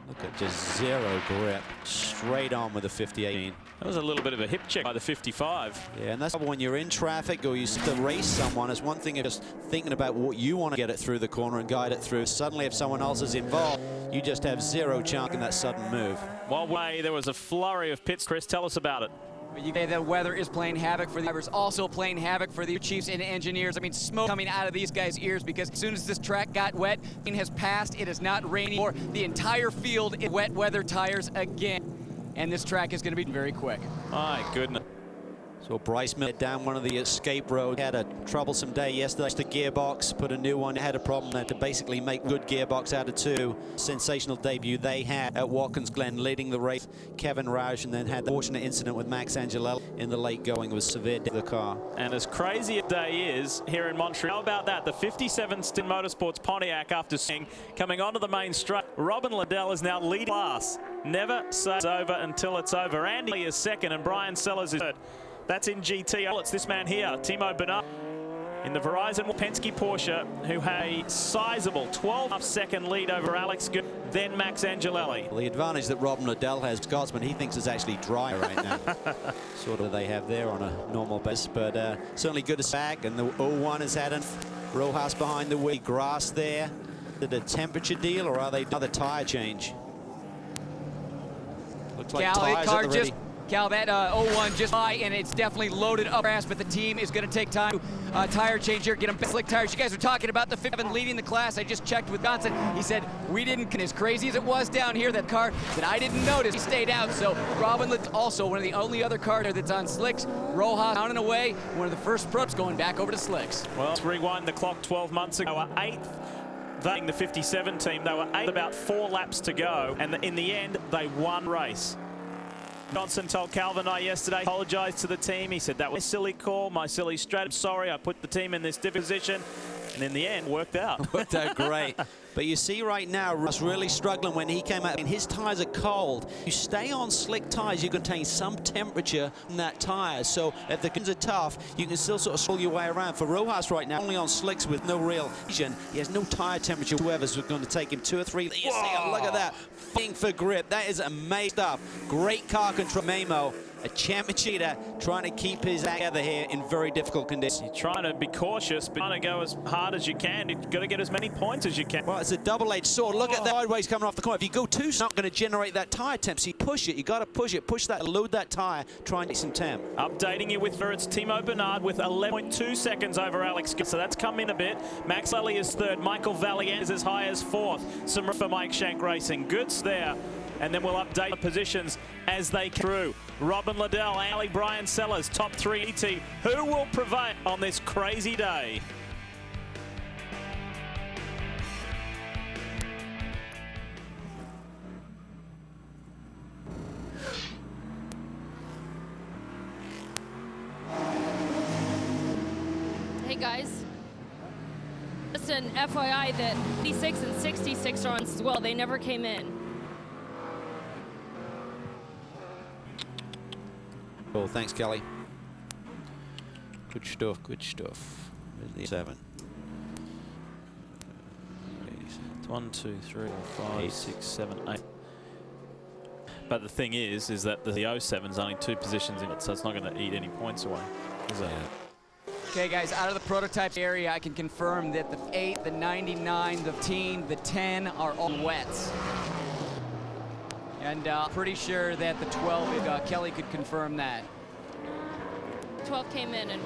Look at just zero grip, straight on with the 58. That was a little bit of a hip check by the 55. Yeah, and that's when you're in traffic or you have to race someone. It's one thing of just thinking about what you want to get it through the corner and guide it through. Suddenly, if someone else is involved, you just have zero chance in that sudden move. While there was a flurry of pits. Chris, tell us about it. You say the weather is playing havoc for the drivers, also playing havoc for the chiefs and engineers. I mean, smoke coming out of these guys' ears because as soon as this track got wet, it has passed. It is not raining anymore. The entire field is wet weather tires again. And this track is going to be very quick. My goodness. So Bryce Miller down one of the escape roads. Had a troublesome day yesterday. The gearbox, put a new one. Had a problem there to basically make good gearbox out of two. Sensational debut they had at Watkins Glen, leading the race. Kevin Roush, and then had the fortunate incident with Max Angelelli in the late going. Was severe to the car. And as crazy a day is here in Montreal, how about that? The 57 Stin Motorsports Pontiac, after seeing coming onto the main straight, Robin Liddell is now leading class. Never say it's over until it's over. Andy is second, and Brian Sellers is third. That's in GT. It's this man here, Timo Bernard, in the Verizon Penske Porsche, who had a sizable 12.5-second lead over Alex Good, then Max Angelelli. Well, the advantage that Robin Liddell has, Scotsman, he thinks is actually dry right now. Sort of they have there on a normal basis, but certainly good to see back. And the 01 has had Rojas behind the wheel, grass there. Is it a temperature deal, or are they another tire change? Looks like tires at the ready. Cal, that 01 just by, and it's definitely loaded up grass, but the team is going to take time to tire change here, get them slick tires. You guys are talking about the 57 leading the class. I just checked with Gonson. He said, we didn't, as crazy as it was down here, that car that I didn't notice, he stayed out. So Robin also one of the only other cars there that's on slicks. Rojas down and away, one of the first props going back over to slicks. Well, let's rewind the clock 12 months ago. They were 8th. They, the 57 team, they were 8th, about 4 laps to go, and in the end, they won race. Johnson told Calvin and I yesterday, apologized to the team. He said, that was a silly call, my silly strategy. Sorry, I put the team in this difficult position. And in the end, worked out. Worked out great. But you see right now, Russ really struggling when he came out. And his tires are cold. You stay on slick tires, you contain some temperature in that tire. So if the conditions are tough, you can still sort of slow your way around. For Rojas right now, only on slicks with no real vision. He has no tire temperature whatsoever, so it's going to take him 2 or 3. You see, look at that. Fighting for grip. That is amazing stuff. Great car control. Memo. a champion cheater trying to keep his act together here in very difficult conditions. You're trying to be cautious, but trying to go as hard as you can. You've got to get as many points as you can. Well, it's a double-edged sword. Look at the sideways coming off the corner. If you go too, it's not going to generate that tire temp. So you push it. You got to push it. Push that. Load that tire. Try and get some temp. Updating you with it's Timo Bernard with 11.2 seconds over Alex. So that's come in a bit. Max Lely is third. Michael Valiant is as high as fourth. Some for Mike Shank Racing. Goods there. And then we'll update the positions as they through. Robin Liddell, Ali Brian Sellers, top 3 ET. Who will prevail on this crazy day? Hey guys, just an FYI that 56 and 66 are on as well. They never came in. Cool, thanks, Kelly. Good stuff, good stuff. Where's the 7? 1, 2, 3, 4, 5, 6, 7, 8. But the thing is that the 07's only 2 positions in it, so it's not going to eat any points away, is it? Okay, guys, out of the prototype area, I can confirm that the 8, the 99, the 15, the 10 are all wets. And pretty sure that the 12, Kelly could confirm that. 12 came in and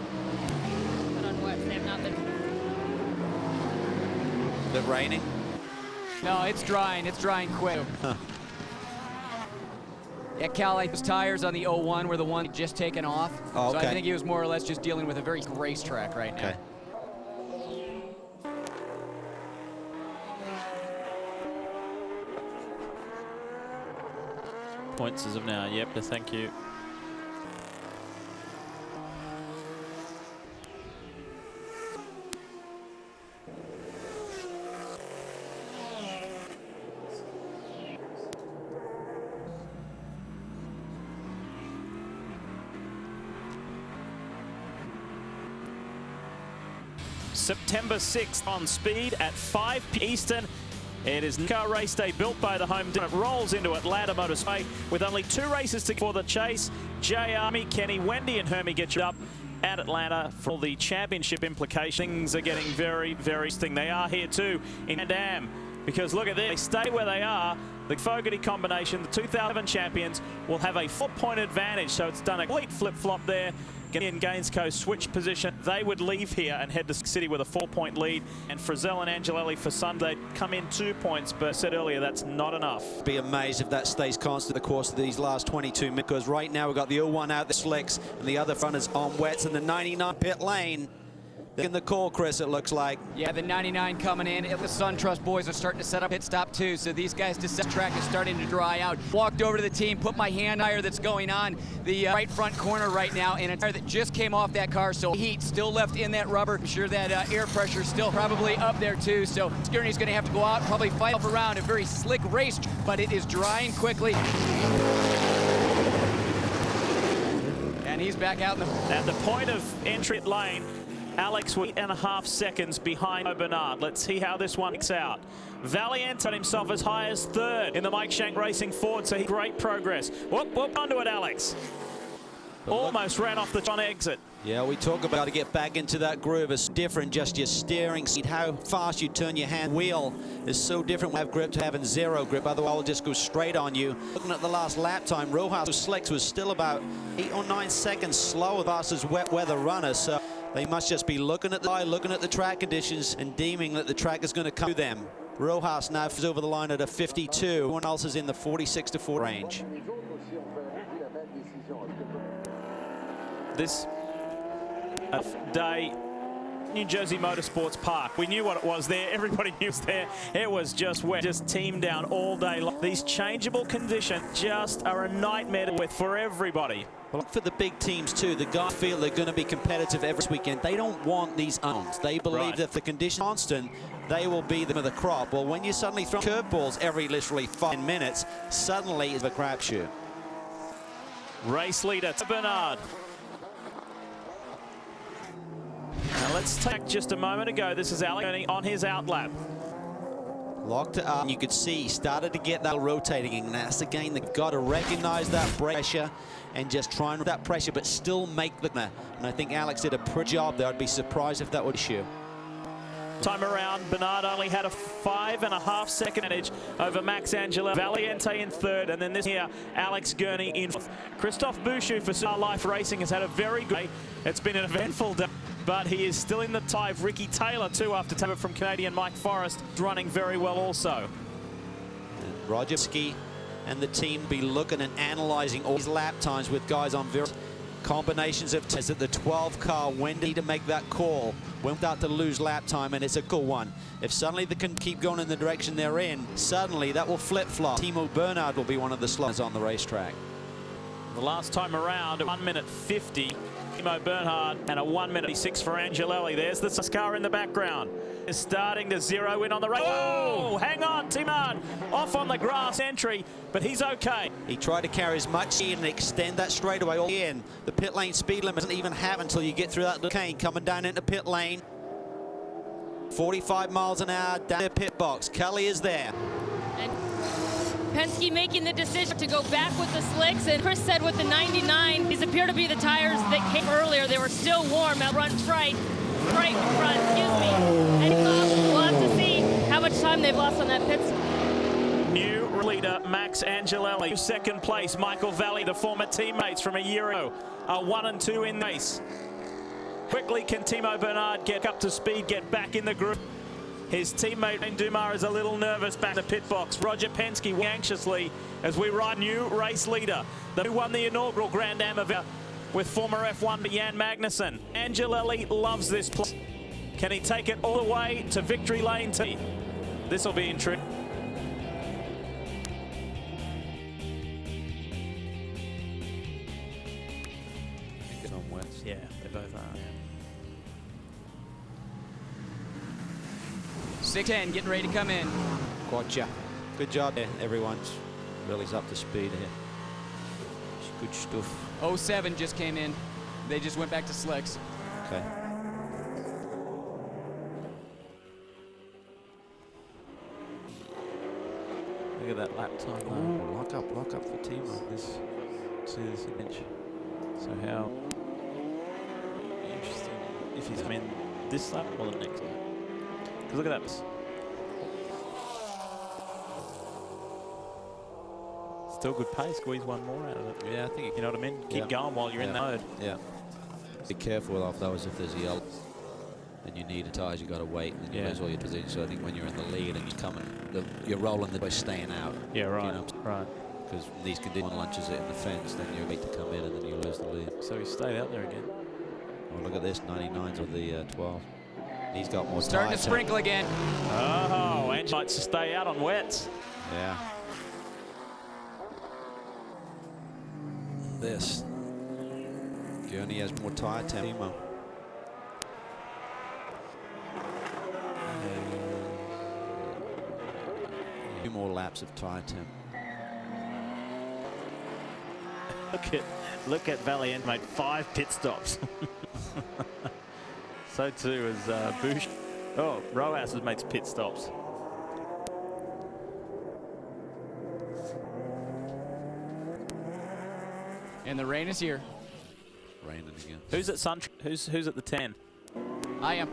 put on wet. They have not been. Is it raining? No, it's drying. It's drying quick. Huh. Yeah, Cal, his tires on the 01 were the one just taken off. Oh, okay. So I think he was more or less just dealing with a very racetrack right now. Okay. Points as of now, yep, thank you. September 6th on Speed at 5 p.m. Eastern. It is car race day built by the home team. It rolls into Atlanta Motor Speedway with only 2 races to for the chase. Jay Army, Kenny, Wendy and Hermie get you up at Atlanta for the championship implications. Things are getting very, very interesting. They are here too in Dam because look at this. They stay where they are. The Fogarty combination, the 2007 champions, will have a 4-point advantage. So it's done a complete flip-flop there. In Gainesco switch position, they would leave here and head to City with a 4-point lead. And Frizzell and Angelelli for Sunday come in 2 points, but I said earlier that's not enough. Be amazed if that stays constant the course of these last 22 minutes, because right now we've got the 01 out the slicks and the other front is on wets and the 99 pit lane. In the call, Chris, it looks like. Yeah, the 99 coming in. The SunTrust boys are starting to set up pit stop too, so these guys to set track is starting to dry out. Walked over to the team, put my hand tire that's going on the right front corner right now, and a tire that just came off that car, so heat still left in that rubber. I'm sure that air pressure is still probably up there too, so Skirney's going to have to go out and probably fight off around a very slick race, but it is drying quickly. And he's back out in the... At the point of entry lane, Alex 8.5 seconds behind Bernard. Let's see how this one works out. Valiant on himself as high as 3rd in the Mike Shank Racing Ford, so great progress. Whoop, whoop, onto it, Alex. Almost ran off the front exit. Yeah, we talk about to get back into that groove. It's different, just your steering speed, how fast you turn your hand wheel is so different. We have grip to having 0 grip, otherwise it'll just go straight on you. Looking at the last lap time, Rojas Slicks was still about 8 or 9 seconds slower versus wet weather runners, so they must just be looking at the track conditions and deeming that the track is going to come to them. Rojas now is over the line at a 52. Everyone else is in the 46 to 4 range. This day, New Jersey Motorsports Park. We knew what it was there. Everybody knew it was there. It was just wet, just team down all day long. These changeable conditions just are a nightmare to with for everybody. Well, for the big teams too, the guys feel they're going to be competitive every weekend. They don't want these unknowns. They believe that if the conditions are constant, they will be the crop. Well, when you suddenly throw curveballs every literally 5 minutes, suddenly it's a crapshoot. Race leader Bernard. Now let's take just a moment ago. This is Alex on his outlap. Locked it up. You could see he started to get that rotating, and that's again, they've got to recognize that pressure and just try and that pressure, but still make the. And I think Alex did a pretty job there. I'd be surprised if that would issue. Time around, Bernard only had a 5.5 second advantage over Max Angelelli. Valiente in third, and then this here, Alex Gurney in fourth. Christophe Bouchou for Star Life Racing has had a very good day. It's been an eventful day, but he is still in the tie of Ricky Taylor too after taking it from Canadian Mike Forrest, running very well also. And Roger Ski and the team be looking and analyzing all these lap times with guys on various combinations of tests at the 12 car. When do you need to make that call? When start to lose lap time, and it's a cool one. If suddenly they can keep going in the direction they're in, suddenly that will flip-flop. Timo Bernhard will be one of the slowest on the racetrack. The last time around, 1:50, Timo Bernhard, and a 1:56 for Angelelli. There's the car in the background. Is starting to zero in on the race. Oh, hang on, Timo off on the grass entry, but he's okay. He tried to carry as much speed and extend that straightaway all in. The pit lane speed limit doesn't even have until you get through that chicane coming down into pit lane. 45 miles an hour down the pit box. Cully is there. And Penske making the decision to go back with the slicks, and Chris said with the 99, these appear to be the tires that came earlier. They were still warm at front, excuse me. And we'll have to see how much time they've lost on that pit stop. New leader, Max Angelelli. Second place, Michael Valley, the former teammates from a year ago, are 1 and 2 in the race. Quickly can Timo Bernhard get up to speed, get back in the group. His teammate Dumas is a little nervous back in the pit box. Roger Penske anxiously as we ride new race leader, who won the inaugural Grand Am event with former F1 Jan Magnussen. Angelelli loves this place. Can he take it all the way to victory lane? This will be intriguing. Yeah, they both are. 6:10, getting ready to come in. Gotcha. Good job there. Everyone's really up to speed here. Good stuff. 07 just came in. They just went back to slicks. Okay. Look at that lap time. Oh, lock up for Timo. This inch. So how interesting if he's in this lap or the next lap. Because look at that. Still good pace. Squeeze one more out of it. Yeah, I think you know what I mean. Keep going while you're in the mode. Yeah. Be careful of those if there's yellow and you need a tires. You got to wait and you lose all your position. So I think when you're in the lead and you're coming, you're rolling the way staying out. Yeah, right. You know? Right. Because these conditions, one lunches it in the fence, then you wait to come in and then you lose the lead. So he stayed out there again. Oh, look at this, 99s with the 12. He's got more Starting tire to sprinkle again. Oh, Angel likes to stay out on wets. Yeah. This. Gurney has more tire temp. Timo. A few more laps of tire temp. Look at Valiant made 5 pit stops. So too is Bush. Oh, Roas has made pit stops. And the rain is here. Raining again. Who's at Who's at the 10? I am.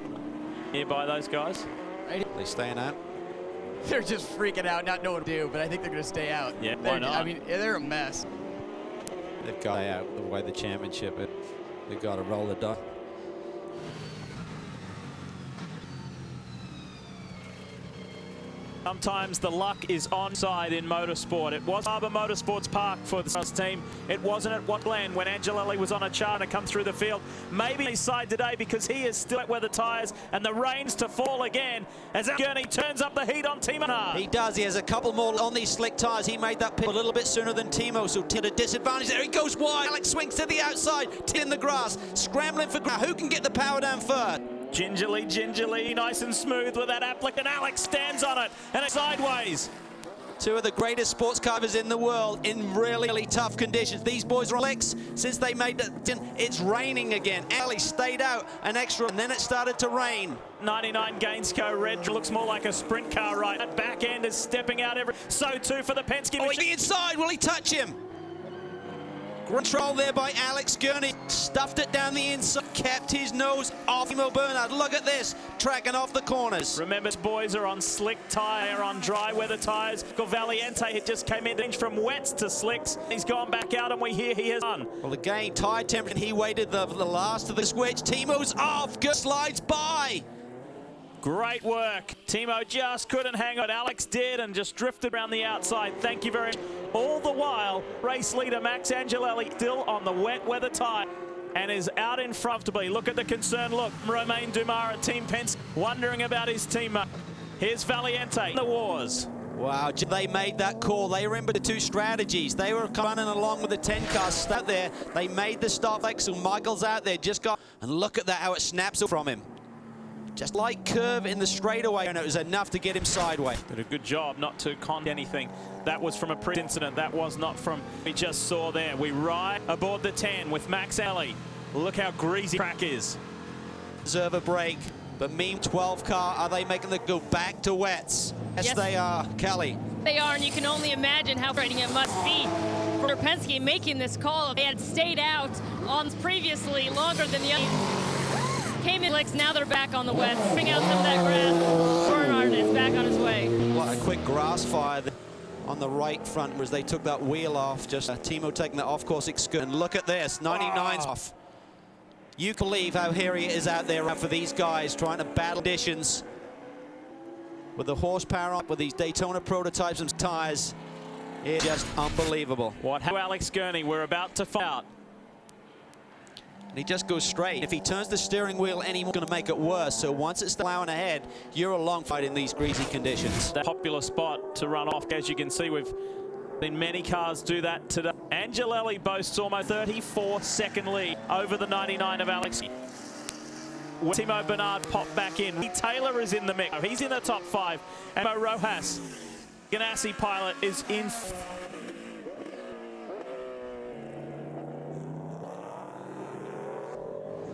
Nearby those guys? Right. They staying out? They're just freaking out, not knowing what to do, but I think they're going to stay out. Yeah, why not? I mean, they're a mess. They've got to stay out the way the championship. They've got to roll the dice. Sometimes the luck is on side in motorsport. It was Harbour Motorsports Park for the team. It wasn't at Watland when Angelelli was on a chart to come through the field. Maybe his side today because he is still at weather tyres and the rains to fall again as Gurney turns up the heat on Timo. He does. He has a couple more on these slick tyres. He made that pit a little bit sooner than Timo, so to the disadvantage there. He goes wide. Alex swings to the outside, in the grass, scrambling for ground. Who can get the power down first? Gingerly, nice and smooth with that applicant. Alex stands on it and it's sideways. Two of the greatest sports cars in the world in really, really tough conditions. These boys, Rolex, since they made that, it's raining again. Ali stayed out an extra, and then it started to rain. 99 Gainsco Red looks more like a sprint car right. That back end is stepping out so too for the Penske. Oh, the inside, will he touch him? Control there by Alex Gurney. Stuffed it down the inside, kept his nose off Timo Bernhard. Look at this, tracking off the corners. Remember, boys are on slick tyre, on dry weather tyres. Valiente just came in from wets to slicks. He's gone back out, and we hear he has done. Well, again, tyre temperature, he waited the last of the switch. Timo's off, slides by. Great work. Timo just couldn't hang on. Alex did and just drifted around the outside. Thank you very much. All the while, race leader Max Angelelli still on the wet weather tyre and is out in front to be. Look at the concerned look. Romain Dumas at Team Penske wondering about his teammate. Here's Valiente. The wars. Wow, they made that call. They remembered the two strategies. They were running along with the 10 cars out there. They made the stop. So Michael's out there, just got, and look at that, how it snaps from him. Just light curve in the straightaway, and it was enough to get him sideways. Did a good job not to con anything. That was from a pre-incident. That was not from we just saw there. We ride aboard the 10 with Max Ellie. Look how greasy track is. Deserve a break, but Meme 12 car, are they making the go back to wets? Yes, they are, Kelly. They are, and you can only imagine how frustrating it must be for Penske making this call. They had stayed out on previously longer than the other. Came in licks, now they're back on the wet. Bring out some of that grass. Bernhard is back on his way. What a quick grass fire on the right front as they took that wheel off. Just Timo taking that off-course excursion. And look at this, 99's off. You can believe how hairy it is out there for these guys trying to battle conditions with the horsepower up with these Daytona prototypes and tires. It's just unbelievable. What happened to Alex Gurney? We're about to find out. And he just goes straight. If he turns the steering wheel anymore, going to make it worse. So once it's plowing ahead, you're a long fight in these greasy conditions. That popular spot to run off. As you can see, we've seen many cars do that today. Angelelli boasts almost 34-second lead over the 99 of Alex. Timo Bernhard popped back in. Taylor is in the mix. He's in the top 5. And Mo Rojas, Ganassi pilot, is in.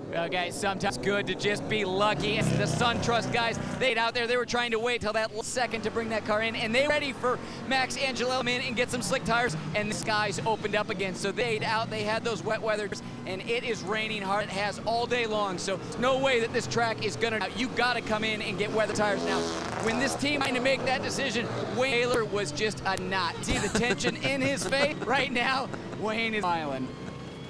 Well, guys, sometimes good to just be lucky. The SunTrust guys, they'd out there, they were trying to wait till that second to bring that car in, and they were ready for Max Angelelli in and get some slick tires, and the skies opened up again. So they'd out, they had those wet weather, and it is raining hard. It has all day long, so no way that this track is gonna, you gotta come in and get weather tires now. When this team had to make that decision, Wayne Taylor was just a knot. See the tension in his face right now? Wayne is smiling.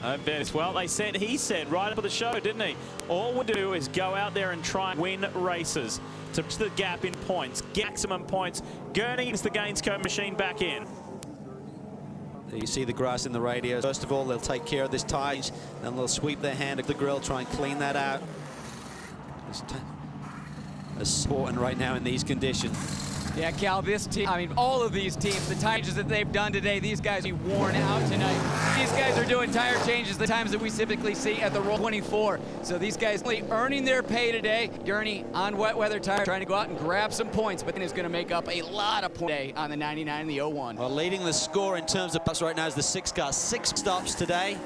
I bet. Well, he said right up at the show, didn't he? All we do is go out there and try and win races to push the gap in points, get maximum points. Gurney is the Gainsco machine back in. You see the grass in the radios. First of all, they'll take care of this tires, then they'll sweep their hand at the grill, try and clean that out. It's important right now in these conditions. Yeah, Cal, this team, I mean, all of these teams, the tire changes that they've done today, these guys are worn out tonight. These guys are doing tire changes the times that we typically see at the Roll 24. So these guys really earning their pay today. Gurney on wet weather tire, trying to go out and grab some points, but then is going to make up a lot of points today on the 99 and the 01. Well, leading the score in terms of stops right now is the 6 car. 6 stops today.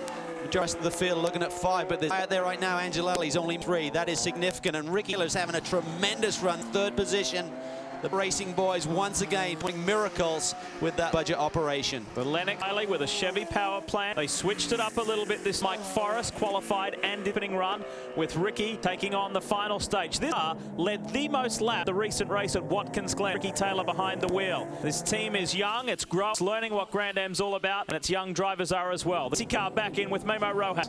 The rest of the field looking at 5, but there's out there right now, Angelelli's only 3. That is significant, and Ricky Taylor's having a tremendous run, 3rd position. The racing boys once again doing miracles with that budget operation. The Lennox Riley with a Chevy power plant. They switched it up a little bit. This Mike Forrest qualified and dipping run with Ricky taking on the final stage. This car led the most lap the recent race at Watkins Glen. Ricky Taylor behind the wheel. This team is young. It's growing. It's learning what Grand Am's all about, and its young drivers are as well. The car back in with Memo Rojas.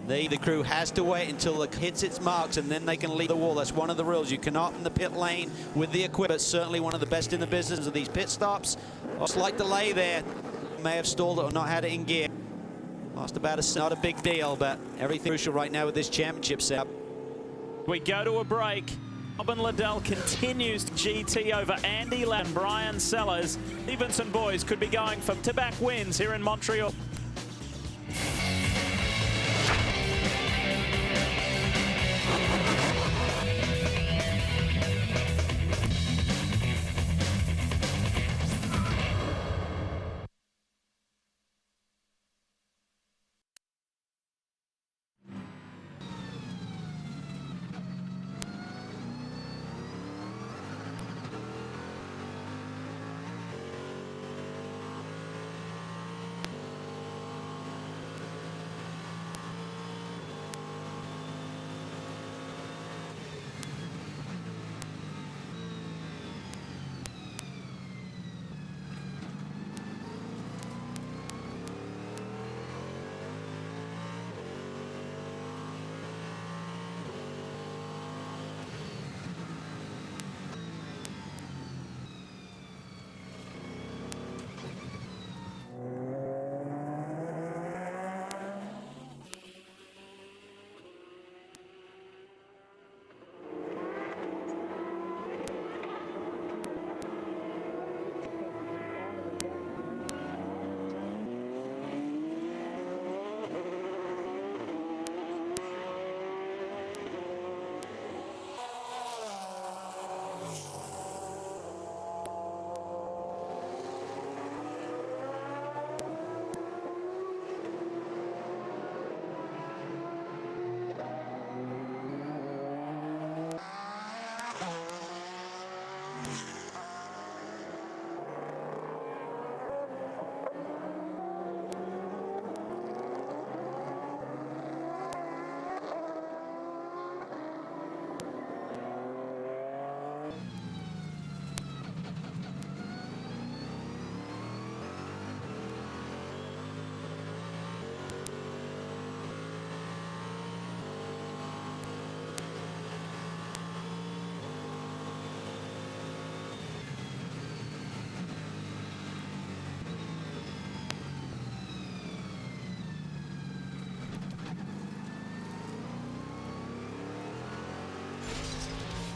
The crew has to wait until it hits its marks, and then they can leave the wall. That's one of the rules. You cannot in the pit lane with the equipment. Certainly one of the best in the business of these pit stops. A slight delay there. May have stalled it or not had it in gear. Lost about a, not a big deal, but everything crucial right now with this championship setup. We go to a break. Robin Liddell continues to GT over Andy Land, Brian Sellers. Stevenson boys could be going for back-to-back wins here in Montreal.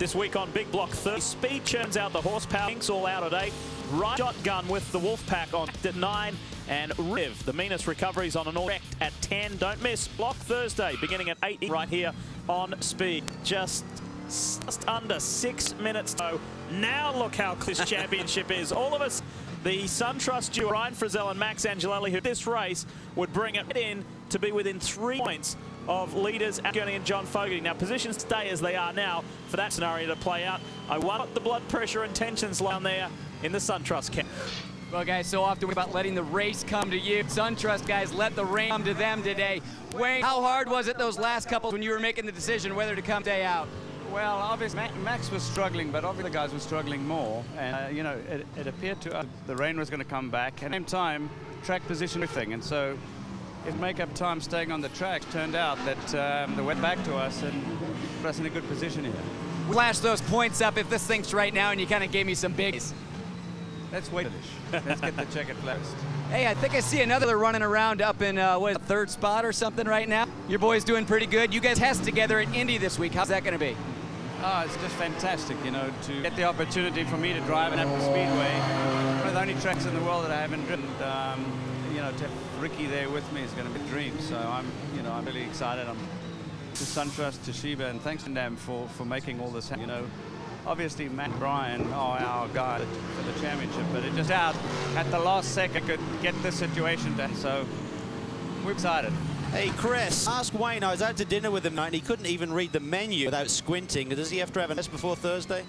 This week on Big Block 30, Speed churns out the horsepower. Inks all out at 8. Right shotgun with the Wolfpack on at 9. And Riv, the meanest recoveries on an all at 10. Don't miss Block Thursday, beginning at 8 right here on Speed. Just under 6 minutes. So now look how close this championship is. All of us, the SunTrust duo, Ryan Frizzell and Max Angelelli, who this race would bring it in to be within 3 points of leaders Gurney and John Fogarty. Now positions stay as they are now for that scenario to play out. I want the blood pressure and tensions down there in the SunTrust camp. Well, guys, so often about letting the race come to you. SunTrust guys let the rain come to them today. Wayne, how hard was it those last couple when you were making the decision whether to come day out? Well, obviously Max was struggling, but obviously the guys were struggling more. And you know, it appeared to us the rain was going to come back. At the same time, track position everything, and so if make-up time staying on the track turned out that they went back to us and put us in a good position here. Flash those points up if this thing's right now, and you kind of gave me some bigs. Let's wait. Let's get the checkered flash. Hey, I think I see another running around up in what is it, third spot or something right now. Your boy's doing pretty good. You guys test together at Indy this week. How's that going to be? Oh, it's just fantastic, you know, to get the opportunity for me to drive an Apple Speedway. One of the only tracks in the world that I haven't driven. You know, to have Ricky there with me is going to be a dream. So I'm really excited. I'm to SunTrust, to Toshiba, and thanks to them for making all this happen. You know, obviously Matt and Brian are our guys for the championship, but it just out at the last second could get this situation done. So we're excited. Hey, Chris, ask Wayne. I was out to dinner with him tonight, and he couldn't even read the menu without squinting. Does he have to have an test before Thursday?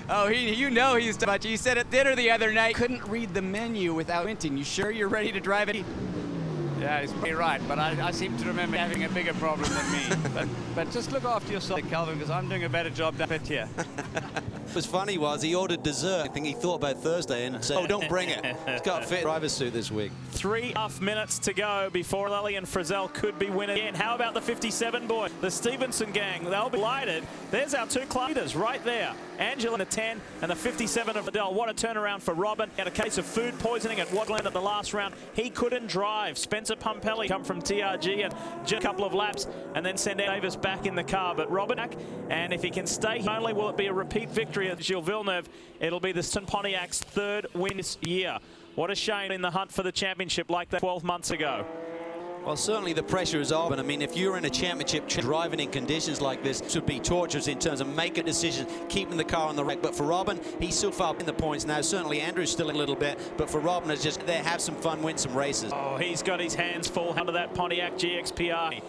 Oh, you know he's too much. He said at dinner the other night, couldn't read the menu without squinting. You sure you're ready to drive it? Yeah, he's pretty right, but I seem to remember having a bigger problem than me. but just look after yourself, Calvin, because I'm doing a better job than Pitt here. What was funny was he ordered dessert. I think he thought about Thursday and said, oh, don't bring it. He's got a fit driver's suit this week. 3.5 minutes to go before Lally and Frizzell could be winning again. How about the 57 boy? The Stevenson gang, they'll be lighted. There's our two club leaders right there. Angela in the 10 and the 57 of Liddell. What a turnaround for Robin. Had a case of food poisoning at Wadland at the last round. He couldn't drive. Spencer Pumpelly come from TRG and just a couple of laps and then send Davis back in the car. But Robin, and if he can stay, not only will it be a repeat victory at Gilles Villeneuve, it'll be the Pontiac's third win this year. What a shame in the hunt for the championship like that 12 months ago. Well, certainly the pressure is off. And I mean, if you're in a championship driving in conditions like this, it would be torturous in terms of making a decision, keeping the car on the rack. But for Robin, he's so far in the points now. Certainly Andrew's still a little bit, but for Robin, it's just there, have some fun, win some races. Oh, he's got his hands full under that Pontiac GXPR.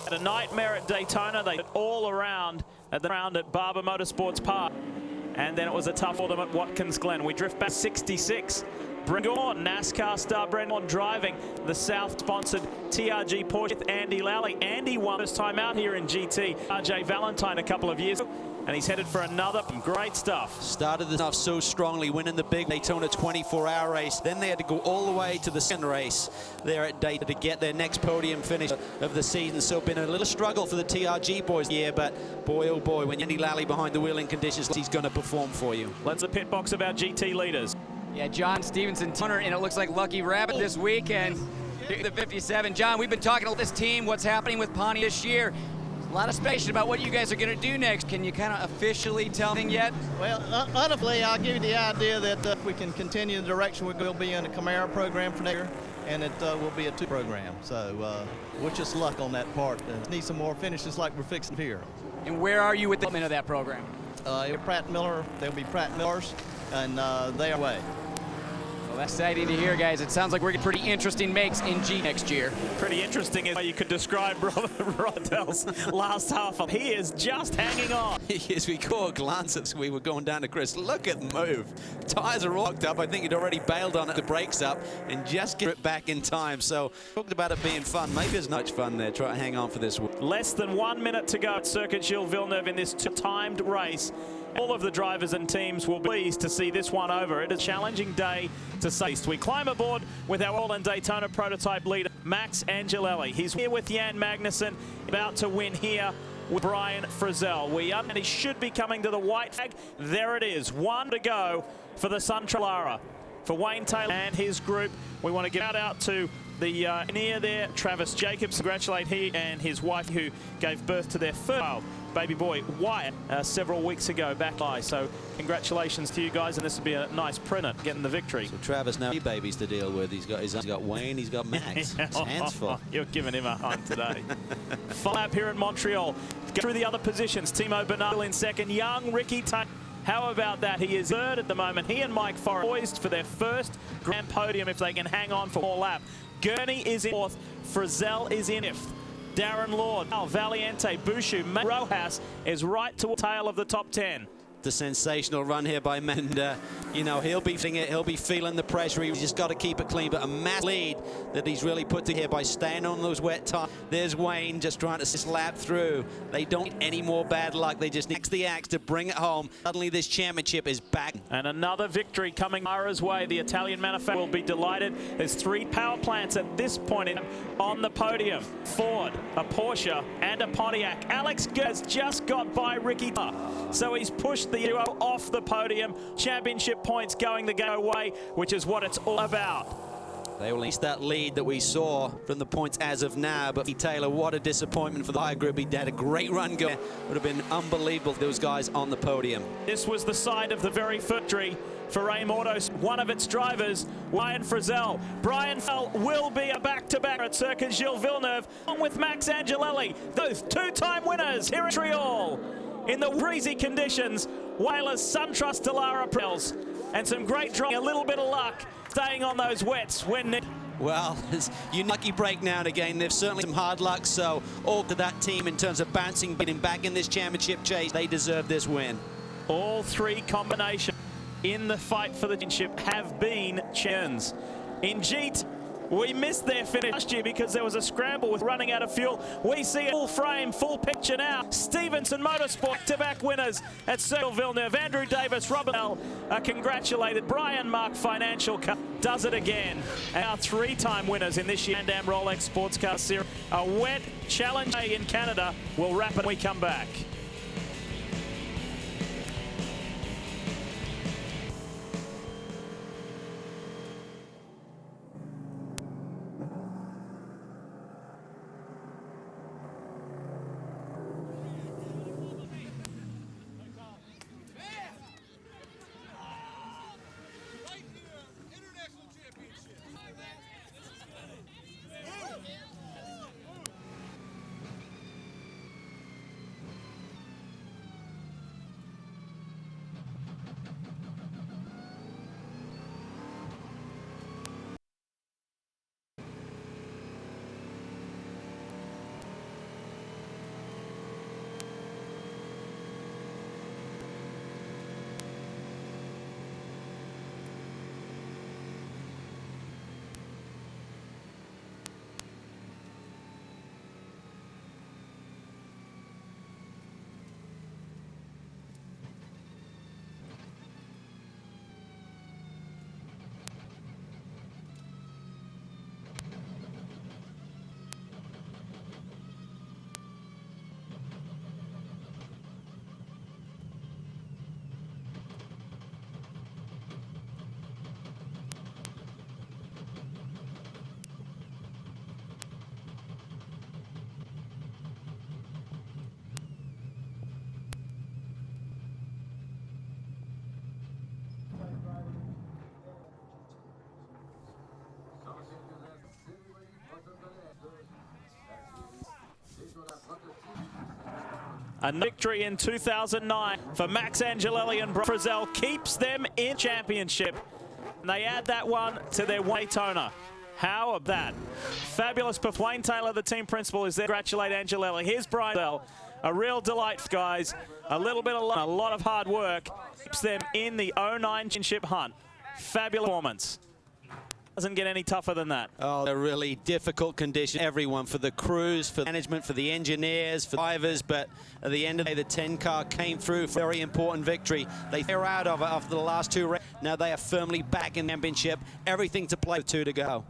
Had a nightmare at Daytona. They all around at the round at Barber Motorsports Park. And then it was a tough autumn at Watkins Glen. We drift back 66. Brendan, NASCAR star Brendan driving the South-sponsored TRG Porsche with Andy Lally. Andy won his time out here in GT. RJ Valentine a couple of years ago, and he's headed for another. Great stuff. Started this off so strongly, winning the big Daytona 24-hour race. Then they had to go all the way to the second race there at Daytona to get their next podium finish of the season. So been a little struggle for the TRG boys here, but boy, oh boy, when Andy Lally behind the wheel in conditions, he's going to perform for you. Let's the pit box of our GT leaders. Yeah, John Stevenson, and it looks like Lucky Rabbit this week, and the 57. John, we've been talking about this team, what's happening with Ponty this year. A lot of speculation about what you guys are going to do next. Can you kind of officially tell anything yet? Well, honestly, I'll give you the idea that if we can continue the direction we'll be in a Camaro program for next year, and it will be a 2 program. So we're just luck on that part. Need some more finishes like we're fixing here. And where are you with the development of that program? Pratt Miller, there'll be Pratt Millers, and they are away. Well, that's exciting to hear, guys. It sounds like we're getting pretty interesting makes in G next year. Pretty interesting is how you could describe Rodell's last half. He is just hanging on. As we caught a glance as we were going down to Chris, look at the move. Tires are locked up. I think he'd already bailed on it. The brakes up and just get it back in time. So talked about it being fun. Maybe there's not much fun there. Try to hang on for this one. Less than 1 minute to go at Circuit Gilles Villeneuve in this timed race. All of the drivers and teams will be pleased to see this one over. It is a challenging day to say. We climb aboard with our All-in Daytona prototype leader, Max Angelelli. He's here with Jan Magnussen, about to win here with Brian Frizzell. And he should be coming to the white flag. There it is, 1 to go for the SunTrust. For Wayne Taylor and his group, we want to give out to the engineer there, Travis Jacobs. Congratulate he and his wife who gave birth to their first child, baby boy Wyatt, several weeks ago back by. So congratulations to you guys, and this will be a nice printer getting the victory. So Travis now 3 babies to deal with. He's got Wayne, he's got Max. His hands full. You're giving him a hunt today. Lap here in Montreal. Go through the other positions. Timo Bernal in second. Young Ricky Taylor. How about that? He is third at the moment. He and Mike Forrest poised for their first grand podium if they can hang on for more lap. Gurney is in fourth. Frizzell is in fifth. Darren Lord, Al Valiente, Bushu, Rojas is right to the tail of the top 10. The sensational run here by Menda. You know, he'll be feeling it. He'll be feeling the pressure. He's just got to keep it clean. But a massive lead that he's really put to here by staying on those wet tires. There's Wayne just trying to slap through. They don't need any more bad luck. They just need the axe to bring it home. Suddenly this championship is back. And another victory coming Mara's way. The Italian manufacturer will be delighted. There's 3 power plants at this point on the podium. Ford, a Porsche, and a Pontiac. Alex has just got by Ricky Taylor. So he's pushed the duo off the podium. Championship points going the go way, which is what it's all about. They will release that lead that we saw from the points as of now. But Taylor, what a disappointment for the high group. He had a great run going. Would have been unbelievable, those guys on the podium. This was the side of the very victory for AIM Autos. One of its drivers, Brian Frizzell. Brian Frizzell will be a back-to-back at Circuit Gilles Villeneuve, along with Max Angelelli, those 2-time winners here in Montreal. In the breezy conditions, Whalers, SunTrust, Delara, Prels, and some great driving, a little bit of luck, staying on those wets when needed. Well, it's a lucky break now and again. There's certainly some hard luck, so all to that team in terms of bouncing, getting back in this championship chase. They deserve this win. All 3 combinations in the fight for the championship have been chins. In Jeet, we missed their finish last year because there was a scramble with running out of fuel. We see a full frame, full picture now. Stevenson Motorsport, back-to-back winners at Circle Villeneuve. Andrew Davis, Robert Bell are congratulated. Brian Mark Financial Cup does it again. And our 3-time winners in this year's Can-Am Rolex Sports Car Series. A wet challenge day in Canada. We'll wrap it when we come back. A victory in 2009 for Max Angelelli and Frizzell keeps them in championship. And they add that one to their Daytona. How about that? Fabulous. Wayne Taylor, the team principal, is there. Congratulate Angelelli. Here's Brian Frizzell. A real delight, guys. A little bit of luck, a lot of hard work keeps them in the 09 championship hunt. Fabulous performance. Doesn't get any tougher than that. Oh, a really difficult condition. Everyone, for the crews, for the management, for the engineers, for the drivers. But at the end of the day, the 10 car came through for a very important victory. They're out of it after the last 2 races. Now they are firmly back in the championship. Everything to play with 2 to go.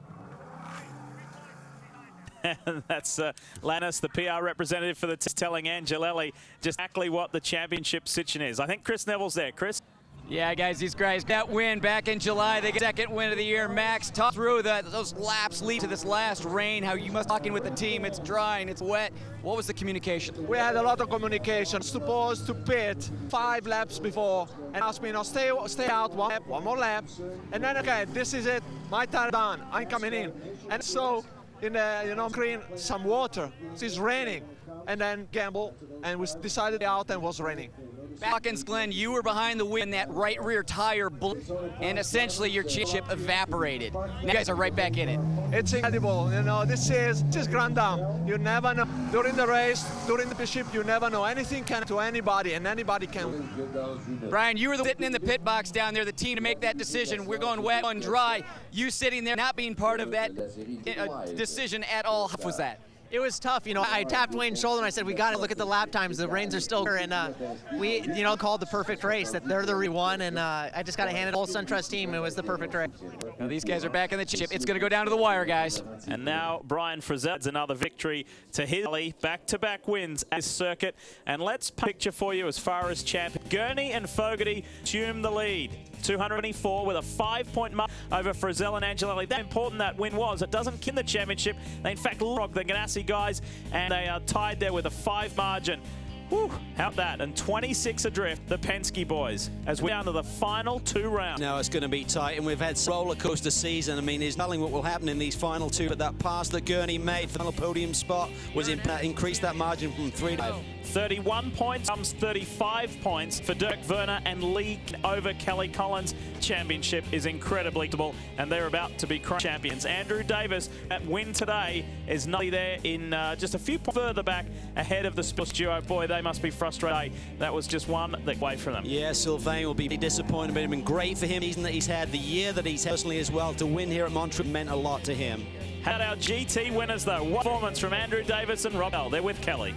And that's Lannis, the PR representative for the team, telling Angelelli just exactly what the championship situation is. I think Chris Neville's there. Chris? Yeah, guys, these guys got win back in July. They get second win of the year. Max, talk through those laps lead to this last rain, how you must talking with the team. It's dry and it's wet. What was the communication? We had a lot of communication. Supposed to pit 5 laps before and asked me, stay out one more lap. And then, okay, this is it. My time done. I'm coming in. And so, in the, green, some water. It's raining. And then gamble, and we decided out and it was raining. Hawkins, Glenn, you were behind the wheel and that right rear tire blew, and essentially your championship evaporated. Now you guys are right back in it. It's incredible. This is Grand Dame. You never know. During the race, during the championship, you never know. Anything can to anybody, and anybody can. Brian, you were sitting in the pit box down there, the team to make that decision. We're going wet and dry. You sitting there, not being part of that decision at all. How was that? It was tough. I tapped Wayne's shoulder and I said, we got to look at the lap times. The rains are still here. And we, called the perfect race, that they're the one. And I just got to hand it to the whole SunTrust team. It was the perfect race. Now these guys are back in the chip. It's going to go down to the wire, guys. And now Brian Frizell adds another victory to his back-to-back wins at this circuit. And let's picture for you as far as champion. Gurney and Fogarty assume the lead. 224 with a 5-point mark over Frizell and Angelelli. That important that win was. It doesn't kill the championship. They in fact rock the Ganassi guys, and they are tied there with a 5 margin. Whew, how about that? And 26 adrift, the Penske boys, as we're down to the final 2 rounds. Now it's going to be tight, and we've had some roller coaster season. I mean, there's nothing what will happen in these final 2, but that pass that Gurney made for the podium spot was increased that margin from 3 to 5. 31 points comes 35 points for Dirk Werner and Lee over Kelly Collins. Championship is incredibly comfortable, and they're about to be champions. Andrew Davis, that win today, is not there in just a few points further back ahead of the Spurs duo. Boy, they must be frustrated. That was just one that away from them. Yeah, Sylvain will be disappointed, but it's been great for him. The season that he's had, the year that he's had personally as well. To win here at Montreal meant a lot to him. How about our GT winners, though? What performance from Andrew Davis and Rob Bell. They're with Kelly.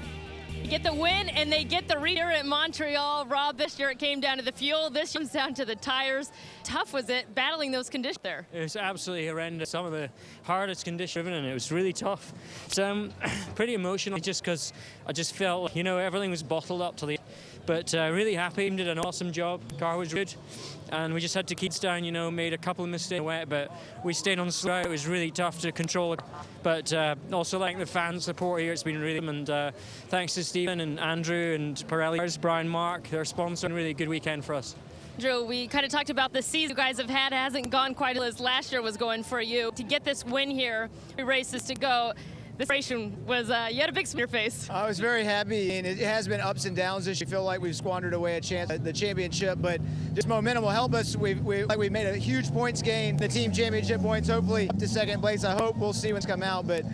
Get the win, and they get the reader at Montreal. Rob, this year it came down to the fuel. This comes down to the tires. Tough was it battling those conditions there? It was absolutely horrendous. Some of the hardest conditions, and it was really tough. So pretty emotional, just because I just felt, everything was bottled up to the end. But really happy. Did an awesome job. Car was good. And we just had to keep down, made a couple of mistakes wet, but we stayed on slow. It was really tough to control. But also like the fan support here, it's been really, and thanks to Stephen and Andrew and Pirelli, Brian Mark, their sponsor, and really good weekend for us. Drew, we kind of talked about the season you guys have had. It hasn't gone quite as last year was going for you. To get this win here, 3 races to go, this race was, you had a big smile on your face. I was very happy, and it has been ups and downs this year. I feel like we've squandered away a chance at the championship, but just momentum will help us. We've made a huge points gain, the team championship points, hopefully up to second place. I hope. We'll see what's come out, but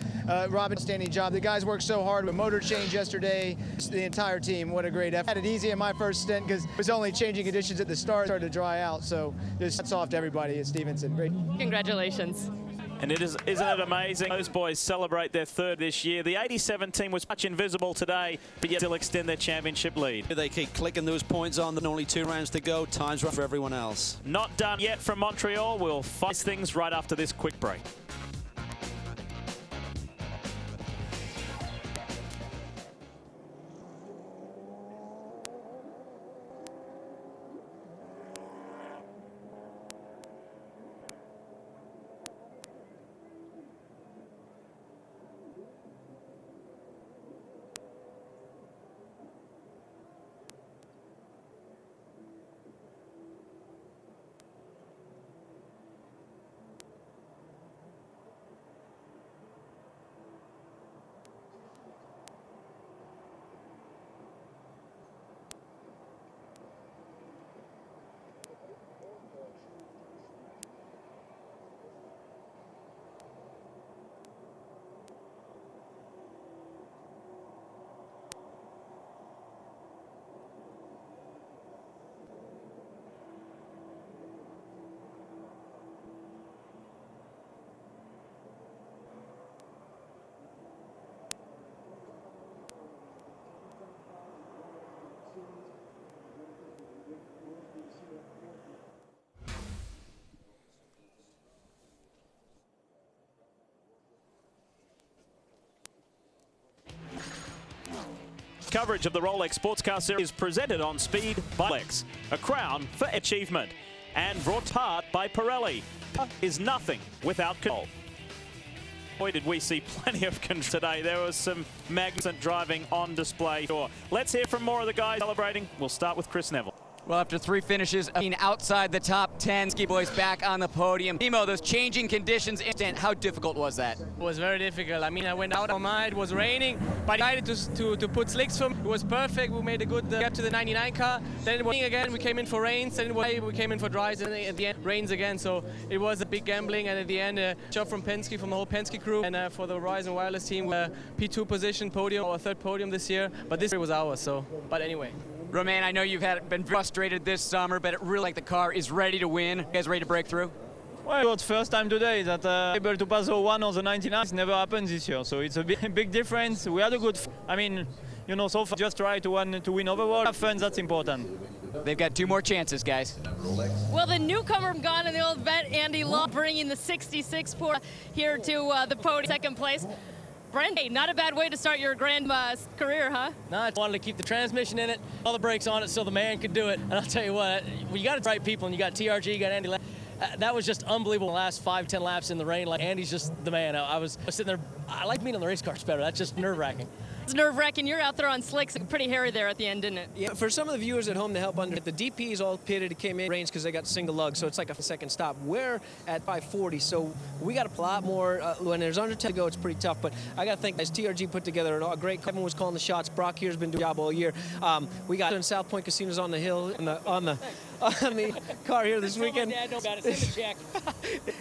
Robin, outstanding job. The guys worked so hard with motor change yesterday. The entire team, what a great effort. I had it easy in my first stint because it was only changing conditions at the start, started to dry out. So just hats off to everybody at Stevenson. Great. Congratulations. And isn't it amazing? Those boys celebrate their 3rd this year. The 87 team was much invisible today, but yet still extend their championship lead. They keep clicking those points on. Only 2 rounds to go. Time's run for everyone else. Not done yet from Montreal. We'll fight things right after this quick break. Coverage of the Rolex Sports Car Series is presented on speed by Rolex, a crown for achievement, and brought to heart by Pirelli. Is nothing without control. Boy, did we see plenty of control today. There was some magnificent driving on display. Let's hear from more of the guys celebrating. We'll start with Chris Neville. Well, after 3 finishes, outside the top 10, Ski Boys back on the podium. Timo, those changing conditions, how difficult was that? It was very difficult. I mean, I went out on mine, it was raining, but I decided to put slicks for me. It was perfect. We made a good gap to the 99 car. Then it was raining again, we came in for rains, then we came in for dries, and at the end, rains again. So it was a big gambling, and at the end, a job from Penske, from the whole Penske crew, and for the Verizon Wireless team, P2 position podium, our 3rd podium this year, but this year was ours, so, but anyway. Romain, I know you've been frustrated this summer, but it really like the car is ready to win. You guys ready to break through? Well, it's first time today that able to pass the 01 or the 99. It's never happened this year, so it's a big difference. We had a good, I mean, you know, so far just try to win overall. Have fun, that's important. They've got 2 more chances, guys. Well, the newcomer from Ghana, the old vet, Andy Law, bringing the 66 Porsche here to the podium, 2nd place. Brendan, not a bad way to start your grand career, huh? No, I wanted to keep the transmission in it, all the brakes on it so the man could do it. And I'll tell you what, you got the right people, and you got TRG, you got Andy. That was just unbelievable. The last 5-10 laps in the rain, like Andy's just the man. I was sitting there, I like being on the race cars better. That's just nerve-wracking. It's nerve-wracking. You're out there on slicks. Pretty hairy there at the end, didn't it? Yeah, for some of the viewers at home to help under, the DPs all pitted. It came in range because they got single lug, so it's like a 2nd stop. We're at 540, so we got a lot more. When there's under 10 to go, it's pretty tough. But I got to think, as TRG put together a great. Kevin was calling the shots. Brock here's been doing a job all year. We got in South Point Casinos on the hill on the car here this weekend.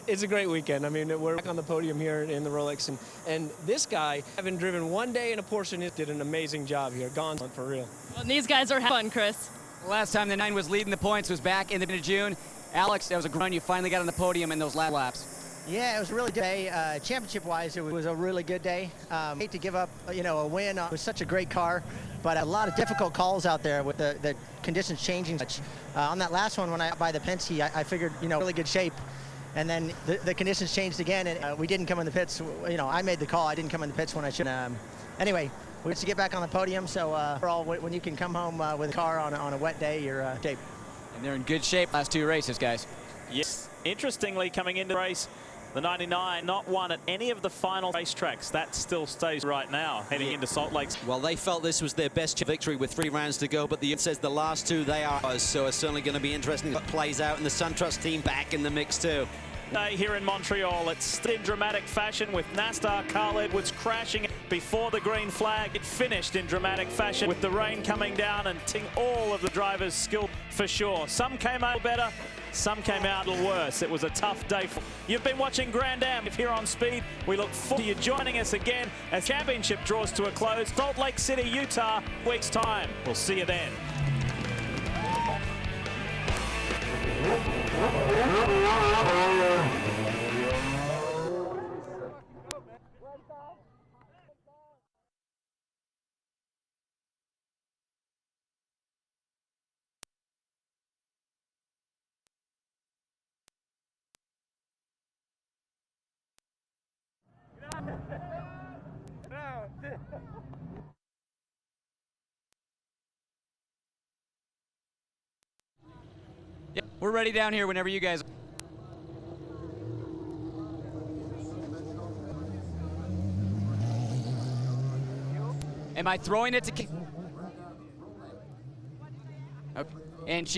It's a great weekend. I mean, we're back on the podium here in the Rolex, and this guy, having driven 1 day in a Porsche, did an amazing job here. Gone for real. Well, these guys are having fun, Chris. Last time the 9 was leading the points was back in the beginning of June. Alex, that was a good run. You finally got on the podium in those last laps. Yeah, it was a really good day. Championship-wise, it was a really good day. Hate to give up, a win. It was such a great car, but a lot of difficult calls out there with the conditions changing much. On that last one, when I got by the Penske, I figured, really good shape. And then the conditions changed again, and we didn't come in the pits. I made the call. I didn't come in the pits when I should. Anyway, we have to get back on the podium, so when you can come home with a car on a wet day, you're in shape. And they're in good shape last 2 races, guys. Yes. Interestingly, coming into the race, the 99 not won at any of the final racetracks. That still stays right now, heading into Salt Lake. Well, they felt this was their best victory with 3 rounds to go, but the says the last 2 they are ours, so it's certainly going to be interesting what plays out, and the SunTrust team back in the mix too. Here in Montreal, it's in dramatic fashion with NASCAR Carl Edwards crashing before the green flag. It finished in dramatic fashion with the rain coming down and all of the drivers' skill for sure. Some came out better, some came out a little worse. It was a tough day. You've been watching Grand Am here on Speed. We look forward to you joining us again as championship draws to a close. Salt Lake City, Utah, week's time. We'll see you then. Yep, we're ready down here whenever you guys. Am I throwing it to? Okay. And she.